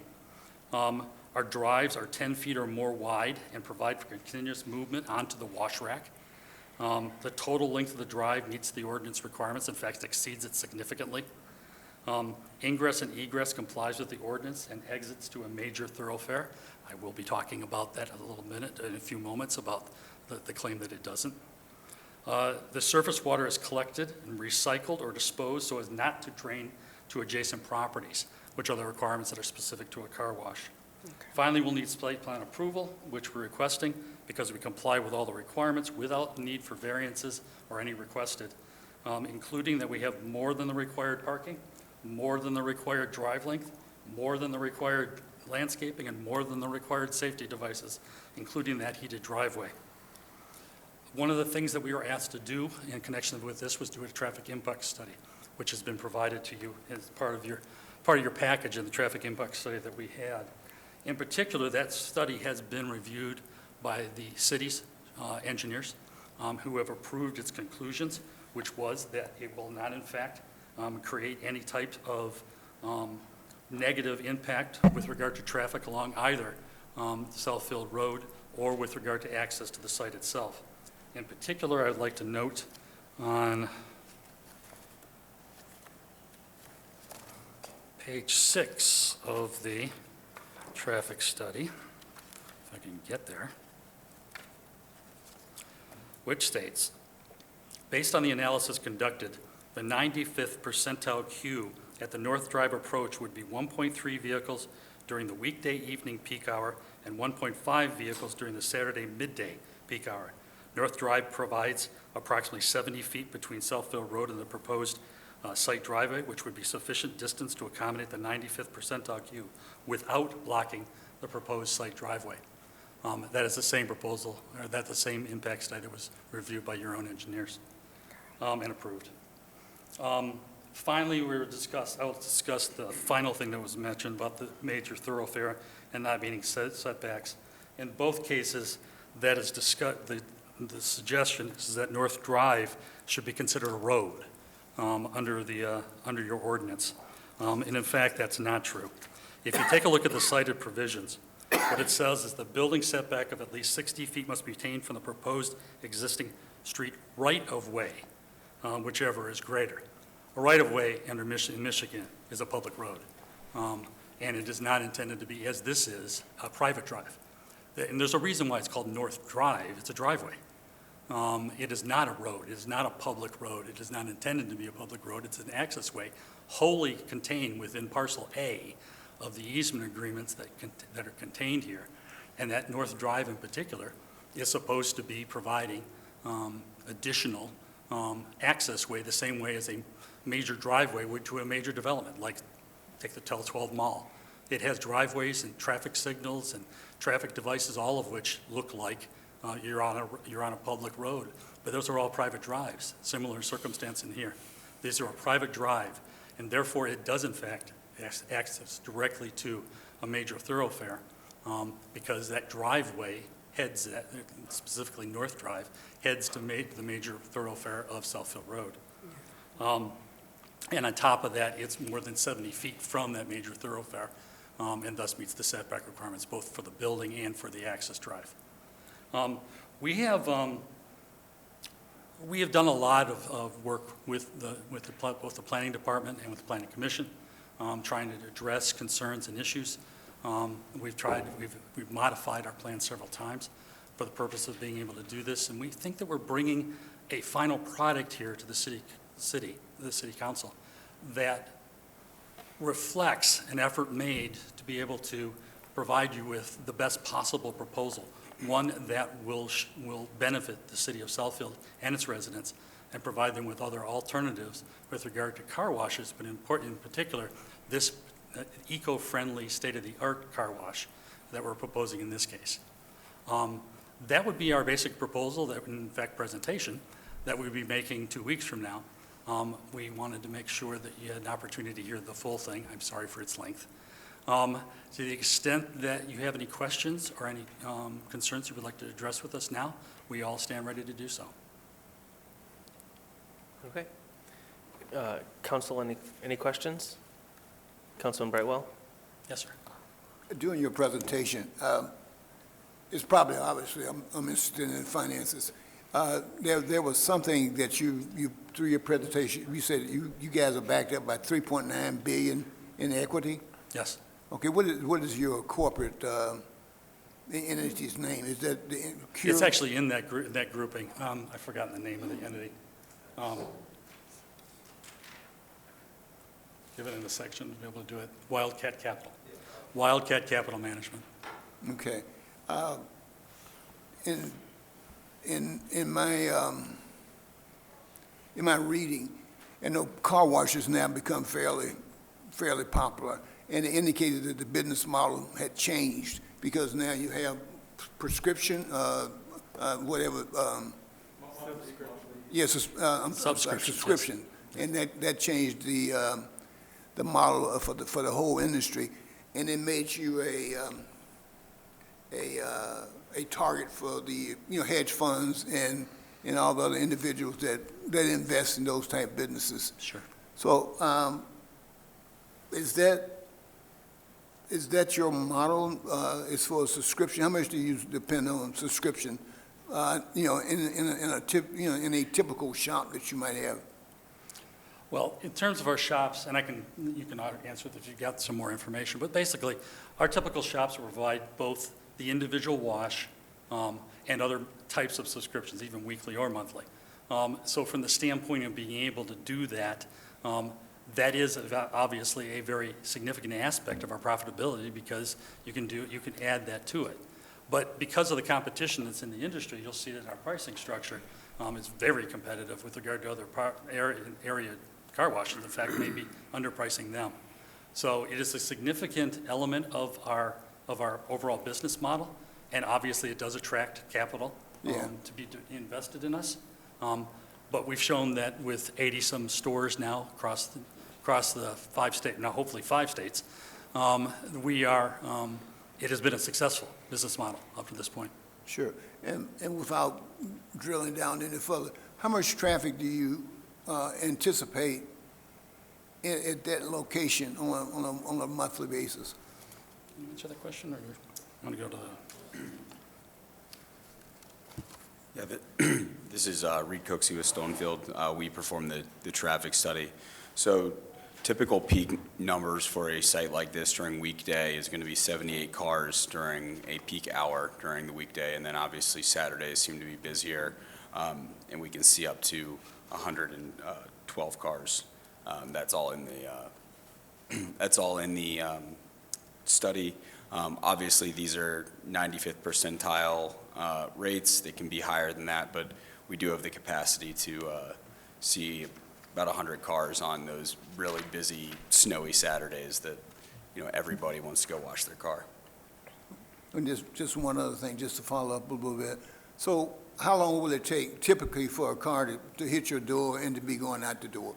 H: Our drives are 10 feet or more wide and provide for continuous movement onto the wash rack. The total length of the drive meets the ordinance requirements, in fact exceeds it significantly. Ingress and egress complies with the ordinance and exits to a major thoroughfare. I will be talking about that in a few moments about the claim that it doesn't. The surface water is collected and recycled or disposed so as not to drain to adjacent properties, which are the requirements that are specific to a car wash. Okay. Finally, we'll need site plan approval, which we're requesting because we comply with all the requirements without the need for variances or any requested, including that we have more than the required parking, more than the required drive length, more than the required landscaping, and more than the required safety devices, including that heated driveway. One of the things that we were asked to do in connection with this was do a traffic impact study. which has been provided to you as part of your package in the traffic impact study that we had. In particular, that study has been reviewed by the city's engineers who have approved its conclusions, which was that it will not, in fact, create any type of negative impact with regard to traffic along either Southfield Road or with regard to access to the site itself. In particular, I'd like to note on page 6 of the traffic study, if I can get there, which states, based on the analysis conducted, the 95th percentile queue at the North Drive approach would be 1.3 vehicles during the weekday evening peak hour and 1.5 vehicles during the Saturday midday peak hour. North Drive provides approximately 70 feet between Southfield Road and the proposed site driveway, which would be sufficient distance to accommodate the 95th percentile queue without blocking the proposed site driveway. That is the same proposal, or that's the same impact study that was reviewed by your own engineers and approved. Finally, I will discuss the final thing that was mentioned about the major thoroughfare and not meeting setbacks. In both cases, that is discussed, the suggestion is that North Drive should be considered a road under your ordinance. And in fact, that's not true. If you take a look at the cited provisions, what it says is the building setback of at least 60 feet must be obtained from the proposed existing street right-of-way, whichever is greater. A right-of-way in Michigan is a public road, and it is not intended to be, as this is, a private drive. And there's a reason why it's called North Drive. It's a driveway. It is not a road. It is not a public road. It is not intended to be a public road. It's an access way wholly contained within Parcel A of the easement agreements that are contained here. And that North Drive in particular is supposed to be providing additional access way the same way as a major driveway would to a major development, like take the Tel 12 Mall. It has driveways and traffic signals and traffic devices, all of which look like you're on a public road, but those are all private drives. Similar circumstance in here. These are a private drive, and therefore it does in fact access directly to a major thoroughfare because that driveway heads, specifically North Drive, heads to the major thoroughfare of Southfield Road. And on top of that, it's more than 70 feet from that major thoroughfare and thus meets the setback requirements both for the building and for the access drive. We have done a lot of work with both the Planning Department and with the Planning Commission, trying to address concerns and issues. We've modified our plan several times for the purpose of being able to do this, and we think that we're bringing a final product here to the city council that reflects an effort made to be able to provide you with the best possible proposal, one that will benefit the city of Southfield and its residents and provide them with other alternatives with regard to car washes, but in particular, this eco-friendly, state-of-the-art car wash that we're proposing in this case. That would be our basic proposal, that in fact presentation, that we'd be making 2 weeks from now. We wanted to make sure that you had an opportunity to hear the full thing. I'm sorry for its length. To the extent that you have any questions or any concerns you would like to address with us now, we all stand ready to do so.
A: Okay. Council, any questions? Councilman Brightwell?
H: Yes, sir.
E: During your presentation, it's probably obviously I'm interested in finances. There was something that you through your presentation, you said you guys are backed up by $3.9 billion in equity?
H: Yes.
E: Okay, what is your corporate entity's name? Is that the Cure?
H: It's actually in that grouping. I've forgotten the name of the entity. Give it in the section to be able to do it. Wildcat Capital. Wildcat Capital Management.
E: Okay. In my reading, I know car washes now become fairly popular, and it indicated that the business model had changed because now you have prescription, whatever. Yes,
H: Subscription.
E: subscription.
H: Yes.
E: And that changed the model for the whole industry, and it made you a target for the, hedge funds and all the other individuals that invest in those type businesses.
H: Sure.
E: So, is that your model as far as subscription? How much do you depend on subscription? In a typical shop that you might have.
H: Well, in terms of our shops, and you can answer if you've got some more information, but basically, our typical shops will provide both the individual wash and other types of subscriptions, even weekly or monthly. So from the standpoint of being able to do that, that is obviously a very significant aspect of our profitability because you can add that to it. But because of the competition that's in the industry, you'll see that our pricing structure is very competitive with regard to other area car washes. In fact, maybe underpricing them. So it is a significant element of our overall business model, and obviously it does attract capital to be invested in us. But we've shown that with 80-some stores now across the 5 states, now hopefully 5 states, it has been a successful business model up to this point.
E: Sure. And without drilling down any further, how much traffic do you anticipate at that location on a monthly basis?
H: Can you answer that question, or you want to go to the...
G: Yeah, this is Reed Cooksey with Stonefield. We performed the traffic study. So typical peak numbers for a site like this during weekday is going to be 78 cars during a peak hour during the weekday, and then obviously Saturdays seem to be busier, and we can see up to 112 cars. That's all in the study. Obviously, these are 95th percentile rates. They can be higher than that, but we do have the capacity to see about 100 cars on those really busy, snowy Saturdays that, everybody wants to go wash their car.
E: And just one other thing, just to follow up a little bit. So how long will it take typically for a car to hit your door and to be going out the door?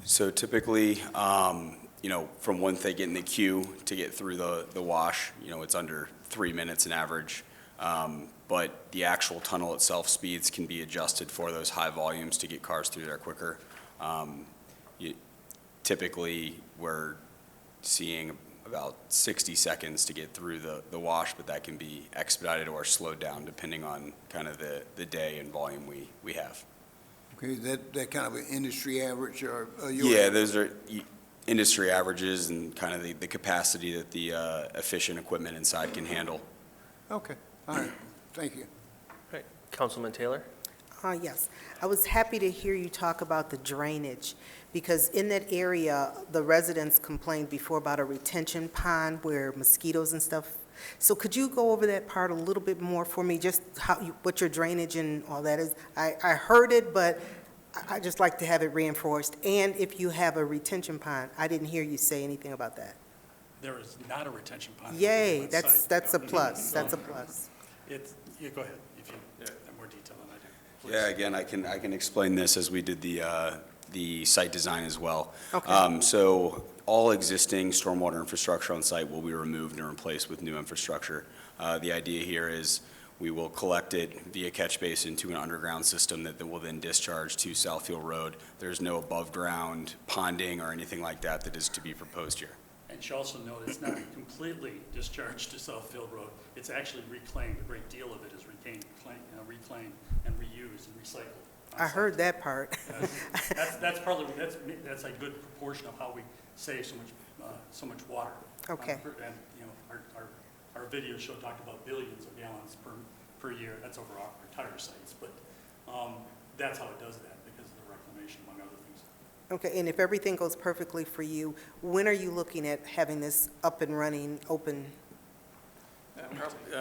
G: So typically, from once they get in the queue to get through the wash, it's under 3 minutes an average. But the actual tunnel itself speeds can be adjusted for those high volumes to get cars through there quicker. Typically, we're seeing about 60 seconds to get through the wash, but that can be expedited or slowed down depending on kind of the day and volume we have.
E: Okay, that kind of an industry average or
G: Yeah, those are industry averages and kind of the capacity that the efficient equipment inside can handle.
E: Okay, all right, thank you.
A: Right, Councilman Taylor?
B: Yes, I was happy to hear you talk about the drainage, because in that area, the residents complained before about a retention pond where mosquitoes and stuff. So could you go over that part a little bit more for me, just what your drainage and all that is? I heard it, but I just like to have it reinforced. And if you have a retention pond, I didn't hear you say anything about that.
H: There is not a retention pond.
B: Yay, that's a plus, that's a plus.
H: Go ahead, if you have more detail than I do. Please.
G: Yeah, again, I can explain this as we did the site design as well.
B: Okay.
G: So all existing stormwater infrastructure on site will be removed and replaced with new infrastructure. The idea here is we will collect it via catch basin to an underground system that will then discharge to Southfield Road. There's no above ground ponding or anything like that is to be proposed here.
H: And you should also note it's not completely discharged to Southfield Road. It's actually reclaimed. A great deal of it is reclaimed and reused and recycled.
B: I heard that part.
H: That's a good proportion of how we save so much water.
B: Okay.
H: And our video show talked about billions of gallons per year. That's over our entire sites, but that's how it does that because of the reclamation, among other things.
B: Okay, and if everything goes perfectly for you, when are you looking at having this up and running, open?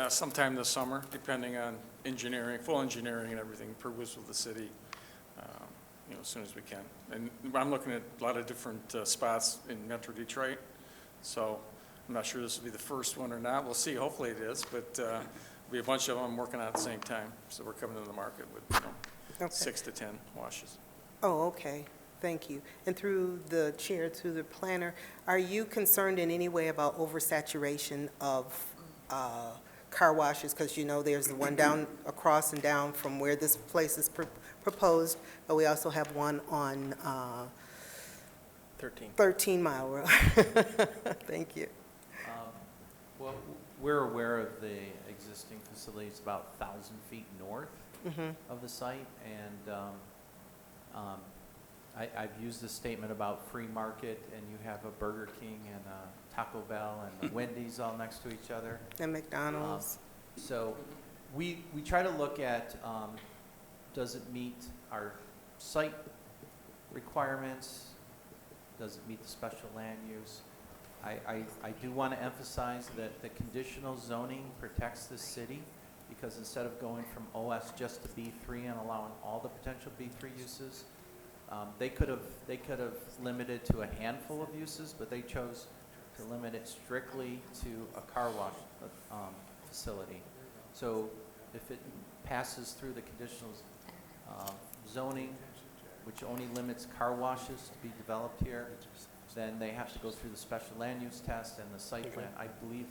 V: Sometime this summer, depending on full engineering and everything, per wish of the city, as soon as we can. And I'm looking at a lot of different spots in Metro Detroit, so I'm not sure this will be the first one or not. We'll see. Hopefully it is, but there'll be a bunch of them working on at the same time. So we're coming to the market with 6 to 10 washes.
B: Oh, okay. Thank you. And through the chair, to the planner, are you concerned in any way about oversaturation of car washes? Because you know there's the one down across and down from where this place is proposed, but we also have one on 13 Mile Road. Thank you.
K: Well, we're aware of the existing facilities about 1,000 feet north of the site, and I've used this statement about free market, and you have a Burger King and a Taco Bell and a Wendy's all next to each other.
B: And McDonald's.
K: So we try to look at, does it meet our site requirements? Does it meet the special land use? I do want to emphasize that the conditional zoning protects this city, because instead of going from OS just to B3 and allowing all the potential B3 uses, they could have limited to a handful of uses, but they chose to limit it strictly to a car wash facility. So if it passes through the conditional zoning, which only limits car washes to be developed here, then they have to go through the special land use test and the site plan. I believe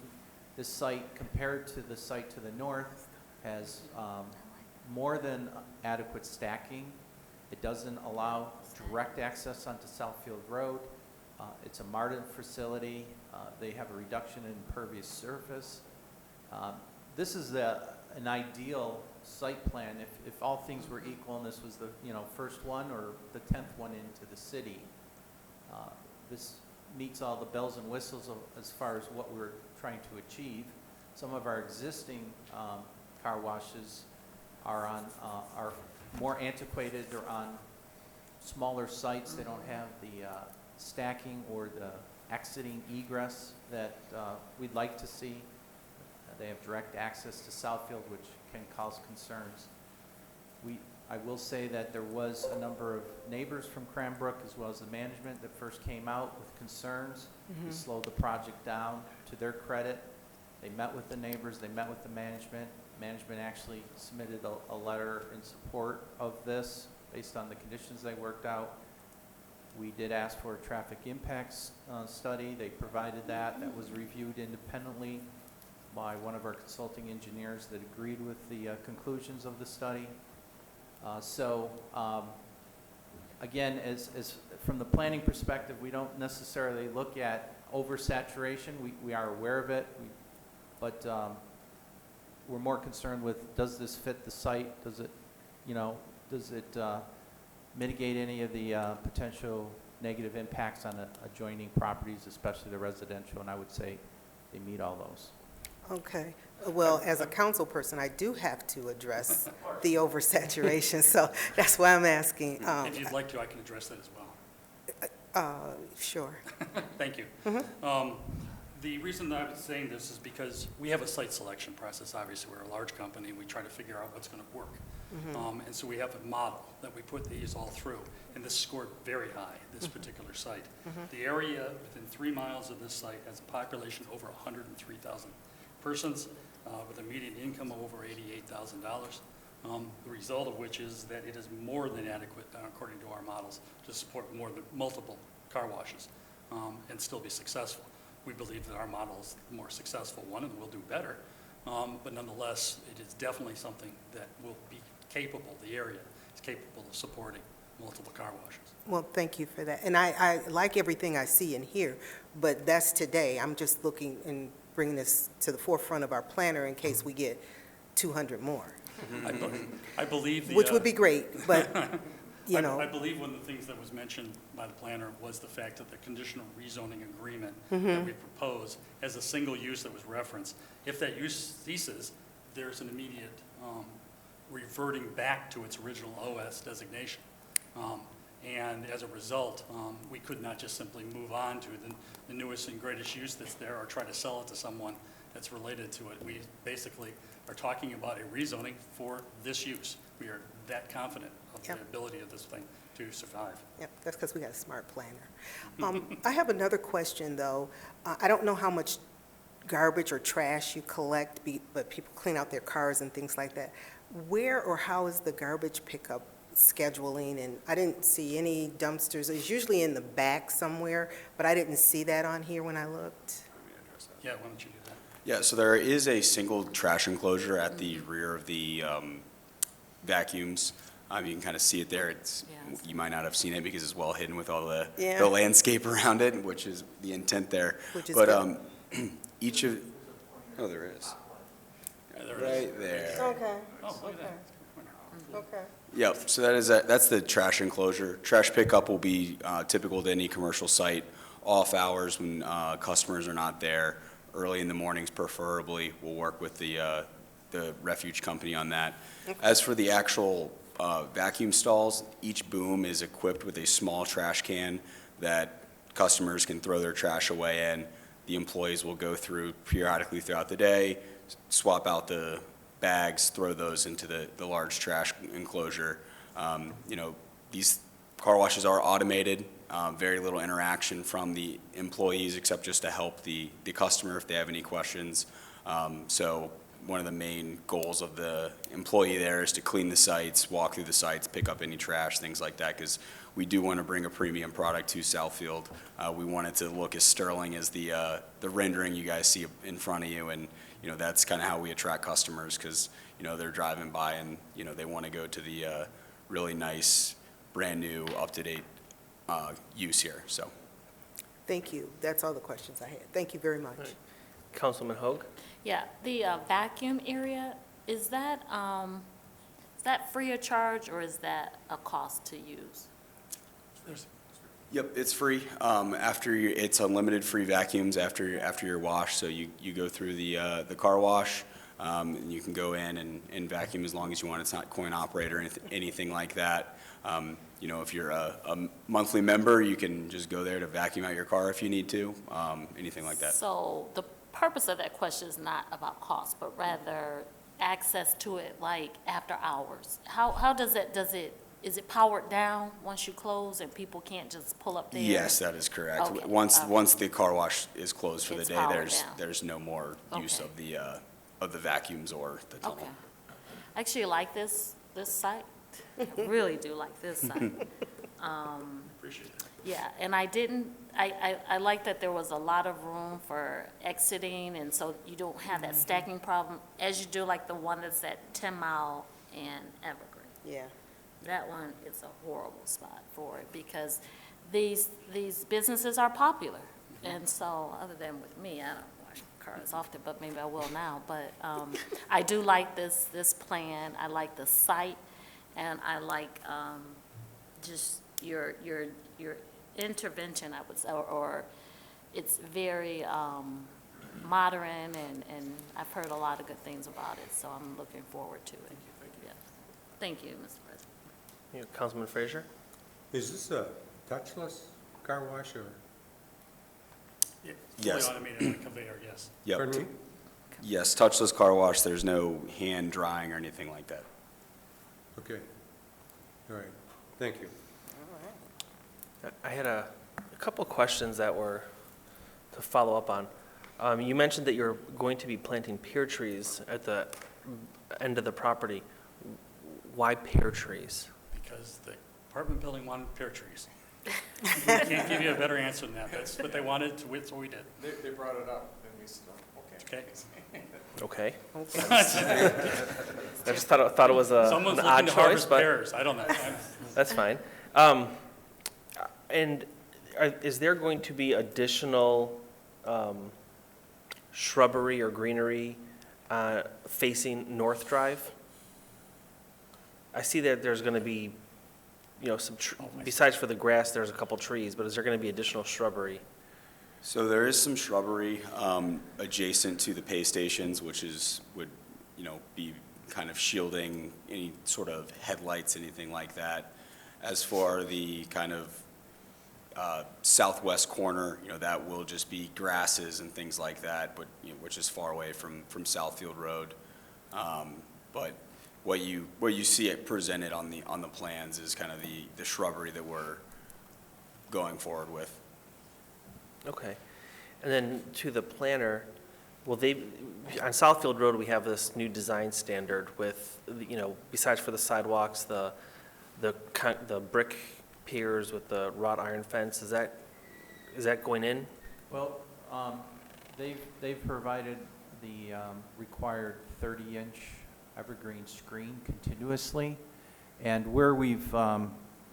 K: this site, compared to the site to the north, has more than adequate stacking. It doesn't allow direct access onto Southfield Road. It's a MARTA facility. They have a reduction in impervious surface. This is an ideal site plan if all things were equal and this was the first one or the 10th one into the city. This meets all the bells and whistles as far as what we're trying to achieve. Some of our existing car washes are more antiquated. They're on smaller sites. They don't have the stacking or the exiting egress that we'd like to see. They have direct access to Southfield, which can cause concerns. I will say that there was a number of neighbors from Cranbrook, as well as the management, that first came out with concerns to slow the project down. To their credit, they met with the neighbors, they met with the management. Management actually submitted a letter in support of this based on the conditions they worked out. We did ask for a traffic impacts study. They provided that. That was reviewed independently by one of our consulting engineers that agreed with the conclusions of the study. Again, as from the planning perspective, we don't necessarily look at oversaturation. We are aware of it, but we're more concerned with, does this fit the site? Does it, mitigate any of the potential negative impacts on adjoining properties, especially the residential? And I would say they meet all those.
B: Okay. Well, as a council person, I do have to address the oversaturation, so that's why I'm asking.
H: If you'd like to, I can address that as well.
B: Sure.
H: Thank you. The reason that I'm saying this is because we have a site selection process. Obviously, we're a large company. We try to figure out what's going to work. And so we have a model that we put these all through, and this scored very high, this particular site. The area within 3 miles of this site has a population over 103,000 persons, with a median income of over $88,000. The result of which is that it is more than adequate, according to our models, to support multiple car washes and still be successful. We believe that our model is the more successful one and will do better, but nonetheless, it is definitely something that will be capable, the area is capable of supporting multiple car washes.
B: Well, thank you for that. And I like everything I see and hear, but that's today. I'm just looking and bringing this to the forefront of our planner in case we get 200 more.
H: I believe
B: which would be great, but,
H: I believe one of the things that was mentioned by the planner was the fact that the conditional rezoning agreement that we propose as a single use that was referenced, if that use ceases, there's an immediate reverting back to its original OS designation. And as a result, we could not just simply move on to the newest and greatest use that's there or try to sell it to someone that's related to it. We basically are talking about a rezoning for this use. We are that confident of the ability of this thing to survive.
B: Yep, that's because we got a smart planner. I have another question, though. I don't know how much garbage or trash you collect, but people clean out their cars and things like that. Where or how is the garbage pickup scheduling, and I didn't see any dumpsters. It's usually in the back somewhere, but I didn't see that on here when I looked.
H: Yeah, why don't you do that?
G: Yeah, so there is a single trash enclosure at the rear of the vacuums. You can kind of see it there. You might not have seen it because it's well hidden with all the landscape around it, which is the intent there.
B: Which is
G: but
B: good.
G: each of, oh, there is. Right there.
B: Okay.
H: Oh, look at that.
B: Okay.
G: Yep, so that's the trash enclosure. Trash pickup will be typical to any commercial site, off hours when customers are not there, early in the mornings preferably. We'll work with the refuge company on that.
B: Okay.
G: As for the actual vacuum stalls, each boom is equipped with a small trash can that customers can throw their trash away in. The employees will go through periodically throughout the day, swap out the bags, throw those into the large trash enclosure. These car washes are automated, very little interaction from the employees except just to help the customer if they have any questions. So one of the main goals of the employee there is to clean the sites, walk through the sites, pick up any trash, things like that, because we do want to bring a premium product to Southfield. We want it to look as sterling as the rendering you guys see in front of you, and that's kind of how we attract customers, because they're driving by and they want to go to the really nice, brand new, up-to-date use here. So,
B: Thank you. That's all the questions I had. Thank you very much.
A: Right. Councilman Hoag?
T: Yeah, the vacuum area, is that free of charge, or is that a cost to use?
G: yep, it's free. It's unlimited free vacuums after your wash. So you go through the car wash, and you can go in and vacuum as long as you want. It's not coin operated or anything like that. If you're a monthly member, you can just go there to vacuum out your car if you need to, anything like that.
T: So the purpose of that question is not about cost, but rather access to it, like after hours. How does it, is it powered down once you close and people can't just pull up there?
G: Yes, that is correct.
T: Okay.
G: Once the car wash is closed for the
T: It's
G: day,
T: powered down.
G: there's no more use
T: Okay.
G: of the vacuums or the tunnel.
T: Okay. I actually like this site. I really do like this site.
H: Appreciate it.
T: Yeah, and I like that there was a lot of room for exiting, and so you don't have that stacking problem as you do like the one that's at 10 Mile and Evergreen.
B: Yeah.
T: That one is a horrible spot for it because these businesses are popular. And so, other than with me, I don't wash cars often, but maybe I will now. But I do like this plan. I like the site, and I like just your intervention, I would say, or it's very modern, and I've heard a lot of good things about it. So I'm looking forward to it. Thank you, Mr. President.
A: Councilman Frazier?
U: Is this a touchless car wash or?
H: Yeah,
G: Yes.
H: fully automated on a conveyor, yes.
G: Yep.
U: Pardon me?
G: Yes, touchless car wash. There's no hand drying or anything like that.
U: Okay. All right. Thank you.
A: I had a couple questions that were to follow up on. You mentioned that you're going to be planting pear trees at the end of the property. Why pear trees?
H: Because the apartment building wanted pear trees. I can't give you a better answer than that. That's what they wanted, so we did.
V: They brought it up, and we said, okay.
A: Okay. I just thought it was
H: Someone's
A: an
H: looking
A: odd
H: to
A: choice,
H: harvest
A: but
H: pears. I don't know.
A: that's fine. And is there going to be additional shrubbery or greenery facing North Drive? I see that there's going to be, some, besides for the grass, there's a couple trees, but is there going to be additional shrubbery?
G: So there is some shrubbery adjacent to the pay stations, which would be kind of shielding any sort of headlights, anything like that. As for the kind of southwest corner, that will just be grasses and things like that, but which is far away from Southfield Road. But what you see it presented on the plans is kind of the shrubbery that we're going forward with.
A: Okay. And then to the planner, on Southfield Road, we have this new design standard with, besides for the sidewalks, the the brick piers with the wrought iron fence, is that going in?
K: Well, they've provided the required 30-inch evergreen screen continuously, and where we've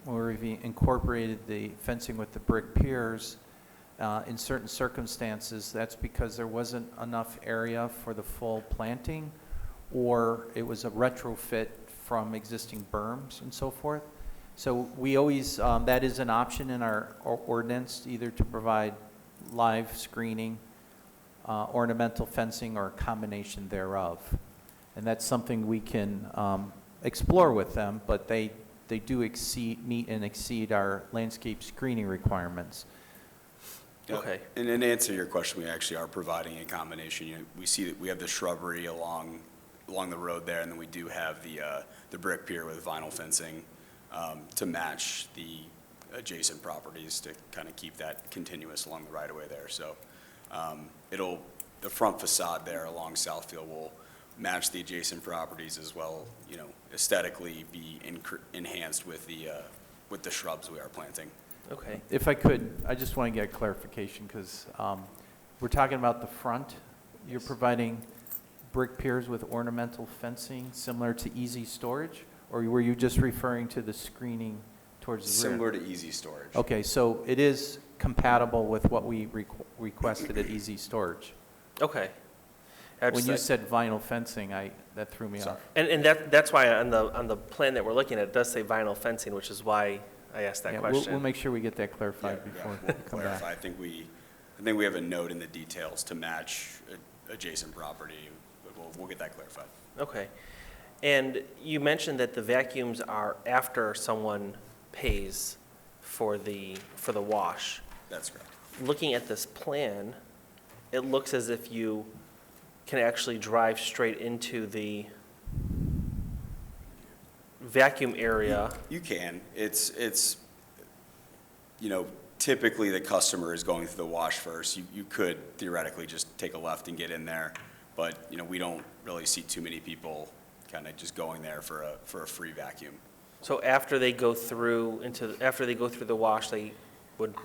K: incorporated the fencing with the brick piers, in certain circumstances, that's because there wasn't enough area for the full planting, or it was a retrofit from existing berms and so forth. So we always, that is an option in our ordinance, either to provide live screening, ornamental fencing, or a combination thereof. And that's something we can explore with them, but they do meet and exceed our landscape screening requirements.
G: Okay. And to answer your question, we actually are providing a combination. We see that we have the shrubbery along the road there, and then we do have the brick pier with vinyl fencing to match the adjacent properties to kind of keep that continuous along the right-of-way there. So the front facade there along Southfield will match the adjacent properties as well, aesthetically be enhanced with the shrubs we are planting.
A: Okay.
K: If I could, I just want to get clarification, because we're talking about the front. You're providing brick piers with ornamental fencing similar to easy storage, or were you just referring to the screening towards the rear?
G: Similar to easy storage.
K: Okay, so it is compatible with what we requested at easy storage.
A: Okay.
K: When you said vinyl fencing, that threw me off.
A: And that's why on the plan that we're looking at, it does say vinyl fencing, which is why I asked that question.
K: We'll make sure we get that clarified before we come back.
G: I think we have a note in the details to match adjacent property, but we'll get that clarified.
A: Okay. And you mentioned that the vacuums are after someone pays for the wash.
G: That's correct.
A: Looking at this plan, it looks as if you can actually drive straight into the vacuum area.
G: You can. It's typically the customer is going through the wash first. You could theoretically just take a left and get in there, but we don't really see too many people kind of just going there for a free vacuum.
A: So after they go through the wash, they would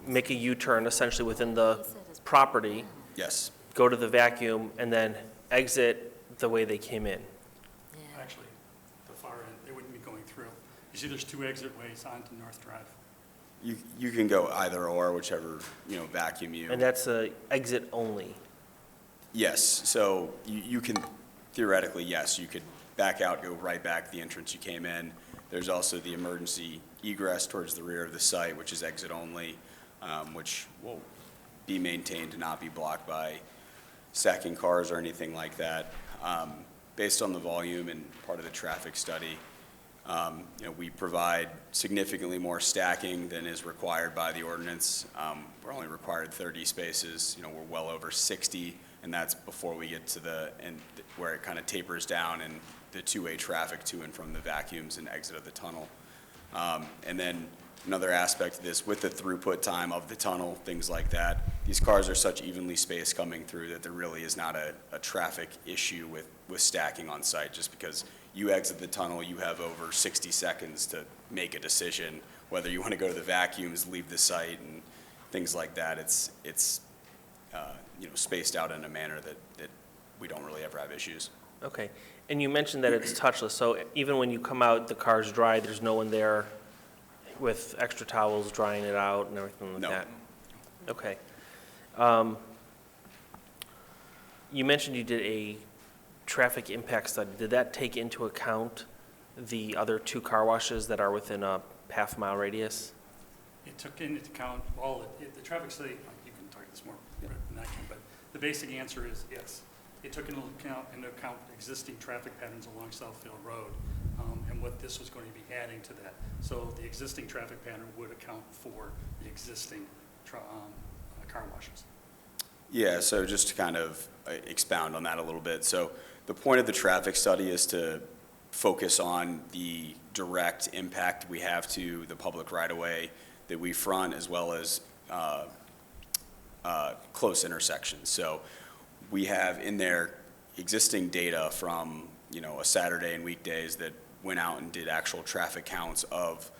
A: make a U-turn essentially within the property.
G: Yes.
A: Go to the vacuum and then exit the way they came in.
H: Actually, the far end, they wouldn't be going through. You see there's 2 exit ways onto North Drive.
G: You can go either or, whichever vacuum you.
A: And that's a exit only.
G: Yes. So you can theoretically, yes, you could back out, go right back the entrance you came in. There's also the emergency egress towards the rear of the site, which is exit only, which will be maintained to not be blocked by stacking cars or anything like that. Based on the volume and part of the traffic study, we provide significantly more stacking than is required by the ordinance. We're only required 30 spaces. We're well over 60, and that's before we get to the end where it kind of tapers down and the two-way traffic to and from the vacuums and exit of the tunnel. And then another aspect of this, with the throughput time of the tunnel, things like that, these cars are such evenly spaced coming through that there really is not a traffic issue with stacking on site, just because you exit the tunnel, you have over 60 seconds to make a decision whether you want to go to the vacuums, leave the site, and things like that. It's spaced out in a manner that we don't really ever have issues.
A: Okay. And you mentioned that it's touchless, so even when you come out, the car's dry, there's no one there with extra towels drying it out and everything like that? Okay. You mentioned you did a traffic impact study. Did that take into account the other 2 car washes that are within a half-mile radius?
H: It took into account the traffic study, you can talk this more than I can, but the basic answer is yes. It took into account existing traffic patterns along Southfield Road and what this was going to be adding to that. So the existing traffic pattern would account for the existing car washes.
G: Yeah, so just to kind of expound on that a little bit. So the point of the traffic study is to focus on the direct impact we have to the public right-of-way that we front, as well as close intersections. So we have in there existing data from a Saturday and weekdays that went out and did actual traffic counts of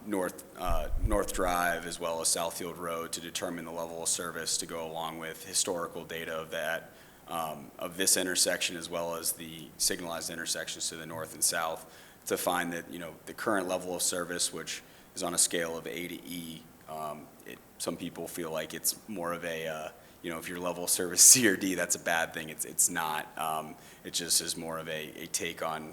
G: North Drive as well as Southfield Road to determine the level of service to go along with historical data of that, of this intersection as well as the signalized intersections to the north and south, to find that, the current level of service, which is on a scale of A to E, some people feel like it's more of a, if your level of service C or D, that's a bad thing. It's not. It just is more of a take on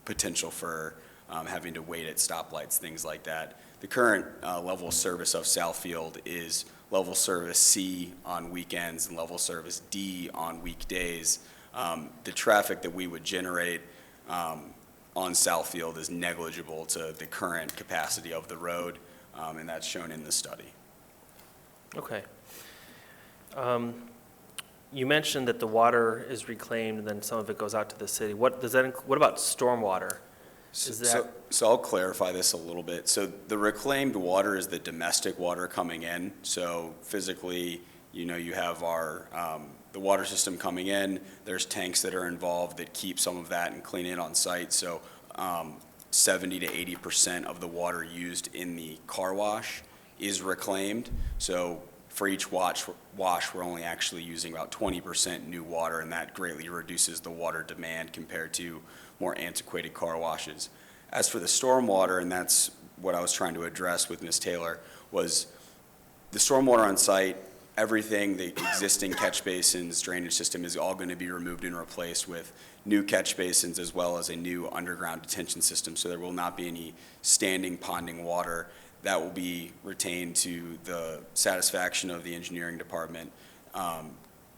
G: potential for having to wait at stoplights, things like that. The current level of service of Southfield is level service C on weekends and level service D on weekdays. The traffic that we would generate on Southfield is negligible to the current capacity of the road, and that's shown in the study.
A: Okay. You mentioned that the water is reclaimed and then some of it goes out to the city. What about stormwater?
G: So I'll clarify this a little bit. So the reclaimed water is the domestic water coming in. So physically, you have the water system coming in. There's tanks that are involved that keep some of that and clean it on site. So 70 to 80% of the water used in the car wash is reclaimed. So for each wash, we're only actually using about 20% new water, and that greatly reduces the water demand compared to more antiquated car washes. As for the stormwater, and that's what I was trying to address with Ms. Taylor, was the stormwater on site, everything, the existing catch basins, drainage system is all going to be removed and replaced with new catch basins as well as a new underground detention system. So there will not be any standing ponding water. That will be retained to the satisfaction of the engineering department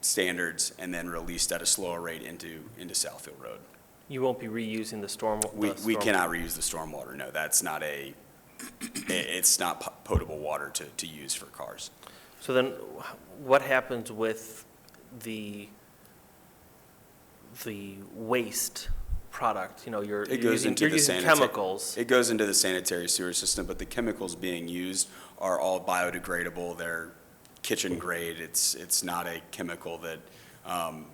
G: standards and then released at a slower rate into Southfield Road.
A: You won't be reusing the storm?
G: We cannot reuse the stormwater, no. That's not it's not potable water to use for cars.
A: So then what happens with the waste product? You're using chemicals.
G: It goes into the sanitary sewer system, but the chemicals being used are all biodegradable. They're kitchen grade. It's not a chemical that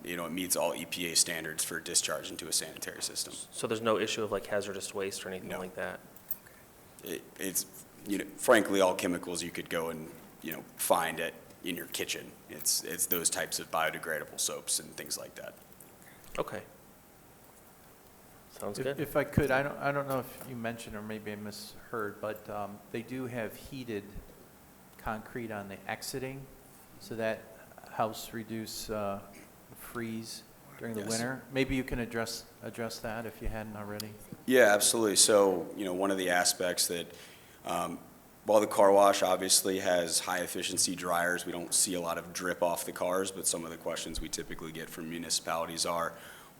G: it meets all EPA standards for discharge into a sanitary system.
A: So there's no issue of like hazardous waste or anything like that?
G: It's frankly, all chemicals you could go and find in your kitchen. It's those types of biodegradable soaps and things like that.
A: Okay. Sounds good.
K: If I could, I don't know if you mentioned or maybe I misheard, but they do have heated concrete on the exiting, so that helps reduce freeze during the winter. Maybe you can address that if you hadn't already.
G: Yeah, absolutely. So, one of the aspects that, while the car wash obviously has high efficiency dryers, we don't see a lot of drip off the cars, but some of the questions we typically get from municipalities are,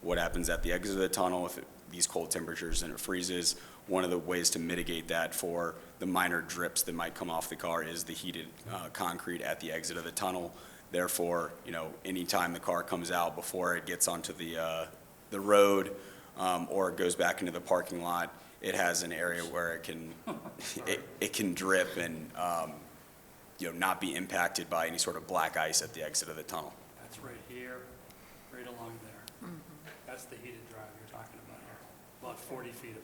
G: what happens at the exit of the tunnel if these cold temperatures and it freezes? One of the ways to mitigate that for the minor drips that might come off the car is the heated concrete at the exit of the tunnel. Therefore, anytime the car comes out before it gets onto the road or it goes back into the parking lot, it has an area where it can drip and not be impacted by any sort of black ice at the exit of the tunnel.
H: That's right here, right along there. That's the heated drive you're talking about here, about 40 feet of it.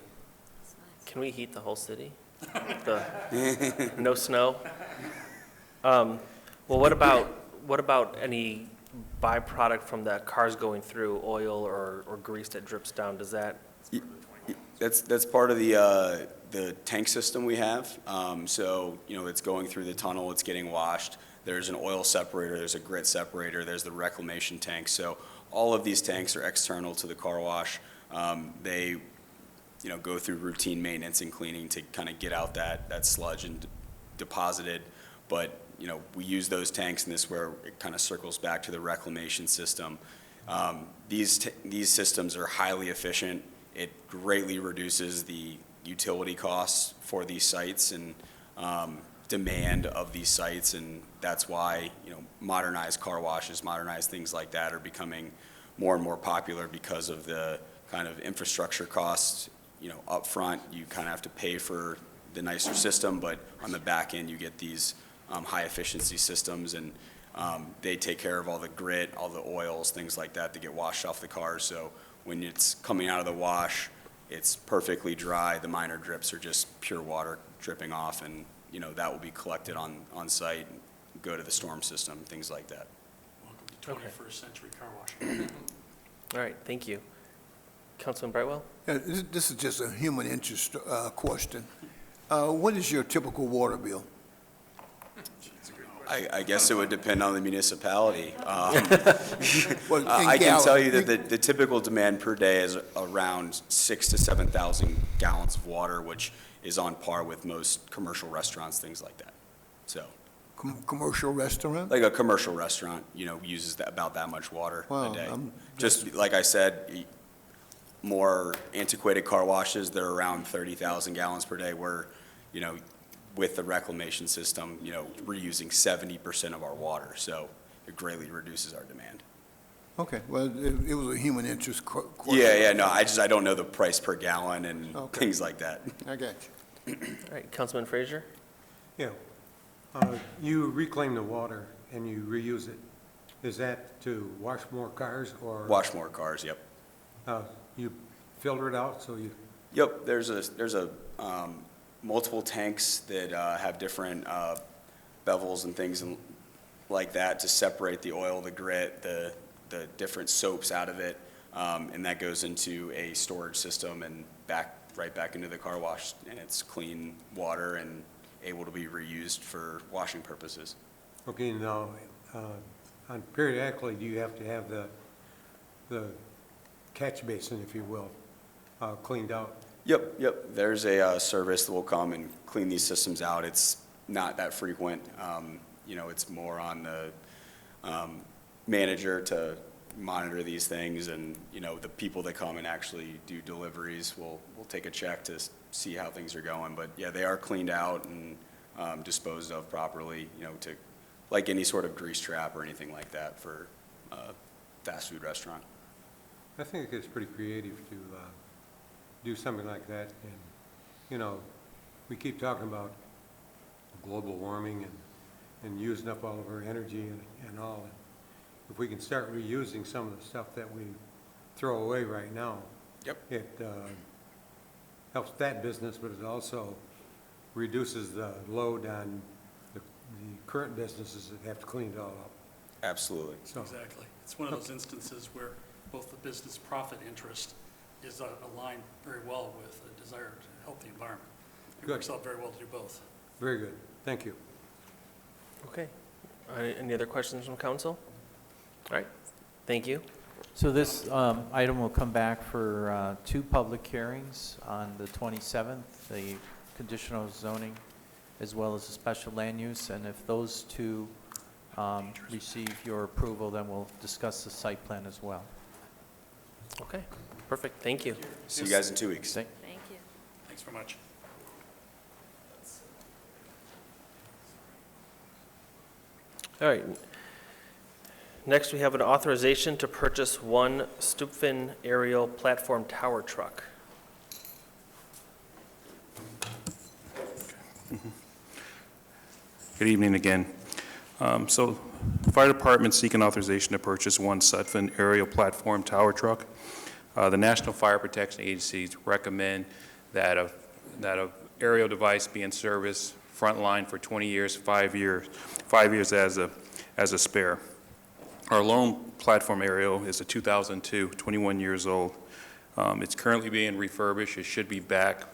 A: Can we heat the whole city? No snow? Well, what about any byproduct from the cars going through, oil or grease that drips down? Does that?
G: That's part of the tank system we have. So it's going through the tunnel, it's getting washed. There's an oil separator, there's a grit separator, there's the reclamation tank. So all of these tanks are external to the car wash. They go through routine maintenance and cleaning to kind of get out that sludge and deposit it. But we use those tanks, and this is where it kind of circles back to the reclamation system. These systems are highly efficient. It greatly reduces the utility costs for these sites and demand of these sites, and that's why modernized car washes, modernized things like that are becoming more and more popular because of the kind of infrastructure costs. Up front, you kind of have to pay for the nicer system, but on the back end, you get these high efficiency systems, and they take care of all the grit, all the oils, things like that get washed off the cars. So when it's coming out of the wash, it's perfectly dry. The minor drips are just pure water dripping off, and, you know, that will be collected on site, go to the storm system, things like that.
H: Welcome to 21st century car wash.
A: All right, thank you. Councilman Brightwell?
E: This is just a human interest question. What is your typical water bill?
G: I guess it would depend on the municipality.
E: Well,
G: I can
E: gallon-
G: tell you that the typical demand per day is around 6,000 to 7,000 gallons of water, which is on par with most commercial restaurants, things like that. So,
E: Commercial restaurant?
G: like a commercial restaurant, you know, uses about that much water
E: Wow,
G: a day.
E: I'm
G: Just like I said, more antiquated car washes, they're around 30,000 gallons per day, where, you know, with the reclamation system, you know, we're using 70% of our water, so it greatly reduces our demand.
E: Okay, well, it was a human interest question.
G: Yeah, no, I don't know the price per gallon and
E: Okay.
G: things like that.
E: I got you.
A: All right, Councilman Frazier?
U: Yeah. You reclaim the water and you reuse it. Is that to wash more cars or?
G: Wash more cars, yep.
U: You filter it out, so you,
G: Yep, there's a multiple tanks that have different bevels and things like that to separate the oil, the grit, the different soaps out of it, and that goes into a storage system and right back into the car wash, and it's clean water and able to be reused for washing purposes.
U: okay, now, periodically, do you have to have the catch basin, if you will, cleaned out?
G: Yep. There's a service that will come and clean these systems out. It's not that frequent. You know, it's more on the manager to monitor these things, and, you know, the people that come and actually do deliveries will take a check to see how things are going. But yeah, they are cleaned out and disposed of properly, you know, to, like any sort of grease trap or anything like that for a fast food restaurant.
U: I think it's pretty creative to do something like that. And, you know, we keep talking about global warming and using up all of our energy and all. And if we can start reusing some of the stuff that we throw away right now, it helps that business, but it also reduces the load on the current businesses that have to clean it all up.
G: Absolutely.
U: So,
H: Exactly. It's one of those instances where both the business profit interest is aligned very well with a desire to help the environment. It
U: Good.
H: works out very well to do both.
U: very good. Thank you.
A: Okay. Any other questions from council? All right, thank you.
K: So this item will come back for two public hearings on the 27th, the conditional zoning as well as the special land use. And if those two receive your approval, then we'll discuss the site plan as well.
A: Okay, perfect, thank you.
G: See you guys in 2 weeks.
T: Thank you.
H: Thanks very much.
A: All right. Next, we have an authorization to purchase one Stupfin aerial platform tower truck.
I: Good evening again. So, Fire Department seeking authorization to purchase one Sutphen aerial platform tower truck. The National Fire Protection Agencies recommend that a aerial device be in service frontline for 20 years, 5 years as a spare. Our lone platform aerial is a 2002, 21 years old. It's currently being refurbished. It should be back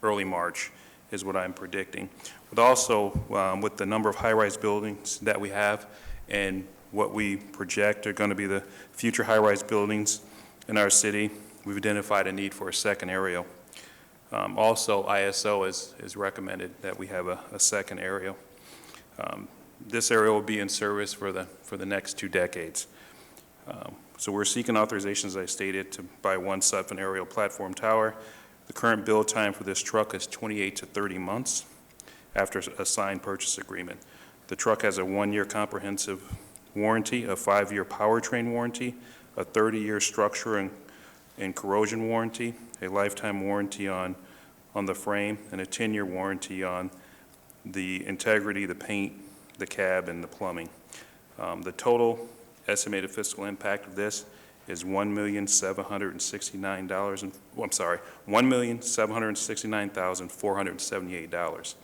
I: early March, is what I'm predicting. But also, with the number of high-rise buildings that we have and what we project are going to be the future high-rise buildings in our city, we've identified a need for a second aerial. Also, ISO has recommended that we have a second aerial. This aerial will be in service for the next 2 decades. So we're seeking authorization, as I stated, to buy one Sutphen aerial platform tower. The current build time for this truck is 28 to 30 months after a signed purchase agreement. The truck has a 1-year comprehensive warranty, a 5-year powertrain warranty, a 30-year structure and corrosion warranty, a lifetime warranty on the frame, and a 10-year warranty on the integrity, the paint, the cab, and the plumbing. The total estimated fiscal impact of this is $1,769,478.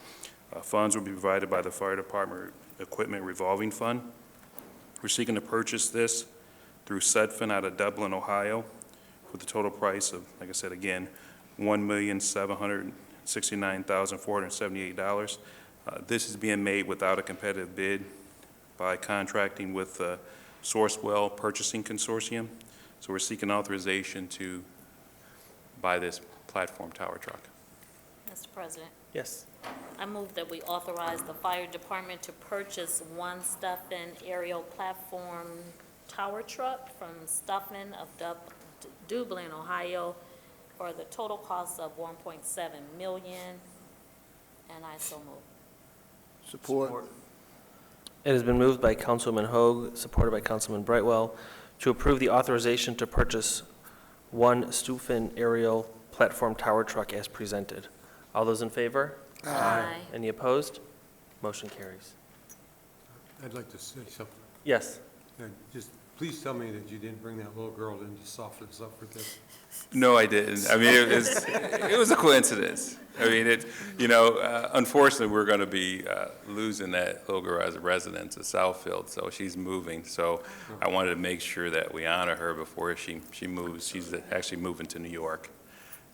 I: Funds will be provided by the Fire Department Equipment Revolving Fund. We're seeking to purchase this through Sudfin out of Dublin, Ohio, with a total price of, like I said again, $1,769,478. This is being made without a competitive bid by contracting with Sourcewell Purchasing Consortium. So we're seeking authorization to buy this platform tower truck.
T: Mr. President,
A: Yes.
T: I move that we authorize the fire department to purchase one Stuffin aerial platform tower truck from Stuffin of Dublin, Ohio, for the total cost of $1.7 million, and I so move.
E: Support.
A: It has been moved by Councilwoman Hoag, supported by Councilman Brightwell, to approve the authorization to purchase one Stuffin aerial platform tower truck as presented. All those in favor?
T: Aye.
A: Any opposed? Motion carries.
U: I'd like to say something.
A: Yes.
U: Just please tell me that you didn't bring that little girl in to soften us up for this.
I: No, I didn't. I mean, it was a coincidence. I mean, unfortunately, we're going to be losing that little girl as a resident of Southfield, so she's moving. So I wanted to make sure that we honor her before she moves. She's actually moving to New York.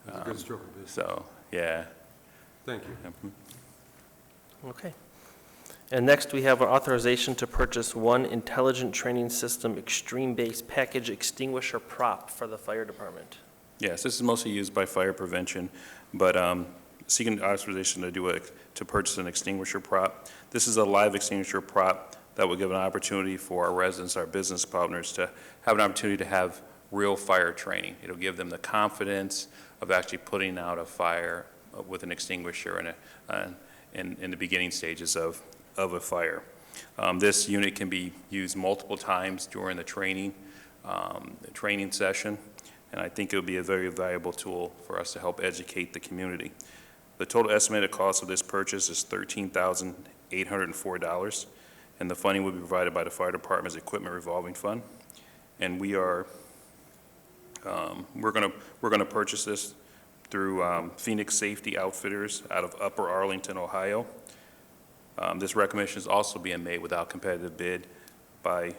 U: It's a good stroke of business.
I: So, yeah.
U: Thank you.
A: Okay. And next, we have an authorization to purchase one Intelligent Training System Extreme Base Package Extinguisher Prop for the fire department.
I: Yes, this is mostly used by fire prevention, but seeking authorization to purchase an extinguisher prop. This is a live extinguisher prop that will give an opportunity for our residents, our business partners, to have an opportunity to have real fire training. It'll give them the confidence of actually putting out a fire with an extinguisher in the beginning stages of a fire. This unit can be used multiple times during the training session, and I think it would be a very valuable tool for us to help educate the community. The total estimated cost of this purchase is $13,804, and the funding will be provided by the Fire Department's Equipment Revolving Fund. And we're going to purchase this through Phoenix Safety Outfitters out of Upper Arlington, Ohio. This recommendation is also being made without competitive bid by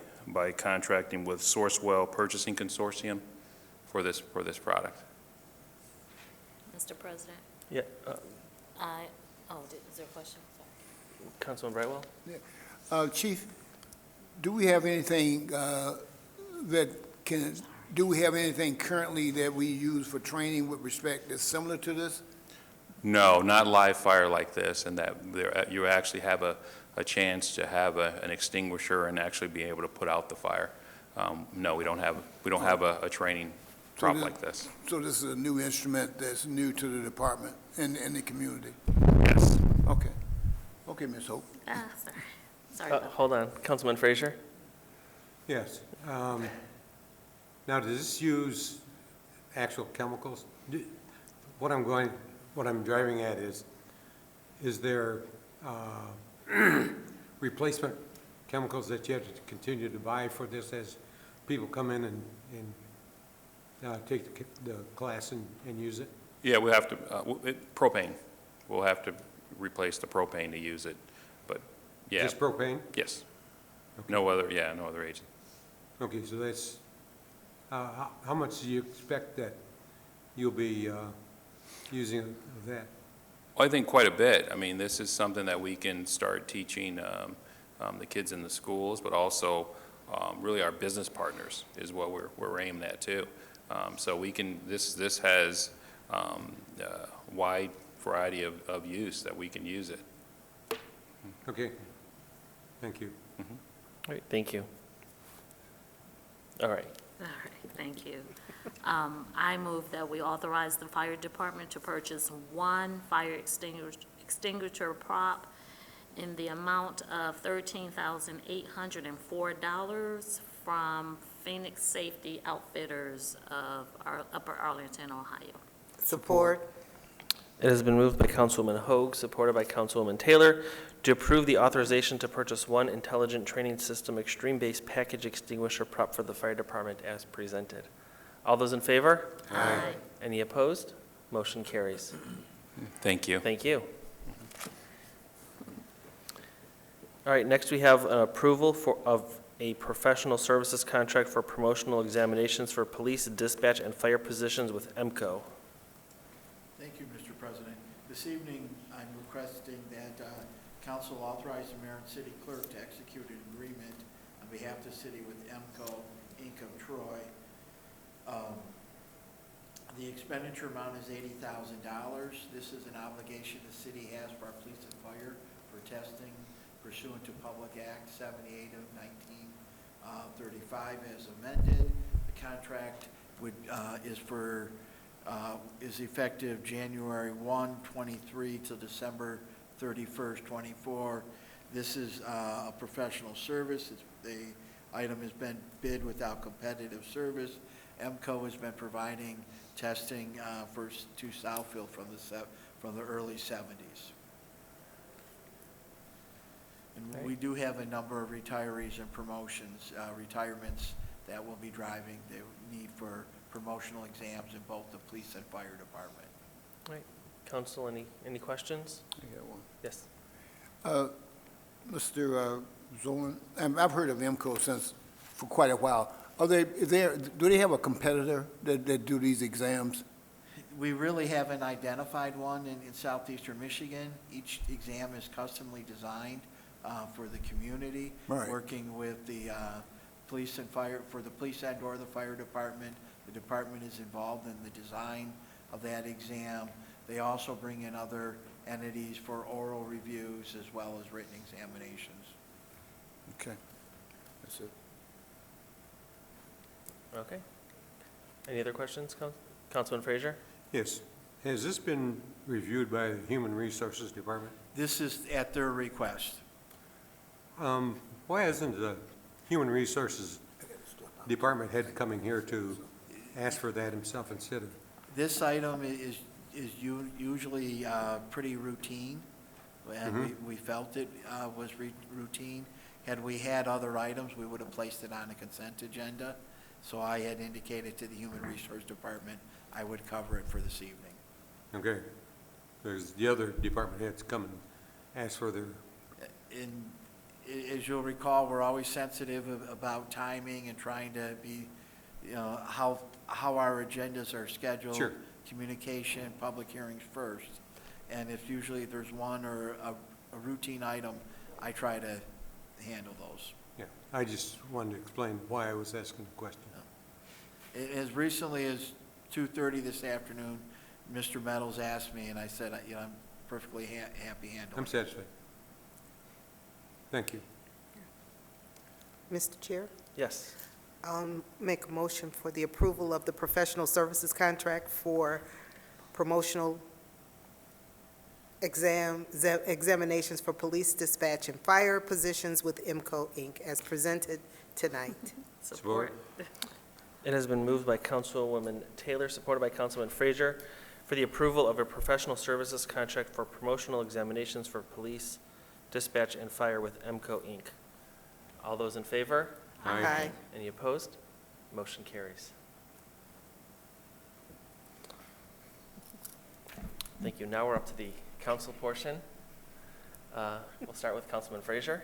I: contracting with Sourcewell Purchasing Consortium for this product.
T: Mr. President,
A: Yeah.
T: is there a question? Sorry.
A: Councilman Brightwell?
E: Chief, do we have anything do we have anything currently that we use for training with respect that's similar to this?
I: No, not live fire like this, and that you actually have a chance to have an extinguisher and actually be able to put out the fire. No, we don't have a training prop like this.
E: So this is a new instrument that's new to the department and the community?
I: Yes.
E: Okay. Okay, Ms. Hope.
T: Sorry.
A: Hold on. Councilman Frazier?
U: Yes. Now, does this use actual chemicals? What I'm driving at is there replacement chemicals that you have to continue to buy for this as people come in and take the class and use it?
I: Yeah, we have to, propane. We'll have to replace the propane to use it, but yeah.
U: Just propane?
I: Yes. Okay. No other agent.
U: Okay, so that's, how much do you expect that you'll be using of that?
I: Well, I think quite a bit. I mean, this is something that we can start teaching the kids in the schools, but also really our business partners is what we're aiming at too. So we can, this has a wide variety of use that we can use it.
U: Okay, thank you.
A: Mm-hmm. All right, thank you. All right.
T: All right, thank you. I move that we authorize the fire department to purchase one fire extinguisher prop in the amount of $13,804 from Phoenix Safety Outfitters of Upper Arlington, Ohio.
B: Support.
A: It has been moved by Councilwoman Hoag, supported by Councilwoman Taylor, to approve the authorization to purchase one intelligent training system extreme base package extinguisher prop for the fire department as presented. All those in favor?
T: Aye.
A: Any opposed? Motion carries.
G: Thank you.
A: Thank you. All right, next we have an approval of a professional services contract for promotional examinations for police, dispatch, and fire positions with EMCO.
J: Thank you, Mr. President. This evening, I'm requesting that council authorize the mayor and city clerk to execute an agreement on behalf of the city with EMCO Inc. of Troy. The expenditure amount is $80,000. This is an obligation the city has for our police and fire for testing pursuant to Public Act 78 of 1935 as amended. The contract is effective January 1, 23 to December 31st, 24. This is a professional service. The item has been bid without competitive service. EMCO has been providing testing to Southfield from the early 70s. And we do have a number of retirees and retirements that will be driving the need for promotional exams in both the police and fire department.
A: All right, council, any questions?
E: I got one.
A: Yes.
E: Mr. Zolan, I've heard of EMCO for quite a while. Do they have a competitor that do these exams?
J: We really haven't identified one in southeastern Michigan. Each exam is customly designed for the community,
E: Right.
J: working with the police and fire, for the police and or the fire department. The department is involved in the design of that exam. They also bring in other entities for oral reviews as well as written examinations.
E: Okay, that's it.
A: Okay. Any other questions, Councilman Frazier?
U: Yes. Has this been reviewed by the Human Resources Department?
J: This is at their request.
U: Why isn't the Human Resources Department head coming here to ask for that himself instead of?
J: This item is usually pretty routine, and we felt it was routine. Had we had other items, we would have placed it on a consent agenda. So I had indicated to the Human Resource Department I would cover it for this evening.
U: Okay. There's the other department heads come and ask for their.
J: As you'll recall, we're always sensitive about timing and trying to be, how our agendas are scheduled.
U: Sure.
J: Communication, public hearings first. And if usually there's one or a routine item, I try to handle those.
U: Yeah, I just wanted to explain why I was asking the question.
J: As recently as 2:30 this afternoon, Mr. Meadows asked me, and I said, I'm perfectly happy handling it.
U: I'm satisfied. Thank you.
B: Mr. Chair,
A: Yes.
B: I'll make a motion for the approval of the professional services contract for promotional examinations for police, dispatch, and fire positions with EMCO Inc. as presented tonight.
U: Support.
A: It has been moved by Councilwoman Taylor, supported by Councilman Frazier, for the approval of a professional services contract for promotional examinations for police, dispatch, and fire with EMCO Inc. All those in favor?
B: Aye.
A: Any opposed? Motion carries. Thank you. Now we're up to the council portion. We'll start with Councilman Frazier.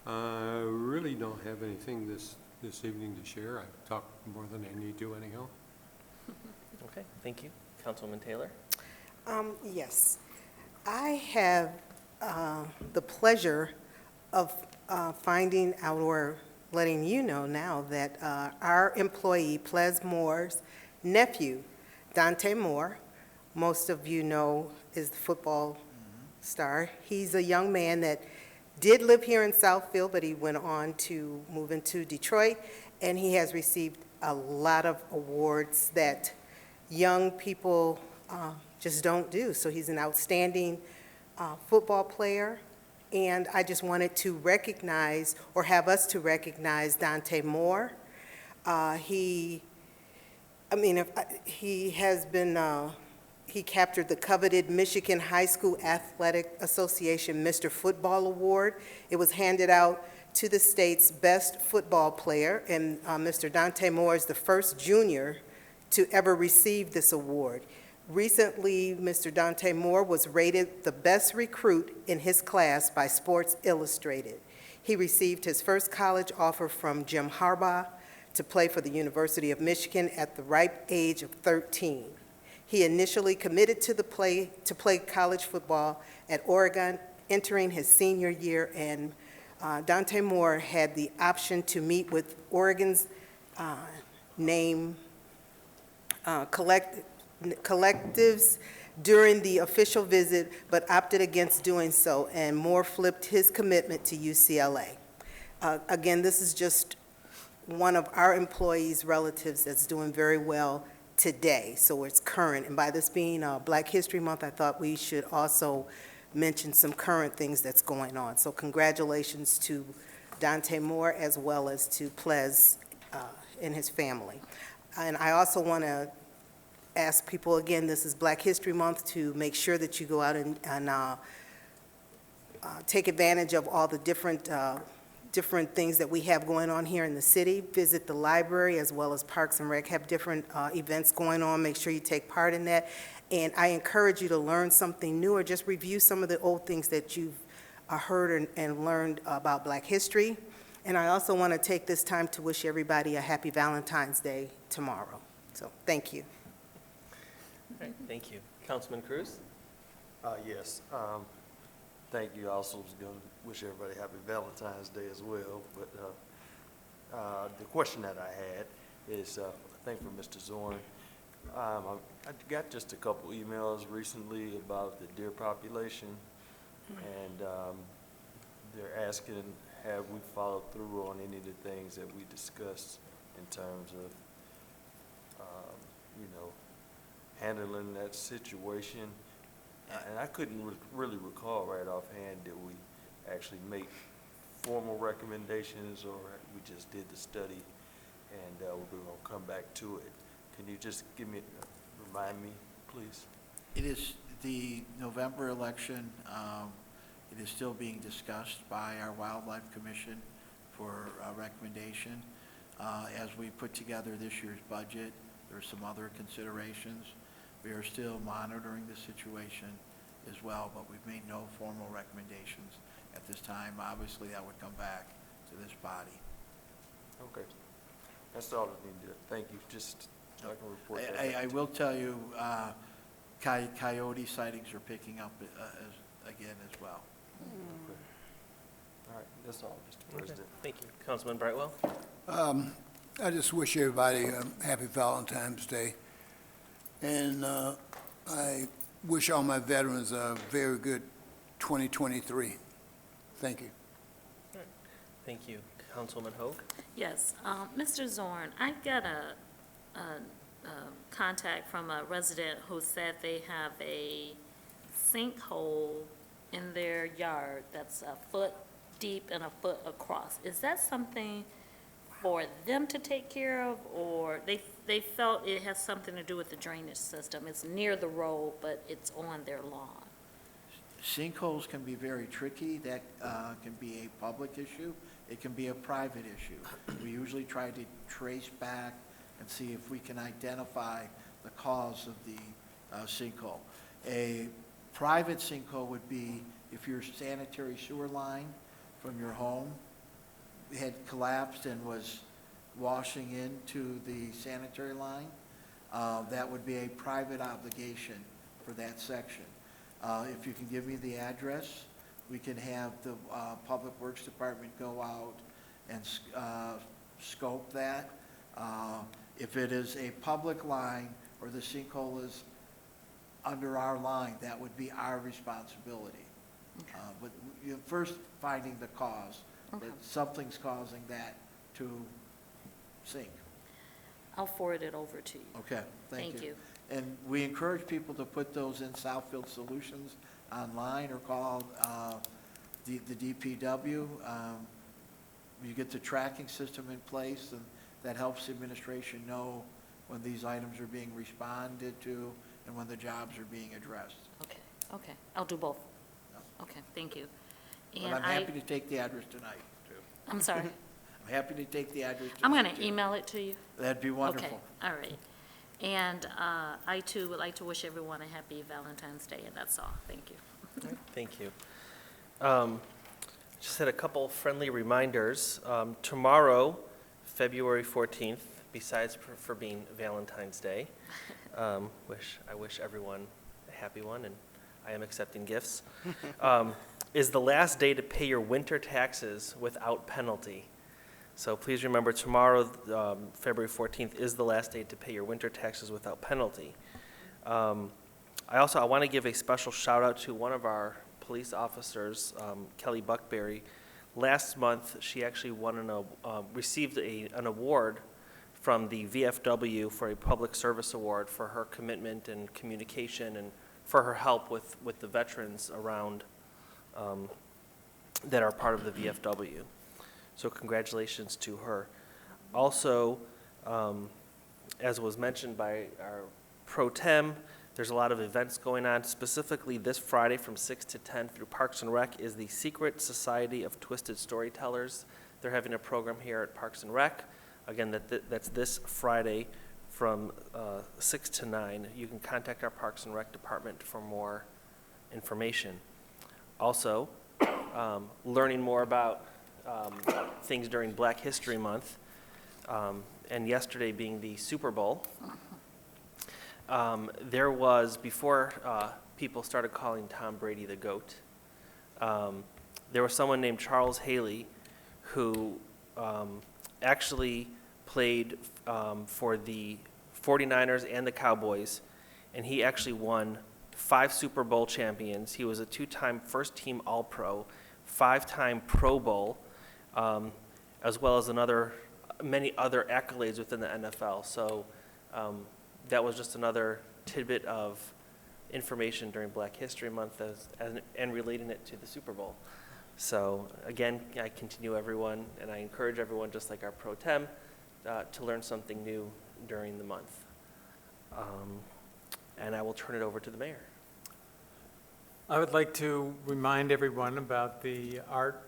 U: I really don't have anything this evening to share. I've talked more than I need to anyhow.
A: Okay, thank you. Councilwoman Taylor?
B: Yes. I have the pleasure of finding out or letting you know now that our employee, Ples Moore's nephew, Dante Moore, most of you know is the football star. He's a young man that did live here in Southfield, but he went on to move into Detroit, and he has received a lot of awards that young people just don't do. So he's an outstanding football player, and I just wanted to recognize, or have us to recognize, Dante Moore. He has been He captured the coveted Michigan High School Athletic Association Mr. Football Award. It was handed out to the state's best football player, and Mr. Dante Moore is the first junior to ever receive this award. Recently, Mr. Dante Moore was rated the best recruit in his class by Sports Illustrated. He received his first college offer from Jim Harbaugh to play for the University of Michigan at the ripe age of 13. He initially committed to play college football at Oregon, entering his senior year, and Dante Moore had the option to meet with Oregon's collectives during the official visit, but opted against doing so, and Moore flipped his commitment to UCLA. Again, this is just one of our employees' relatives that's doing very well today, so it's current. And by this being Black History Month, I thought we should also mention some current things that's going on. So congratulations to Dante Moore as well as to Ples and his family. And I also want to ask people, again, this is Black History Month, to make sure that you go out and take advantage of all the different things that we have going on here in the city. Visit the library as well as Parks and Rec have different events going on. Make sure you take part in that. And I encourage you to learn something new or just review some of the old things that you've heard and learned about Black history. And I also want to take this time to wish everybody a happy Valentine's Day tomorrow. So thank you.
A: All right, thank you. Councilman Cruz?
L: Yes. Thank you. I also was going to wish everybody happy Valentine's Day as well. But the question that I had is, I think for Mr. Zorn, I got just a couple emails recently about the deer population, and they're asking, have we followed through on any of the things that we discussed in terms of, handling that situation? And I couldn't really recall right offhand, did we actually make formal recommendations, or we just did the study and we're going to come back to it? Can you just remind me, please?
J: It is the November election. It is still being discussed by our Wildlife Commission for recommendation. As we put together this year's budget, there are some other considerations. We are still monitoring the situation as well, but we've made no formal recommendations at this time. Obviously, that would come back to this body.
L: Okay. That's all I need to, thank you. Just, I can report that.
J: I will tell you, coyote sightings are picking up again as well.
L: Okay. All right, that's all, Mr. President.
A: Thank you. Councilman Brightwell?
E: I just wish everybody a happy Valentine's Day. And I wish all my veterans a very good 2023. Thank you.
A: Thank you. Councilwoman Hogue?
T: Yes, Mr. Zorn, I got a contact from a resident who said they have a sinkhole in their yard that's a foot deep and a foot across. Is that something for them to take care of, or they felt it has something to do with the drainage system? It's near the road, but it's on their lawn.
J: Sinkholes can be very tricky. That can be a public issue. It can be a private issue. We usually try to trace back and see if we can identify the cause of the sinkhole. A private sinkhole would be if your sanitary sewer line from your home had collapsed and was washing into the sanitary line. That would be a private obligation for that section. If you can give me the address, we can have the Public Works Department go out and scope that. If it is a public line or the sinkhole is under our line, that would be our responsibility. Okay. But first finding the cause, okay, that something's causing that to sink.
T: I'll forward it over to you.
J: Okay, thank you.
T: you.
J: And we encourage people to put those in Southfield Solutions online or call the DPW. You get the tracking system in place, and that helps the administration know when these items are being responded to and when the jobs are being addressed.
T: Okay, okay, I'll do both. Okay, thank you.
J: But
T: And
J: I'm happy to take the address tonight, too.
T: I'm sorry,
J: I'm happy to take the address tonight.
T: I'm going to
J: too.
T: email it to you.
J: That'd be wonderful.
T: Okay, all right. And I too would like to wish everyone a happy Valentine's Day, and that's all. Thank you.
A: Thank you. Just had a couple friendly reminders. Tomorrow, February 14th, besides for being Valentine's Day, I wish everyone a happy one, and I am accepting gifts, is the last day to pay your winter taxes without penalty. So please remember, tomorrow, February 14th, is the last day to pay your winter taxes without penalty. I want to give a special shout out to one of our police officers, Kelly Buckberry. Last month, she actually received an award from the VFW for a public service award for her commitment and communication and for her help with the veterans around that are part of the VFW. So congratulations to her. Also, as was mentioned by our pro tem, there's a lot of events going on. Specifically, this Friday from 6 to 10 through Parks and Rec is the Secret Society of Twisted Storytellers. They're having a program here at Parks and Rec. Again, that's this Friday from 6 to 9. You can contact our Parks and Rec department for more information. Also, learning more about things during Black History Month, and yesterday being the Super Bowl, there was, before people started calling Tom Brady the GOAT, there was someone named Charles Haley who actually played for the 49ers and the Cowboys, and he actually won 5 Super Bowl champions. He was a 2-time first-team All-Pro, 5-time Pro Bowl, as well as many other accolades within the NFL. So that was just another tidbit of information during Black History Month and relating it to the Super Bowl. So again, I continue everyone, and I encourage everyone, just like our pro tem, to learn something new during the month. And I will turn it over to the mayor.
M: I would like to remind everyone about the art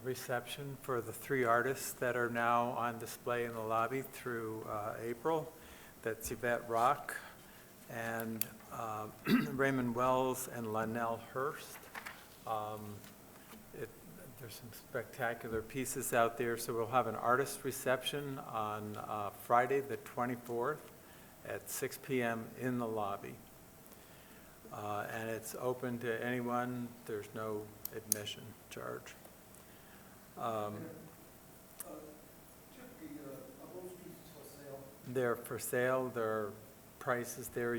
M: reception for the 3 artists that are now on display in the lobby through April. That's Yvette Rock and Raymond Wells and Lionel Hurst. There's some spectacular pieces out there, so we'll have an artist reception on Friday the 24th at 6 p.m. in the lobby. And it's open to anyone. There's no admission charge. They're for sale. There are prices there.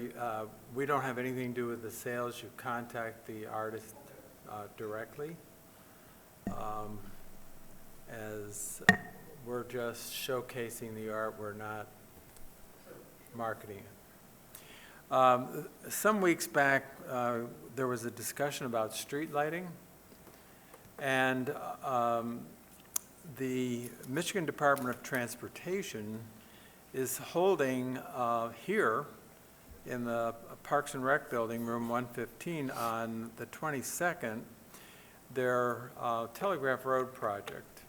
M: We don't have anything to do with the sales. You contact the artist directly. As we're just showcasing the art, we're not marketing it. Some weeks back, there was a discussion about street lighting, and the Michigan Department of Transportation is holding here in the Parks and Rec building, room 115, on the 22nd, their Telegraph Road project.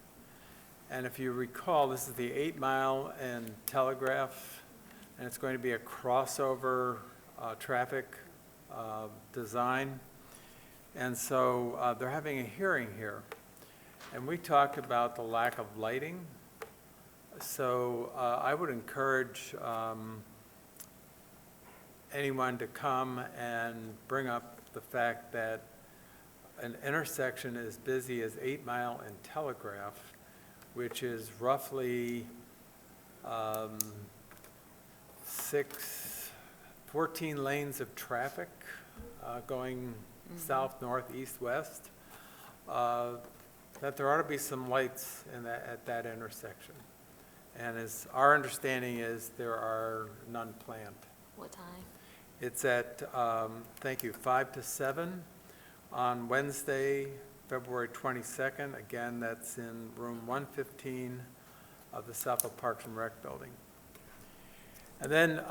M: And if you recall, this is the 8 Mile and Telegraph, and it's going to be a crossover traffic design. And so they're having a hearing here. And we talked about the lack of lighting. So I would encourage anyone to come and bring up the fact that an intersection as busy as 8 Mile and Telegraph, which is roughly 14 lanes of traffic going south, north, east, west, that there ought to be some lights at that intersection. And as our understanding is, there are none planned.
T: What time?
M: It's at, 5 to 7 on Wednesday, February 22nd. Again, that's in room 115 of the Southfield Parks and Rec building. And then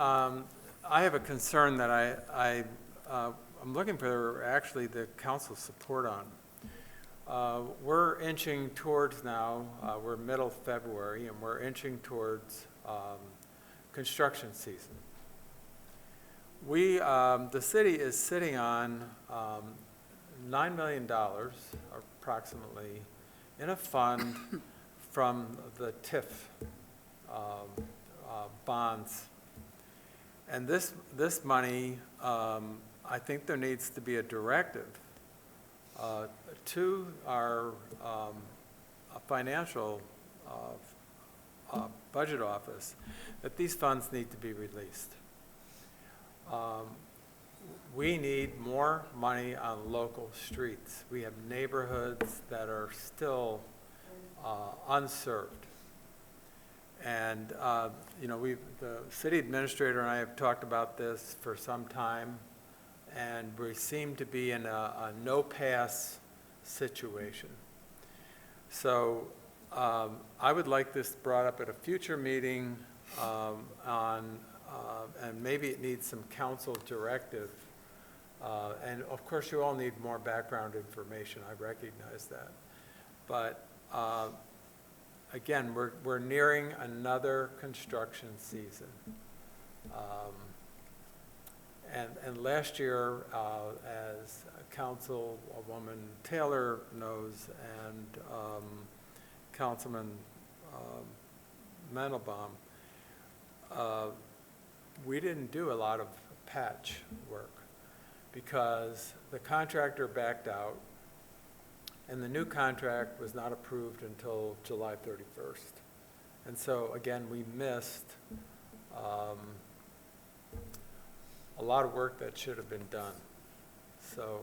M: I have a concern that I'm looking for actually the council's support on. We're inching towards now, we're middle February, and we're inching towards construction season. The city is sitting on $9 million approximately in a fund from the TIF bonds. And this money, I think there needs to be a directive to our financial budget office that these funds need to be released. We need more money on local streets. We have neighborhoods that are still unserved. And, the city administrator and I have talked about this for some time, and we seem to be in a no-pass situation. So I would like this brought up at a future meeting and maybe it needs some council directive. And of course, you all need more background information, I recognize that. But again, we're nearing another construction season. And last year, as Councilwoman Taylor knows, and Councilman Mandelbaum, we didn't do a lot of patch work because the contractor backed out, and the new contract was not approved until July 31st. And so, again, we missed a lot of work that should have been done. So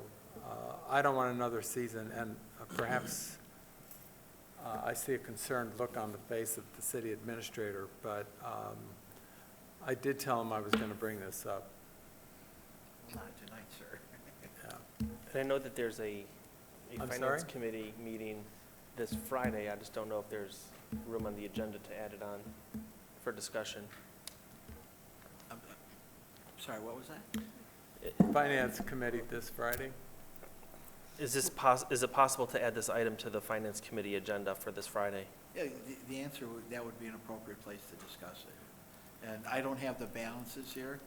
M: I don't want another season, and perhaps I see a concerned look on the face of the city administrator, but I did tell him I was going to bring this up.
J: Not tonight, sir.
M: Yeah.
A: And I know that there's a
M: I'm
A: Finance
M: sorry?
A: Committee meeting this Friday. I just don't know if there's room on the agenda to add it on for discussion.
J: Sorry, what was that?
M: Finance Committee this Friday.
A: Is it possible to add this item to the Finance Committee agenda for this Friday?
J: Yeah, the answer would, that would be an appropriate place to discuss it. And I don't have the balances here,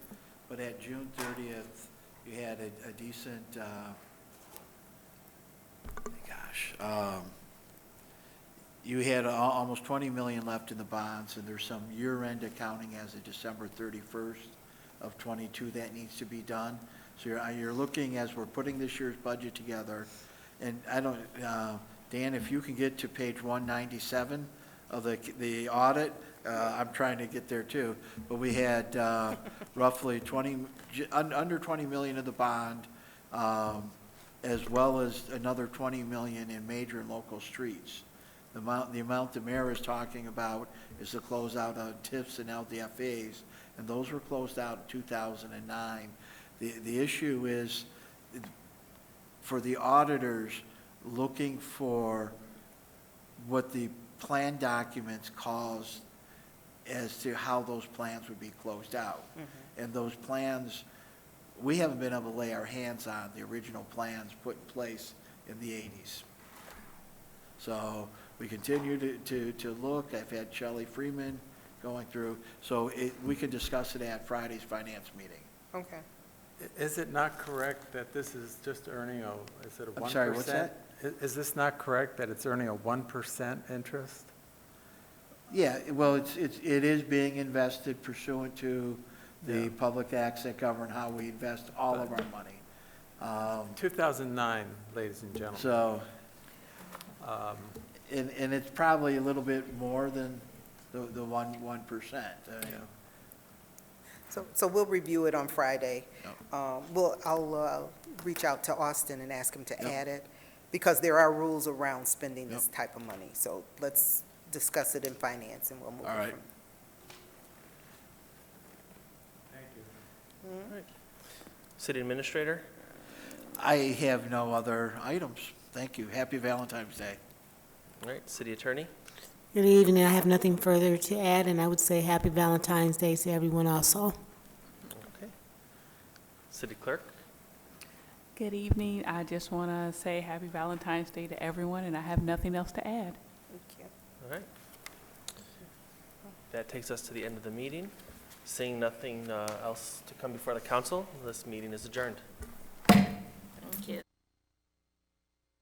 J: but at June 30th, you had a decent, you had almost 20 million left in the bonds, and there's some year-end accounting as of December 31st of 22 that needs to be done. So you're looking, as we're putting this year's budget together, and I don't, Dan, if you can get to page 197 of the audit, I'm trying to get there too, but we had roughly under 20 million in the bond, as well as another 20 million in major and local streets. The amount the mayor is talking about is the closeout of TIFs and LDFAs, and those were closed out in 2009. The issue is, for the auditors, looking for what the plan documents cause as to how those plans would be closed out. Mm-hmm. And those plans, we haven't been able to lay our hands on the original plans put in place in the 80s. So we continue to look. I've had Shelley Freeman going through. So we can discuss it at Friday's finance meeting.
B: Okay.
M: Is it not correct that this is just earning is it a 1%?
J: I'm sorry, what's that?
M: Is this not correct that it's earning a 1% interest?
J: Yeah, well, it is being invested pursuant to the public acts that govern how we invest all of our money.
M: 2009, ladies and gentlemen.
J: So, and it's probably a little bit more than the 1%.
B: So we'll review it on Friday. I'll reach out to Austin and ask him to add it, because there are rules around spending this type of money. So let's discuss it in finance, and we'll move
J: All right.
B: from.
M: Thank you.
A: All right. City Administrator?
J: I have no other items. Thank you. Happy Valentine's Day.
A: All right. City Attorney?
D: Good evening. I have nothing further to add, and I would say happy Valentine's Day to everyone also.
A: Okay. City Clerk?
N: Good evening. I just want to say happy Valentine's Day to everyone, and I have nothing else to add.
B: Thank you.
A: All right. That takes us to the end of the meeting. Seeing nothing else to come before the council, this meeting is adjourned.
T: Thank you.